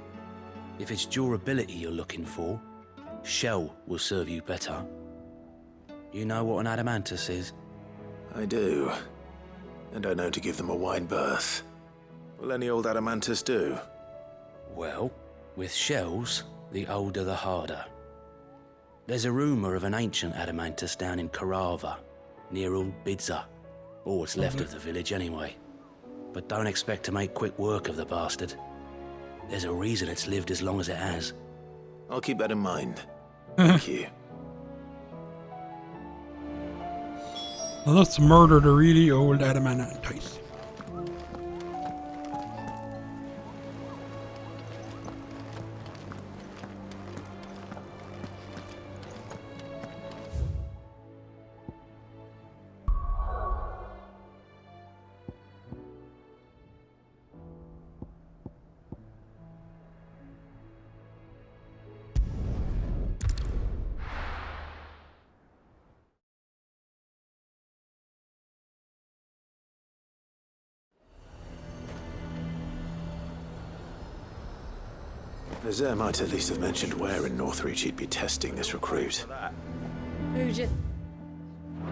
If it's durability you're looking for, shell will serve you better. You know what an adamantus is? I do. And I know to give them a wide berth. Will any old adamantus do? Well, with shells, the older the harder. There's a rumour of an ancient adamantus down in Carava, near Old Bidza. Or what's left of the village anyway. But don't expect to make quick work of the bastard. There's a reason it's lived as long as it has. I'll keep that in mind. Thank you. Well, let's murder the really old adamantites. Nazaire might at least have mentioned where in Northreach he'd be testing this recruit. Who do you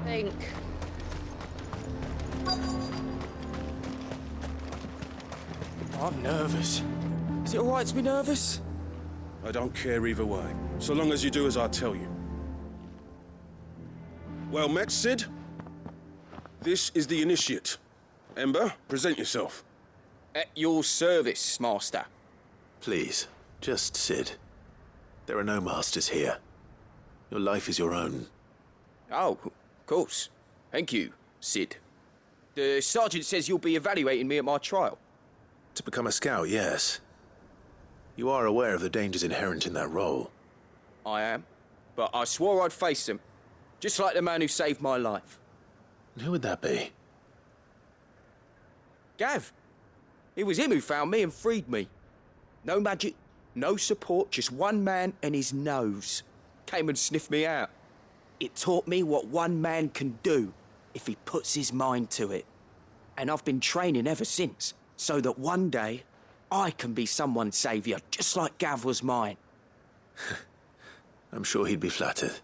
think? I'm nervous. Is it alright to be nervous? I don't care either way, so long as you do as I tell you. Well met, Sid. This is the initiate. Ember, present yourself. At your service, Master. Please, just Sid. There are no masters here. Your life is your own. Oh, of course. Thank you, Sid. The sergeant says you'll be evaluating me at my trial. To become a scout, yes. You are aware of the dangers inherent in that role. I am. But I swore I'd face them. Just like the man who saved my life. And who would that be? Gav. It was him who found me and freed me. No magic, no support, just one man and his nose. Came and sniffed me out. It taught me what one man can do if he puts his mind to it. And I've been training ever since, so that one day I can be someone's saviour, just like Gav was mine. I'm sure he'd be flattered.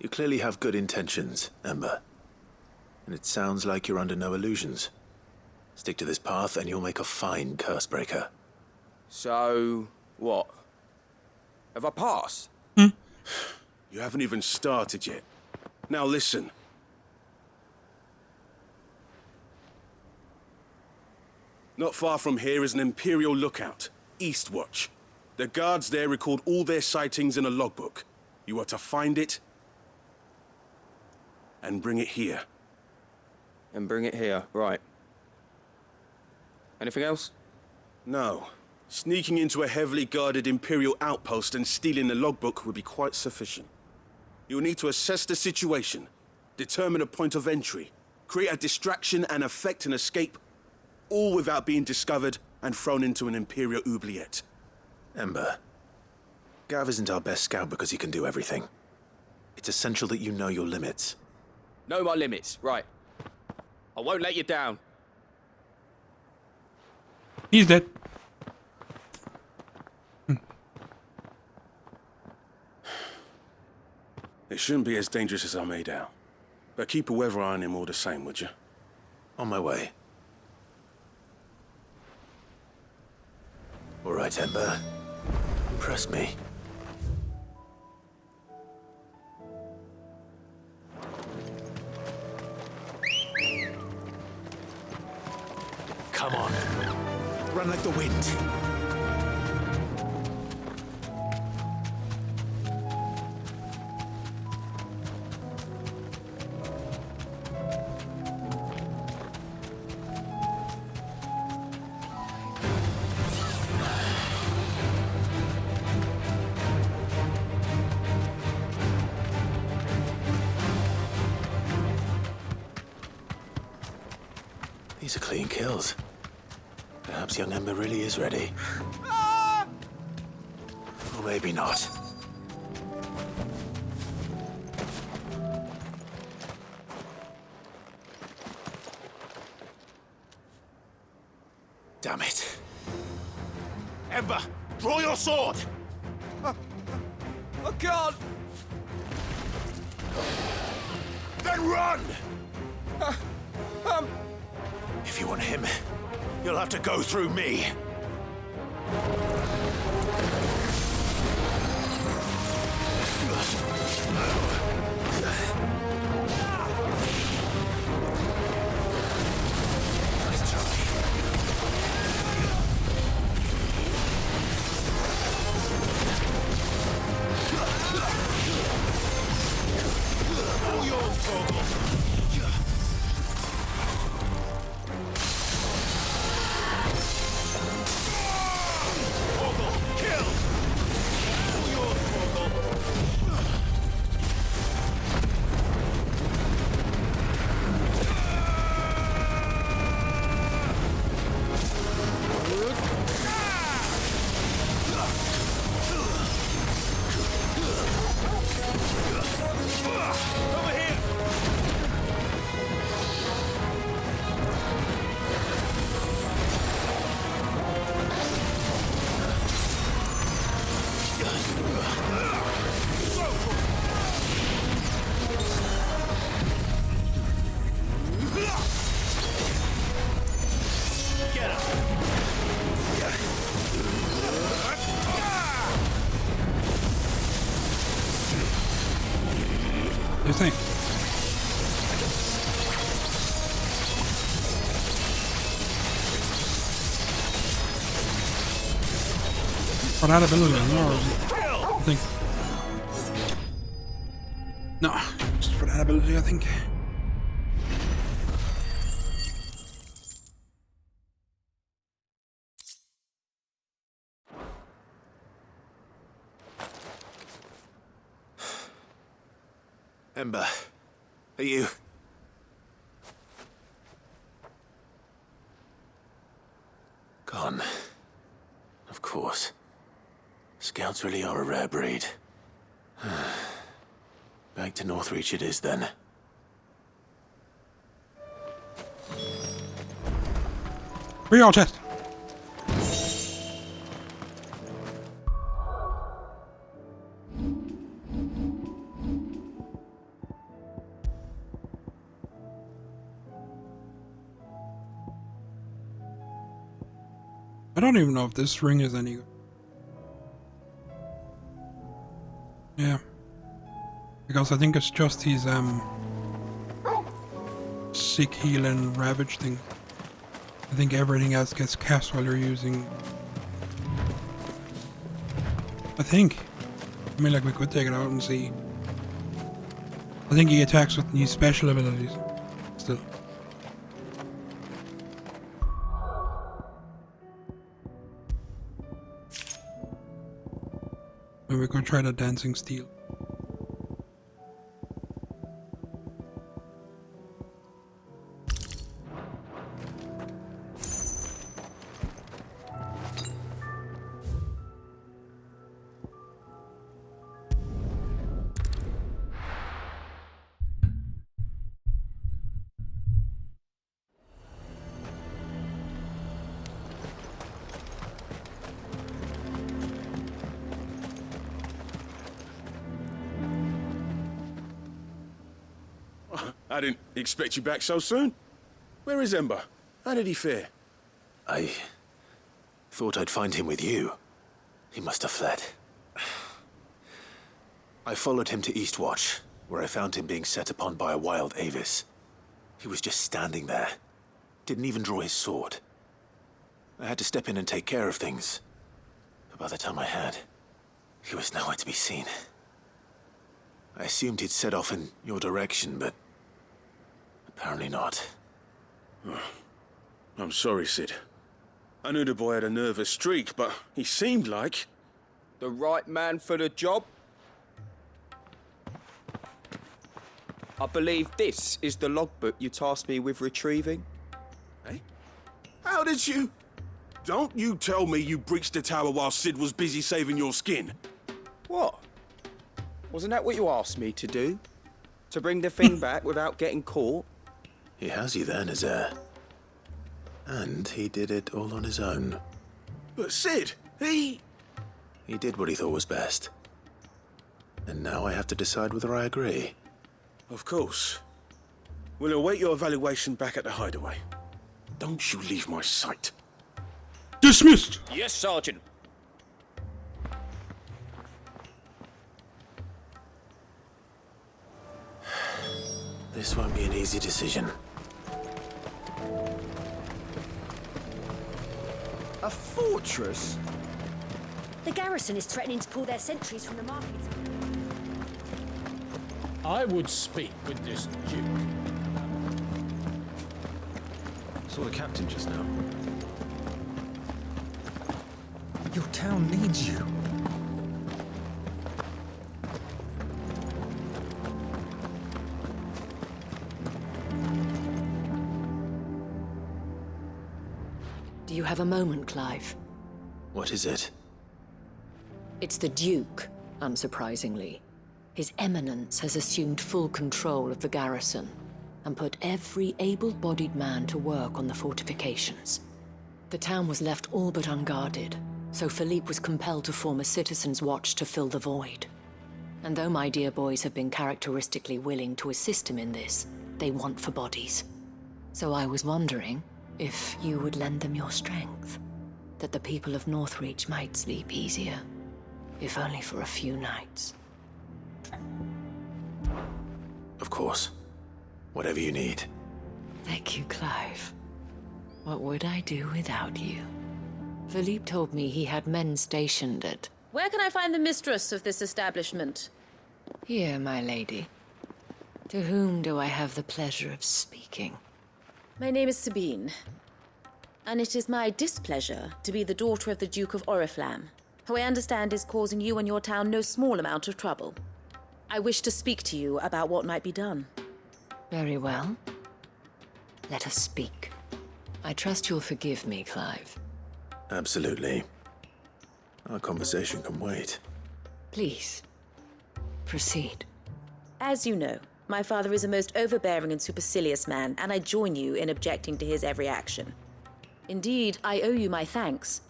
You clearly have good intentions, Ember. And it sounds like you're under no illusions. Stick to this path and you'll make a fine cursebreaker. So, what? Have I passed? You haven't even started yet. Now listen. Not far from here is an Imperial lookout, Eastwatch. The guards there record all their sightings in a logbook. You are to find it and bring it here. And bring it here, right. Anything else? No. Sneaking into a heavily guarded Imperial outpost and stealing the logbook would be quite sufficient. You'll need to assess the situation, determine a point of entry, create a distraction and effect an escape, all without being discovered and thrown into an Imperial oubliette. Ember, Gav isn't our best scout because he can do everything. It's essential that you know your limits. Know my limits, right. I won't let you down. He's dead. It shouldn't be as dangerous as I made out. But keep a weather eye on him all the same, would you? On my way. All right, Ember. Impress me. Come on. Run like the wind. These are clean kills. Perhaps young Ember really is ready. Or maybe not. Damn it. Ember, draw your sword! I can't! Then run! If you want him, you'll have to go through me. Nice try. All yours, Vogel. You think? For that ability, no, I think. No, just for that ability, I think. Ember, are you... gone? Of course. Scouts really are a rare breed. Back to Northreach it is then. Real chest. I don't even know if this ring is any good. Yeah. Because I think it's just his sick healing ravage thing. I think everything else gets cast while you're using. I think. I mean, like, we could take it out and see. I think he attacks with these special abilities. Still. Maybe we could try the dancing steel. I didn't expect you back so soon. Where is Ember? How did he fare? I thought I'd find him with you. He must have fled. I followed him to Eastwatch, where I found him being set upon by a wild Avis. He was just standing there. Didn't even draw his sword. I had to step in and take care of things. But by the time I had, he was nowhere to be seen. I assumed he'd set off in your direction, but apparently not. Oh, I'm sorry, Sid. I knew the boy had a nervous streak, but he seemed like... The right man for the job? I believe this is the logbook you tasked me with retrieving. Eh? How did you... Don't you tell me you breached the tower while Sid was busy saving your skin. What? Wasn't that what you asked me to do? To bring the thing back without getting caught? He has you there, Nazaire. And he did it all on his own. But Sid, he did what he thought was best. And now I have to decide whether I agree. Of course. We'll await your evaluation back at the hideaway. Don't you leave my sight. Dismissed! Yes, Sergeant. This won't be an easy decision. A fortress? The garrison is threatening to pull their sentries from the markets. I would speak with this Duke. Saw the captain just now. Your town needs you. Do you have a moment, Clive? What is it? It's the Duke, unsurprisingly. His Eminence has assumed full control of the garrison and put every able-bodied man to work on the fortifications. The town was left all but unguarded, so Philippe was compelled to form a citizens' watch to fill the void. And though my dear boys have been characteristically willing to assist him in this, they want for bodies. So I was wondering if you would lend them your strength, that the people of Northreach might sleep easier, if only for a few nights. Of course. Whatever you need. Thank you, Clive. What would I do without you? Philippe told me he had men stationed at... Where can I find the mistress of this establishment? Here, my lady. To whom do I have the pleasure of speaking? My name is Sabine, and it is my displeasure to be the daughter of the Duke of Oriflamme, who I understand is causing you and your town no small amount of trouble. I wish to speak to you about what might be done. Very well. Let us speak. I trust you'll forgive me, Clive. Absolutely. Our conversation can wait. Please, proceed. As you know, my father is a most overbearing and supercilious man, and I join you in objecting to his every action. Indeed, I owe you my thanks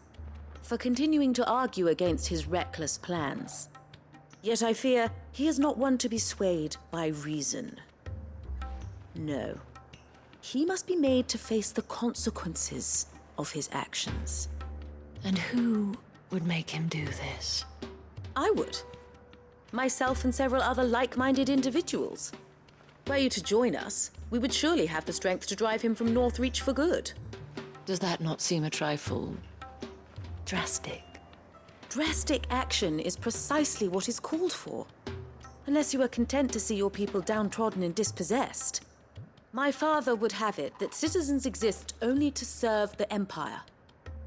for continuing to argue against his reckless plans. Yet I fear he is not one to be swayed by reason. No. He must be made to face the consequences of his actions. And who would make him do this? I would. Myself and several other like-minded individuals. Were you to join us, we would surely have the strength to drive him from Northreach for good. Does that not seem a trifle... drastic? Drastic action is precisely what is called for. Unless you are content to see your people downtrodden and dispossessed. My father would have it that citizens exist only to serve the Empire.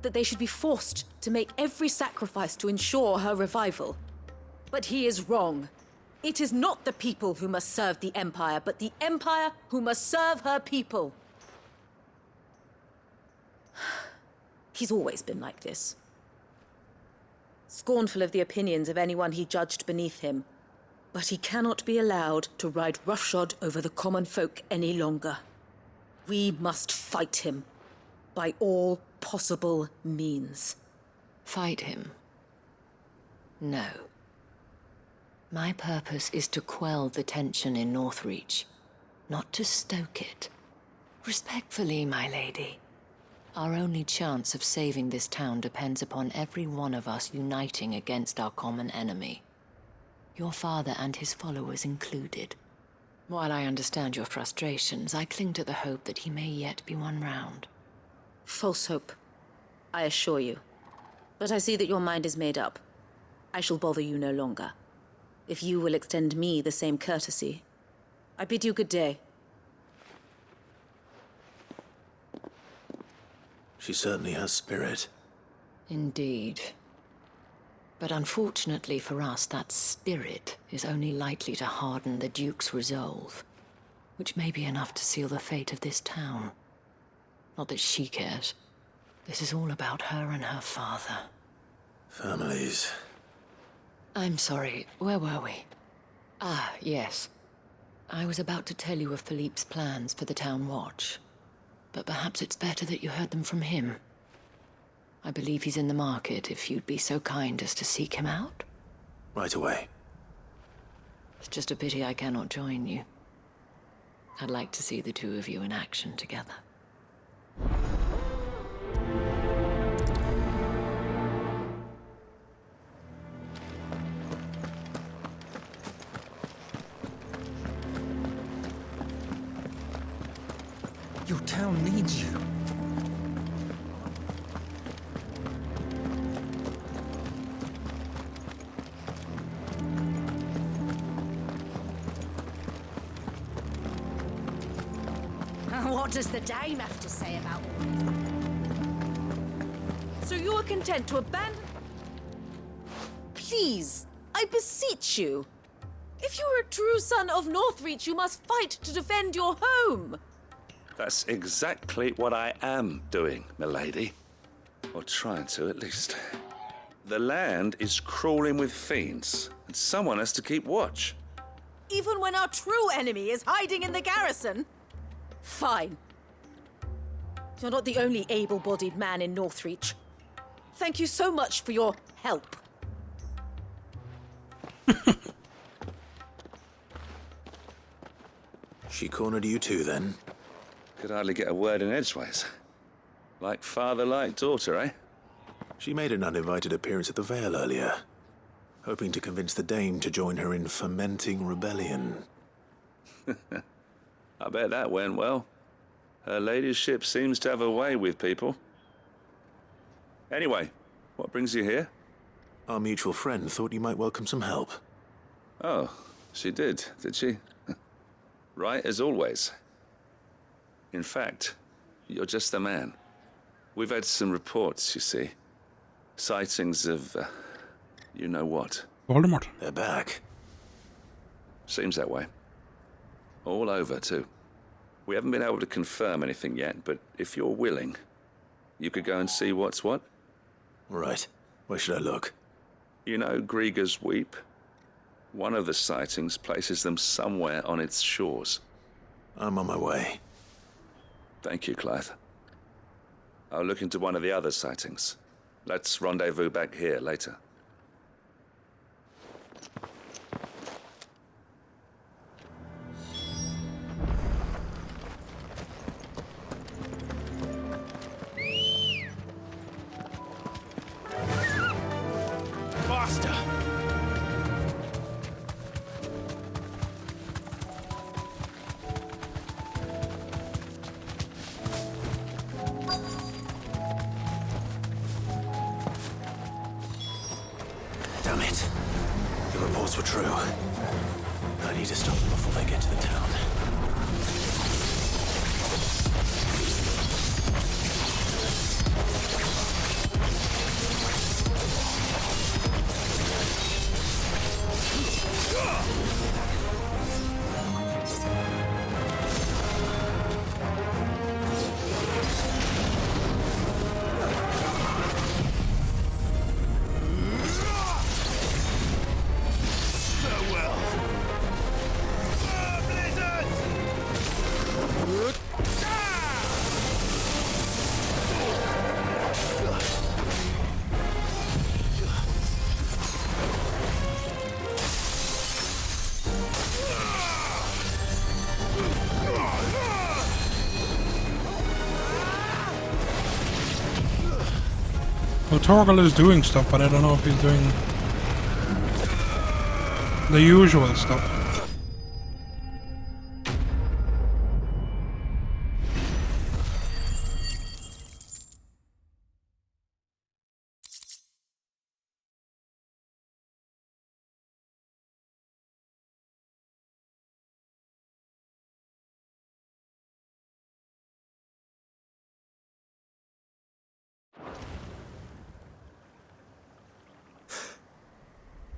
That they should be forced to make every sacrifice to ensure her revival. But he is wrong. It is not the people who must serve the Empire, but the Empire who must serve her people. He's always been like this. Scornful of the opinions of anyone he judged beneath him. But he cannot be allowed to ride roughshod over the common folk any longer. We must fight him by all possible means. Fight him? No. My purpose is to quell the tension in Northreach, not to stoke it. Respectfully, my lady. Our only chance of saving this town depends upon every one of us uniting against our common enemy. Your father and his followers included. While I understand your frustrations, I cling to the hope that he may yet be won round. False hope, I assure you. But I see that your mind is made up. I shall bother you no longer. If you will extend me the same courtesy, I bid you good day. She certainly has spirit. Indeed. But unfortunately for us, that spirit is only likely to harden the Duke's resolve, which may be enough to seal the fate of this town. Not that she cares. This is all about her and her father. Families. I'm sorry, where were we? Ah, yes. I was about to tell you of Philippe's plans for the town watch. But perhaps it's better that you heard them from him. I believe he's in the market, if you'd be so kind as to seek him out. Right away. It's just a pity I cannot join you. I'd like to see the two of you in action together. Your town needs you. What does the dame have to say about all this? So you are content to abandon... Please, I beseech you. If you are a true son of Northreach, you must fight to defend your home. That's exactly what I am doing, milady. Or trying to, at least. The land is crawling with fiends, and someone has to keep watch. Even when our true enemy is hiding in the garrison? Fine. You're not the only able-bodied man in Northreach. Thank you so much for your help. She cornered you too, then? Could hardly get a word in edgeways. Like father, like daughter, eh? She made an uninvited appearance at the Vale earlier, hoping to convince the dame to join her in fomenting rebellion. I bet that went well. Her ladyship seems to have a way with people. Anyway, what brings you here? Our mutual friend thought you might welcome some help. Oh, she did she? Right as always. In fact, you're just the man. We've had some reports, you see. Sightings of, you know what. Voldemort. They're back. Seems that way. All over, too. We haven't been able to confirm anything yet, but if you're willing, you could go and see what's what. Right. Where should I look? You know Grieger's Weep? One of the sightings places them somewhere on its shores. I'm on my way. Thank you, Clive. I'll look into one of the other sightings. Let's rendezvous back here later. Faster! Damn it. The reports were true. I need to stop them before they get to the town. Well, Torgal is doing stuff, but I don't know if he's doing the usual stuff.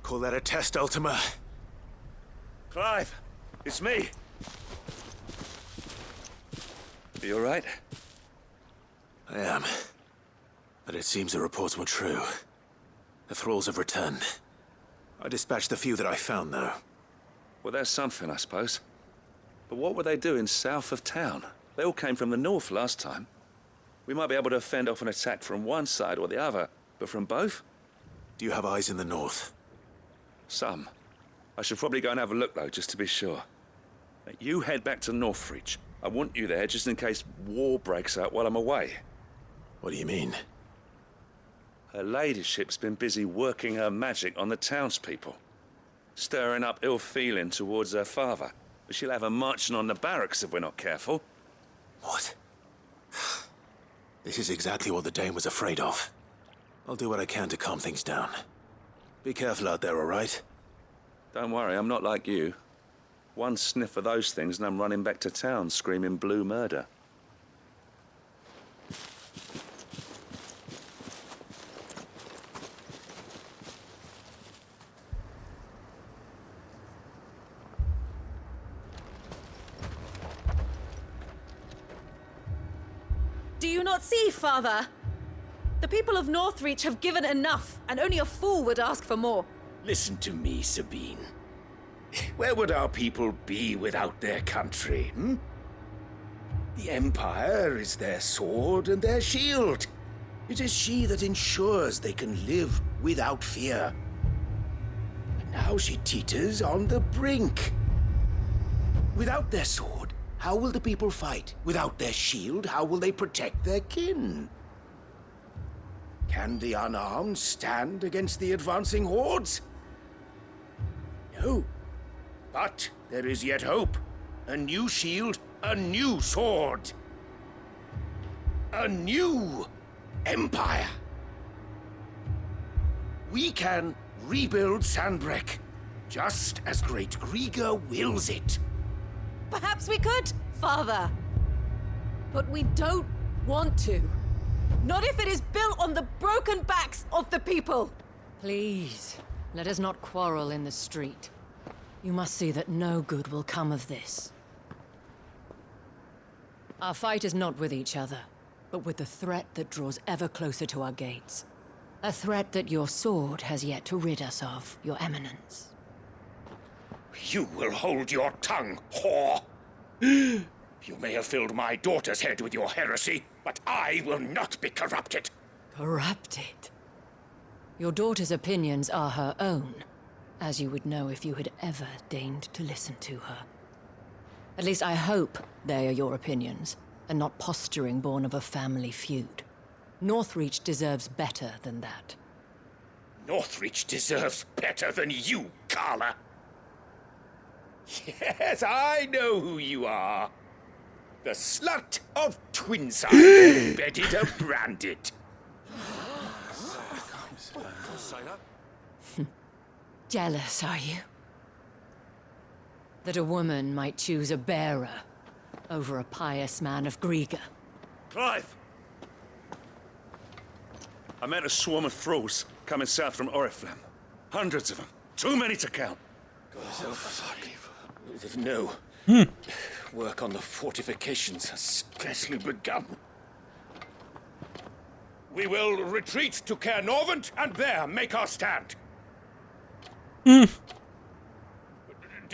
Call that a test, Ultima? Clive, it's me. You all right? I am. But it seems the reports were true. The thralls have returned. I dispatched the few that I found, though. Well, that's something, I suppose. But what were they doing south of town? They all came from the north last time. We might be able to fend off an attack from one side or the other, but from both? Do you have eyes in the north? Some. I should probably go and have a look, though, just to be sure. You head back to Northreach. I want you there just in case war breaks out while I'm away. What do you mean? Her ladyship's been busy working her magic on the townspeople, stirring up ill feeling towards her father. But she'll have her marching on the barracks if we're not careful. What? This is exactly what the Dane was afraid of. I'll do what I can to calm things down. Be careful out there, all right? Don't worry, I'm not like you. One sniff of those things and I'm running back to town screaming blue murder. Do you not see, Father? The people of Northreach have given enough, and only a fool would ask for more. Listen to me, Sabine. Where would our people be without their country, hmm? The Empire is their sword and their shield. It is she that ensures they can live without fear. But now she teeters on the brink. Without their sword, how will the people fight? Without their shield, how will they protect their kin? Can the unarmed stand against the advancing hordes? No. But there is yet hope. A new shield, a new sword. A new empire. We can rebuild Sandbreck, just as Great Grieger wills it. Perhaps we could, Father. But we don't want to. Not if it is built on the broken backs of the people. Please, let us not quarrel in the street. You must see that no good will come of this. Our fight is not with each other, but with the threat that draws ever closer to our gates. A threat that your sword has yet to rid us of, Your Eminence. You will hold your tongue, whore! You may have filled my daughter's head with your heresy, but I will not be corrupted. Corrupted? Your daughter's opinions are her own, as you would know if you had ever deigned to listen to her. At least I hope they are your opinions, and not posturing born of a family feud. Northreach deserves better than that. Northreach deserves better than you, Carla. Yes, I know who you are. The slut of Twinside, embedded and branded. Jealous, are you? That a woman might choose a bearer over a pious man of Grieger. Clive! I met a swarm of thralls coming south from Oriflamme. Hundreds of them. Too many to count. Oh, fuck. No. Work on the fortifications has scarcely begun. We will retreat to Caer Norvent and there make our stand. Did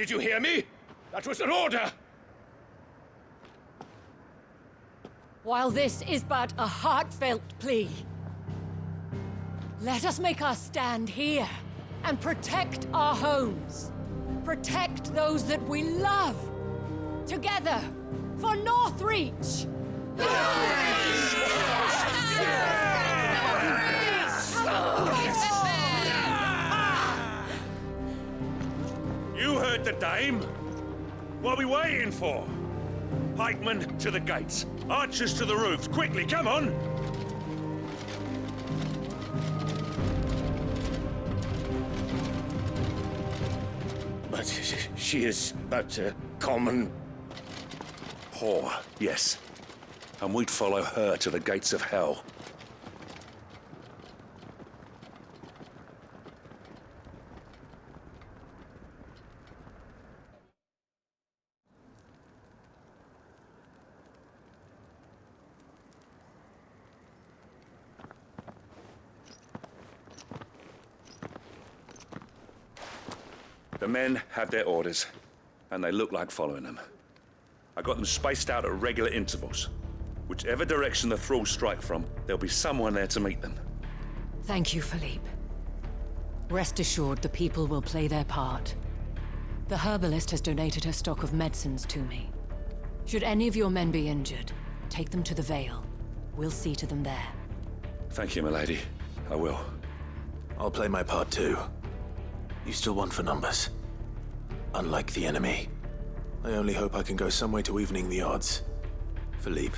you hear me? That was an order. While this is but a heartfelt plea, let us make our stand here and protect our homes. Protect those that we love. Together, for Northreach! You heard the dame. What are we waiting for? Pikemen to the gates. Archers to the roofs. Quickly, come on! But she is but a common... whore, yes. And we'd follow her to the gates of hell. The men have their orders, and they look like following them. I got them spaced out at regular intervals. Whichever direction the thralls strike from, there'll be someone there to meet them. Thank you, Philippe. Rest assured, the people will play their part. The herbalist has donated her stock of medicines to me. Should any of your men be injured, take them to the Vale. We'll see to them there. Thank you, milady. I will. I'll play my part too. You still want for numbers. Unlike the enemy. I only hope I can go some way to evening the odds. Philippe,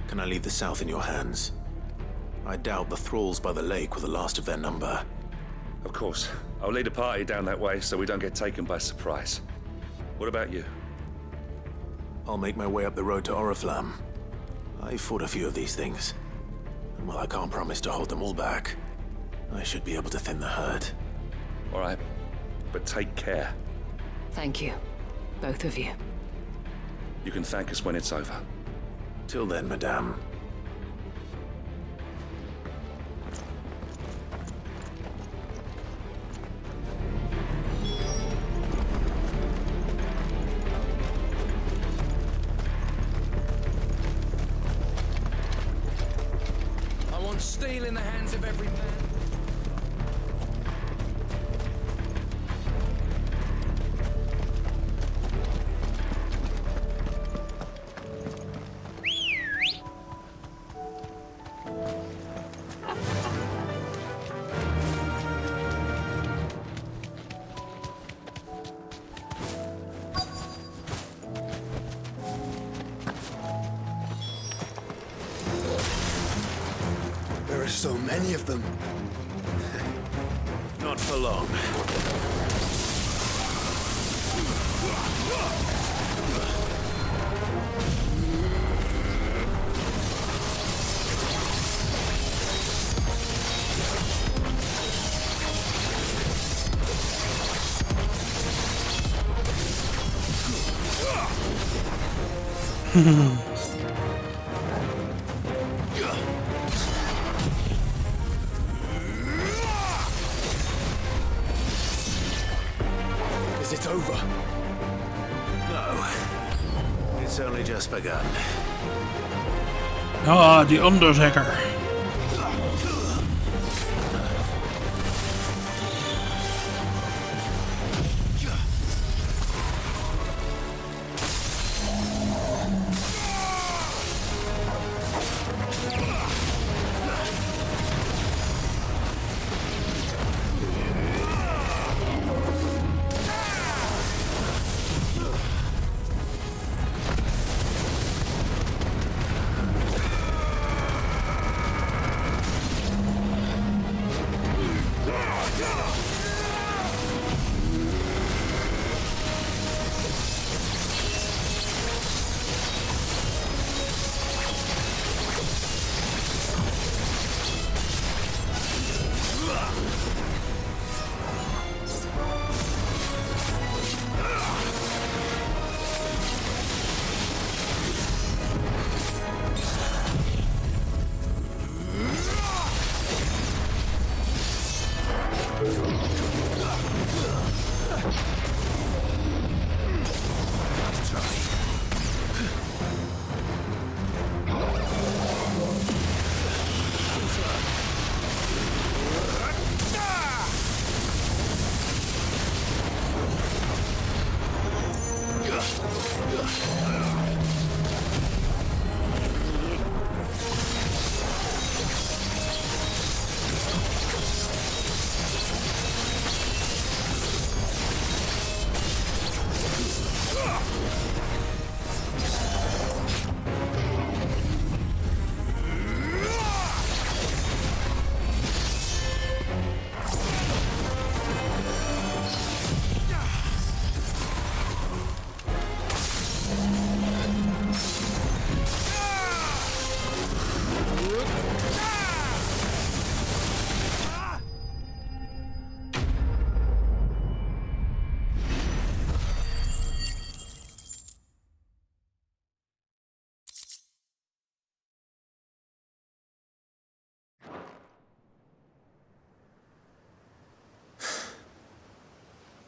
can I leave the south in your hands? I doubt the thralls by the lake were the last of their number. Of course. I'll lead a party down that way so we don't get taken by surprise. What about you? I'll make my way up the road to Oriflamme. I fought a few of these things. And while I can't promise to hold them all back, I should be able to thin the herd. All right. But take care. Thank you. Both of you. You can thank us when it's over. Till then, madame. I want steel in the hands of every man. There are so many of them. Not for long. Is it over? No. It's only just begun. Ah, the Undertaker.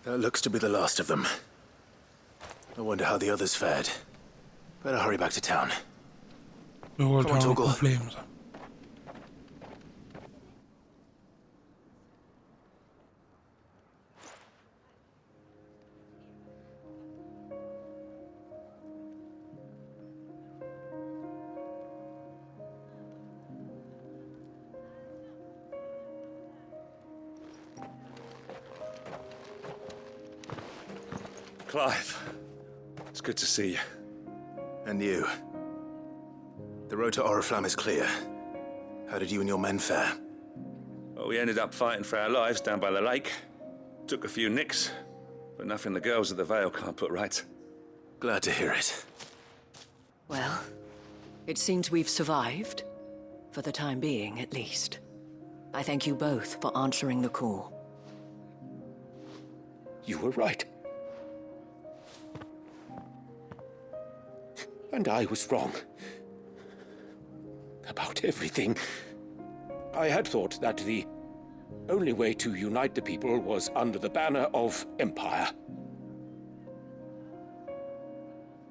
That looks to be the last of them. I wonder how the others fared. Better hurry back to town. The whole Come on, town up in Torgal. flames. Clive, it's good to see you. And you. The road to Oriflamme is clear. How did you and your men fare? Well, we ended up fighting for our lives down by the lake. Took a few nicks, but nothing the girls at the Vale can't put right. Glad to hear it. Well, it seems we've survived. For the time being, at least. I thank you both for answering the call. You were right. And I was wrong. About everything. I had thought that the only way to unite the people was under the banner of Empire.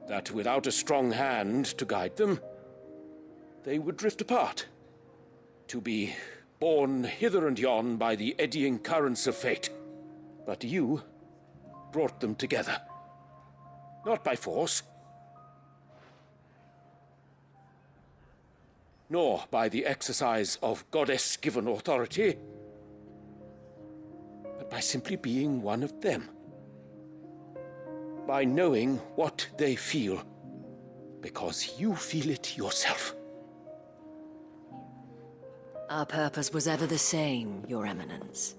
That without a strong hand to guide them, they would drift apart. To be borne hither and yon by the eddying currents of fate. But you brought them together. Not by force, nor by the exercise of goddess-given authority, but by simply being one of them. By knowing what they feel, because you feel it yourself. Our purpose was ever the same, Your Eminence.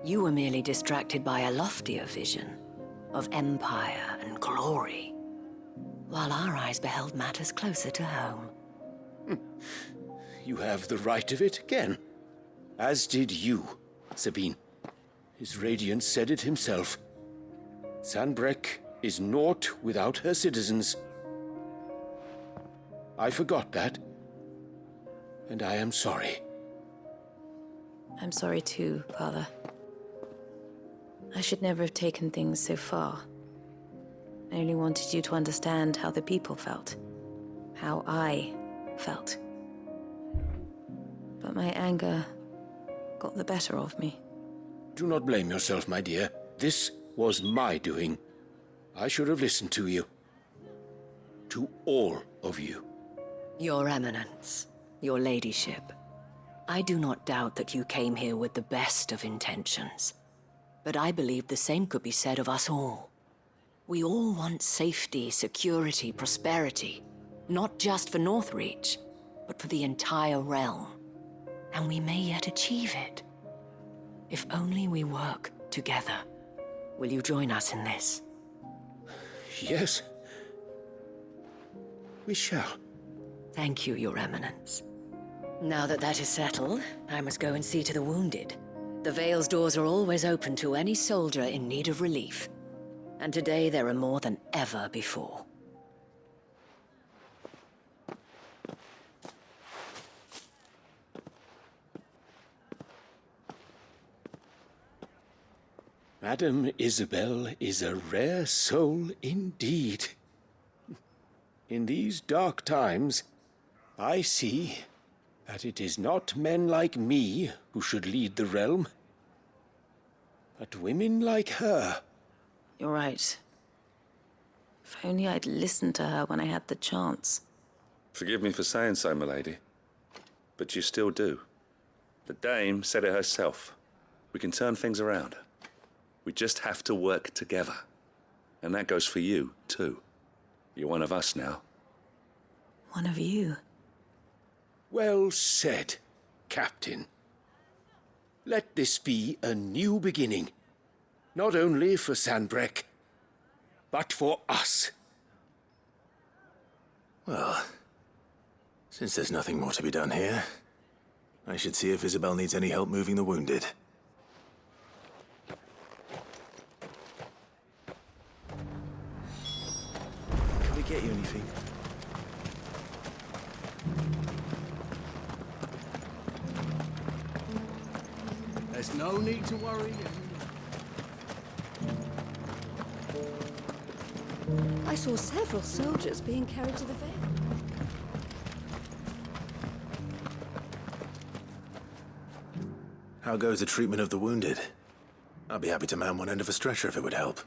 You were merely distracted by a loftier vision of empire and glory, while our eyes beheld matters closer to home. You have the right of it again. As did you, Sabine. His radiance said it himself. Sanbreque is naught without her citizens. I forgot that, and I am sorry. I'm sorry too, Father. I should never have taken things so far. I only wanted you to understand how the people felt. How I felt. But my anger got the better of me. Do not blame yourself, my dear. This was my doing. I should have listened to you. To all of you. Your Eminence, your ladyship, I do not doubt that you came here with the best of intentions. But I believe the same could be said of us all. We all want safety, security, prosperity. Not just for Northreach, but for the entire realm. And we may yet achieve it. If only we work together. Will you join us in this? Yes. We shall. Thank you, Your Eminence. Now that that is settled, I must go and see to the wounded. The Vale's doors are always open to any soldier in need of relief. And today there are more than ever before. Madame Isabel is a rare soul indeed. In these dark times, I see that it is not men like me who should lead the realm, but women like her. You're right. If only I'd listened to her when I had the chance. Forgive me for saying so, milady, but you still do. The dame said it herself. We can turn things around. We just have to work together. And that goes for you, too. You're one of us now. One of you? Well said, Captain. Let this be a new beginning. Not only for Sanbreque, but for us. Well, since there's nothing more to be done here, I should see if Isabel needs any help moving the wounded. Can we get you anything? There's no need to worry. I saw several soldiers being carried to the Vale. How goes the treatment of the wounded? I'd be happy to man one end of a stretcher if it would help.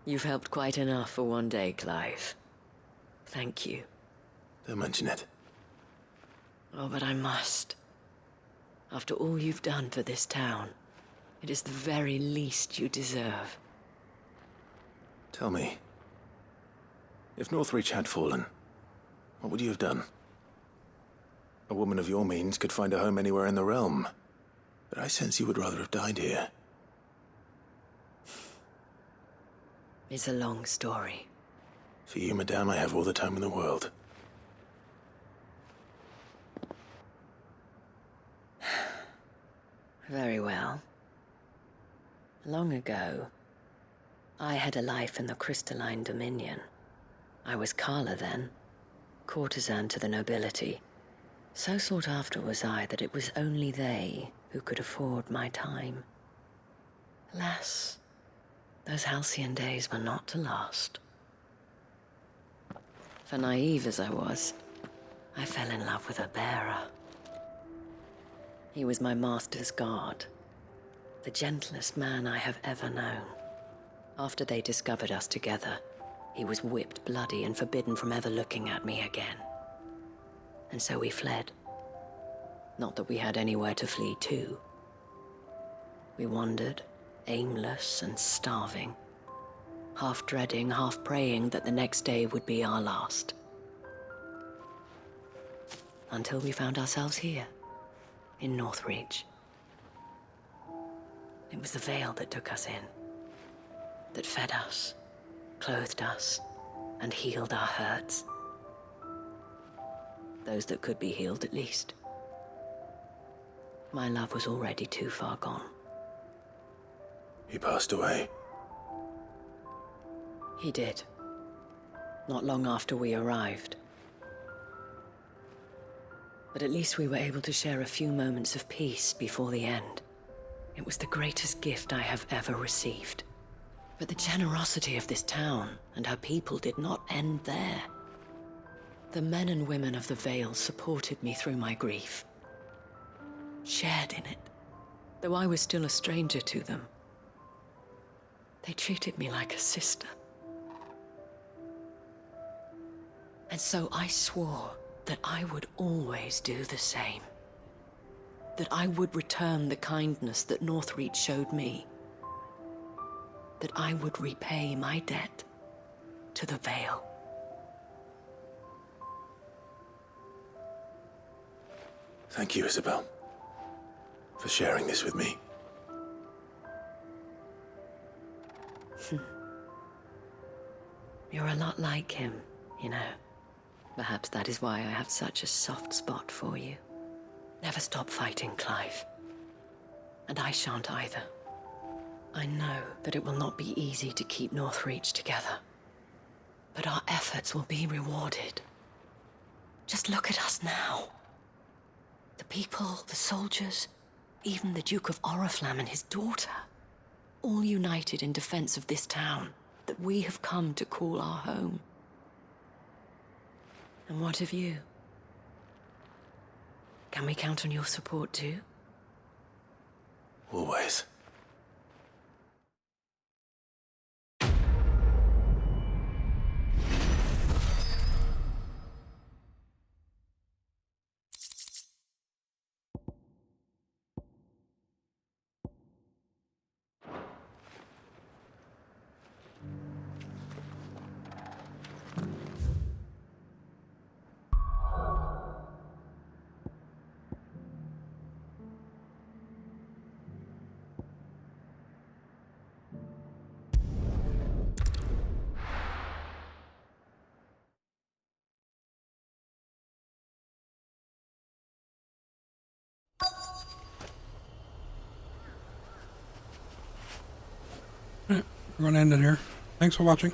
You've helped quite enough for one day, Clive. Thank you. Don't mention it. Oh, but I must. After all you've done for this town, it is the very least you deserve. Tell me, if Northreach had fallen, what would you have done? A woman of your means could find a home anywhere in the realm, but I sense you would rather have died here. It's a long story. For you, madame, I have all the time in the world. Very well. Long ago, I had a life in the crystalline dominion. I was Carla then, courtesan to the nobility. So sought after was I that it was only they who could afford my time. Alas, those halcyon days were not to last. For naive as I was, I fell in love with a bearer. He was my master's guard, the gentlest man I have ever known. After they discovered us together, he was whipped bloody and forbidden from ever looking at me again. And so we fled. Not that we had anywhere to flee to. We wandered, aimless and starving, half dreading, half praying that the next day would be our last. Until we found ourselves here, in Northreach. It was the Vale that took us in, that fed us, clothed us, and healed our hurts. Those that could be healed, at least. My love was already too far gone. He passed away. He did. Not long after we arrived. But at least we were able to share a few moments of peace before the end. It was the greatest gift I have ever received. But the generosity of this town and her people did not end there. The men and women of the Vale supported me through my grief. Shared in it, though I was still a stranger to them. They treated me like a sister. And so I swore that I would always do the same. That I would return the kindness that Northreach showed me. That I would repay my debt to the Vale. Thank you, Isabel, for sharing this with me. You're a lot like him, you know. Perhaps that is why I have such a soft spot for you. Never stop fighting, Clive. And I shan't either. I know that it will not be easy to keep Northreach together. But our efforts will be rewarded. Just look at us now. The people, the soldiers, even the Duke of Oriflamme and his daughter, all united in defense of this town that we have come to call our home. And what of you? Can we count on your support too? Always. We're going to end it here. Thanks for watching.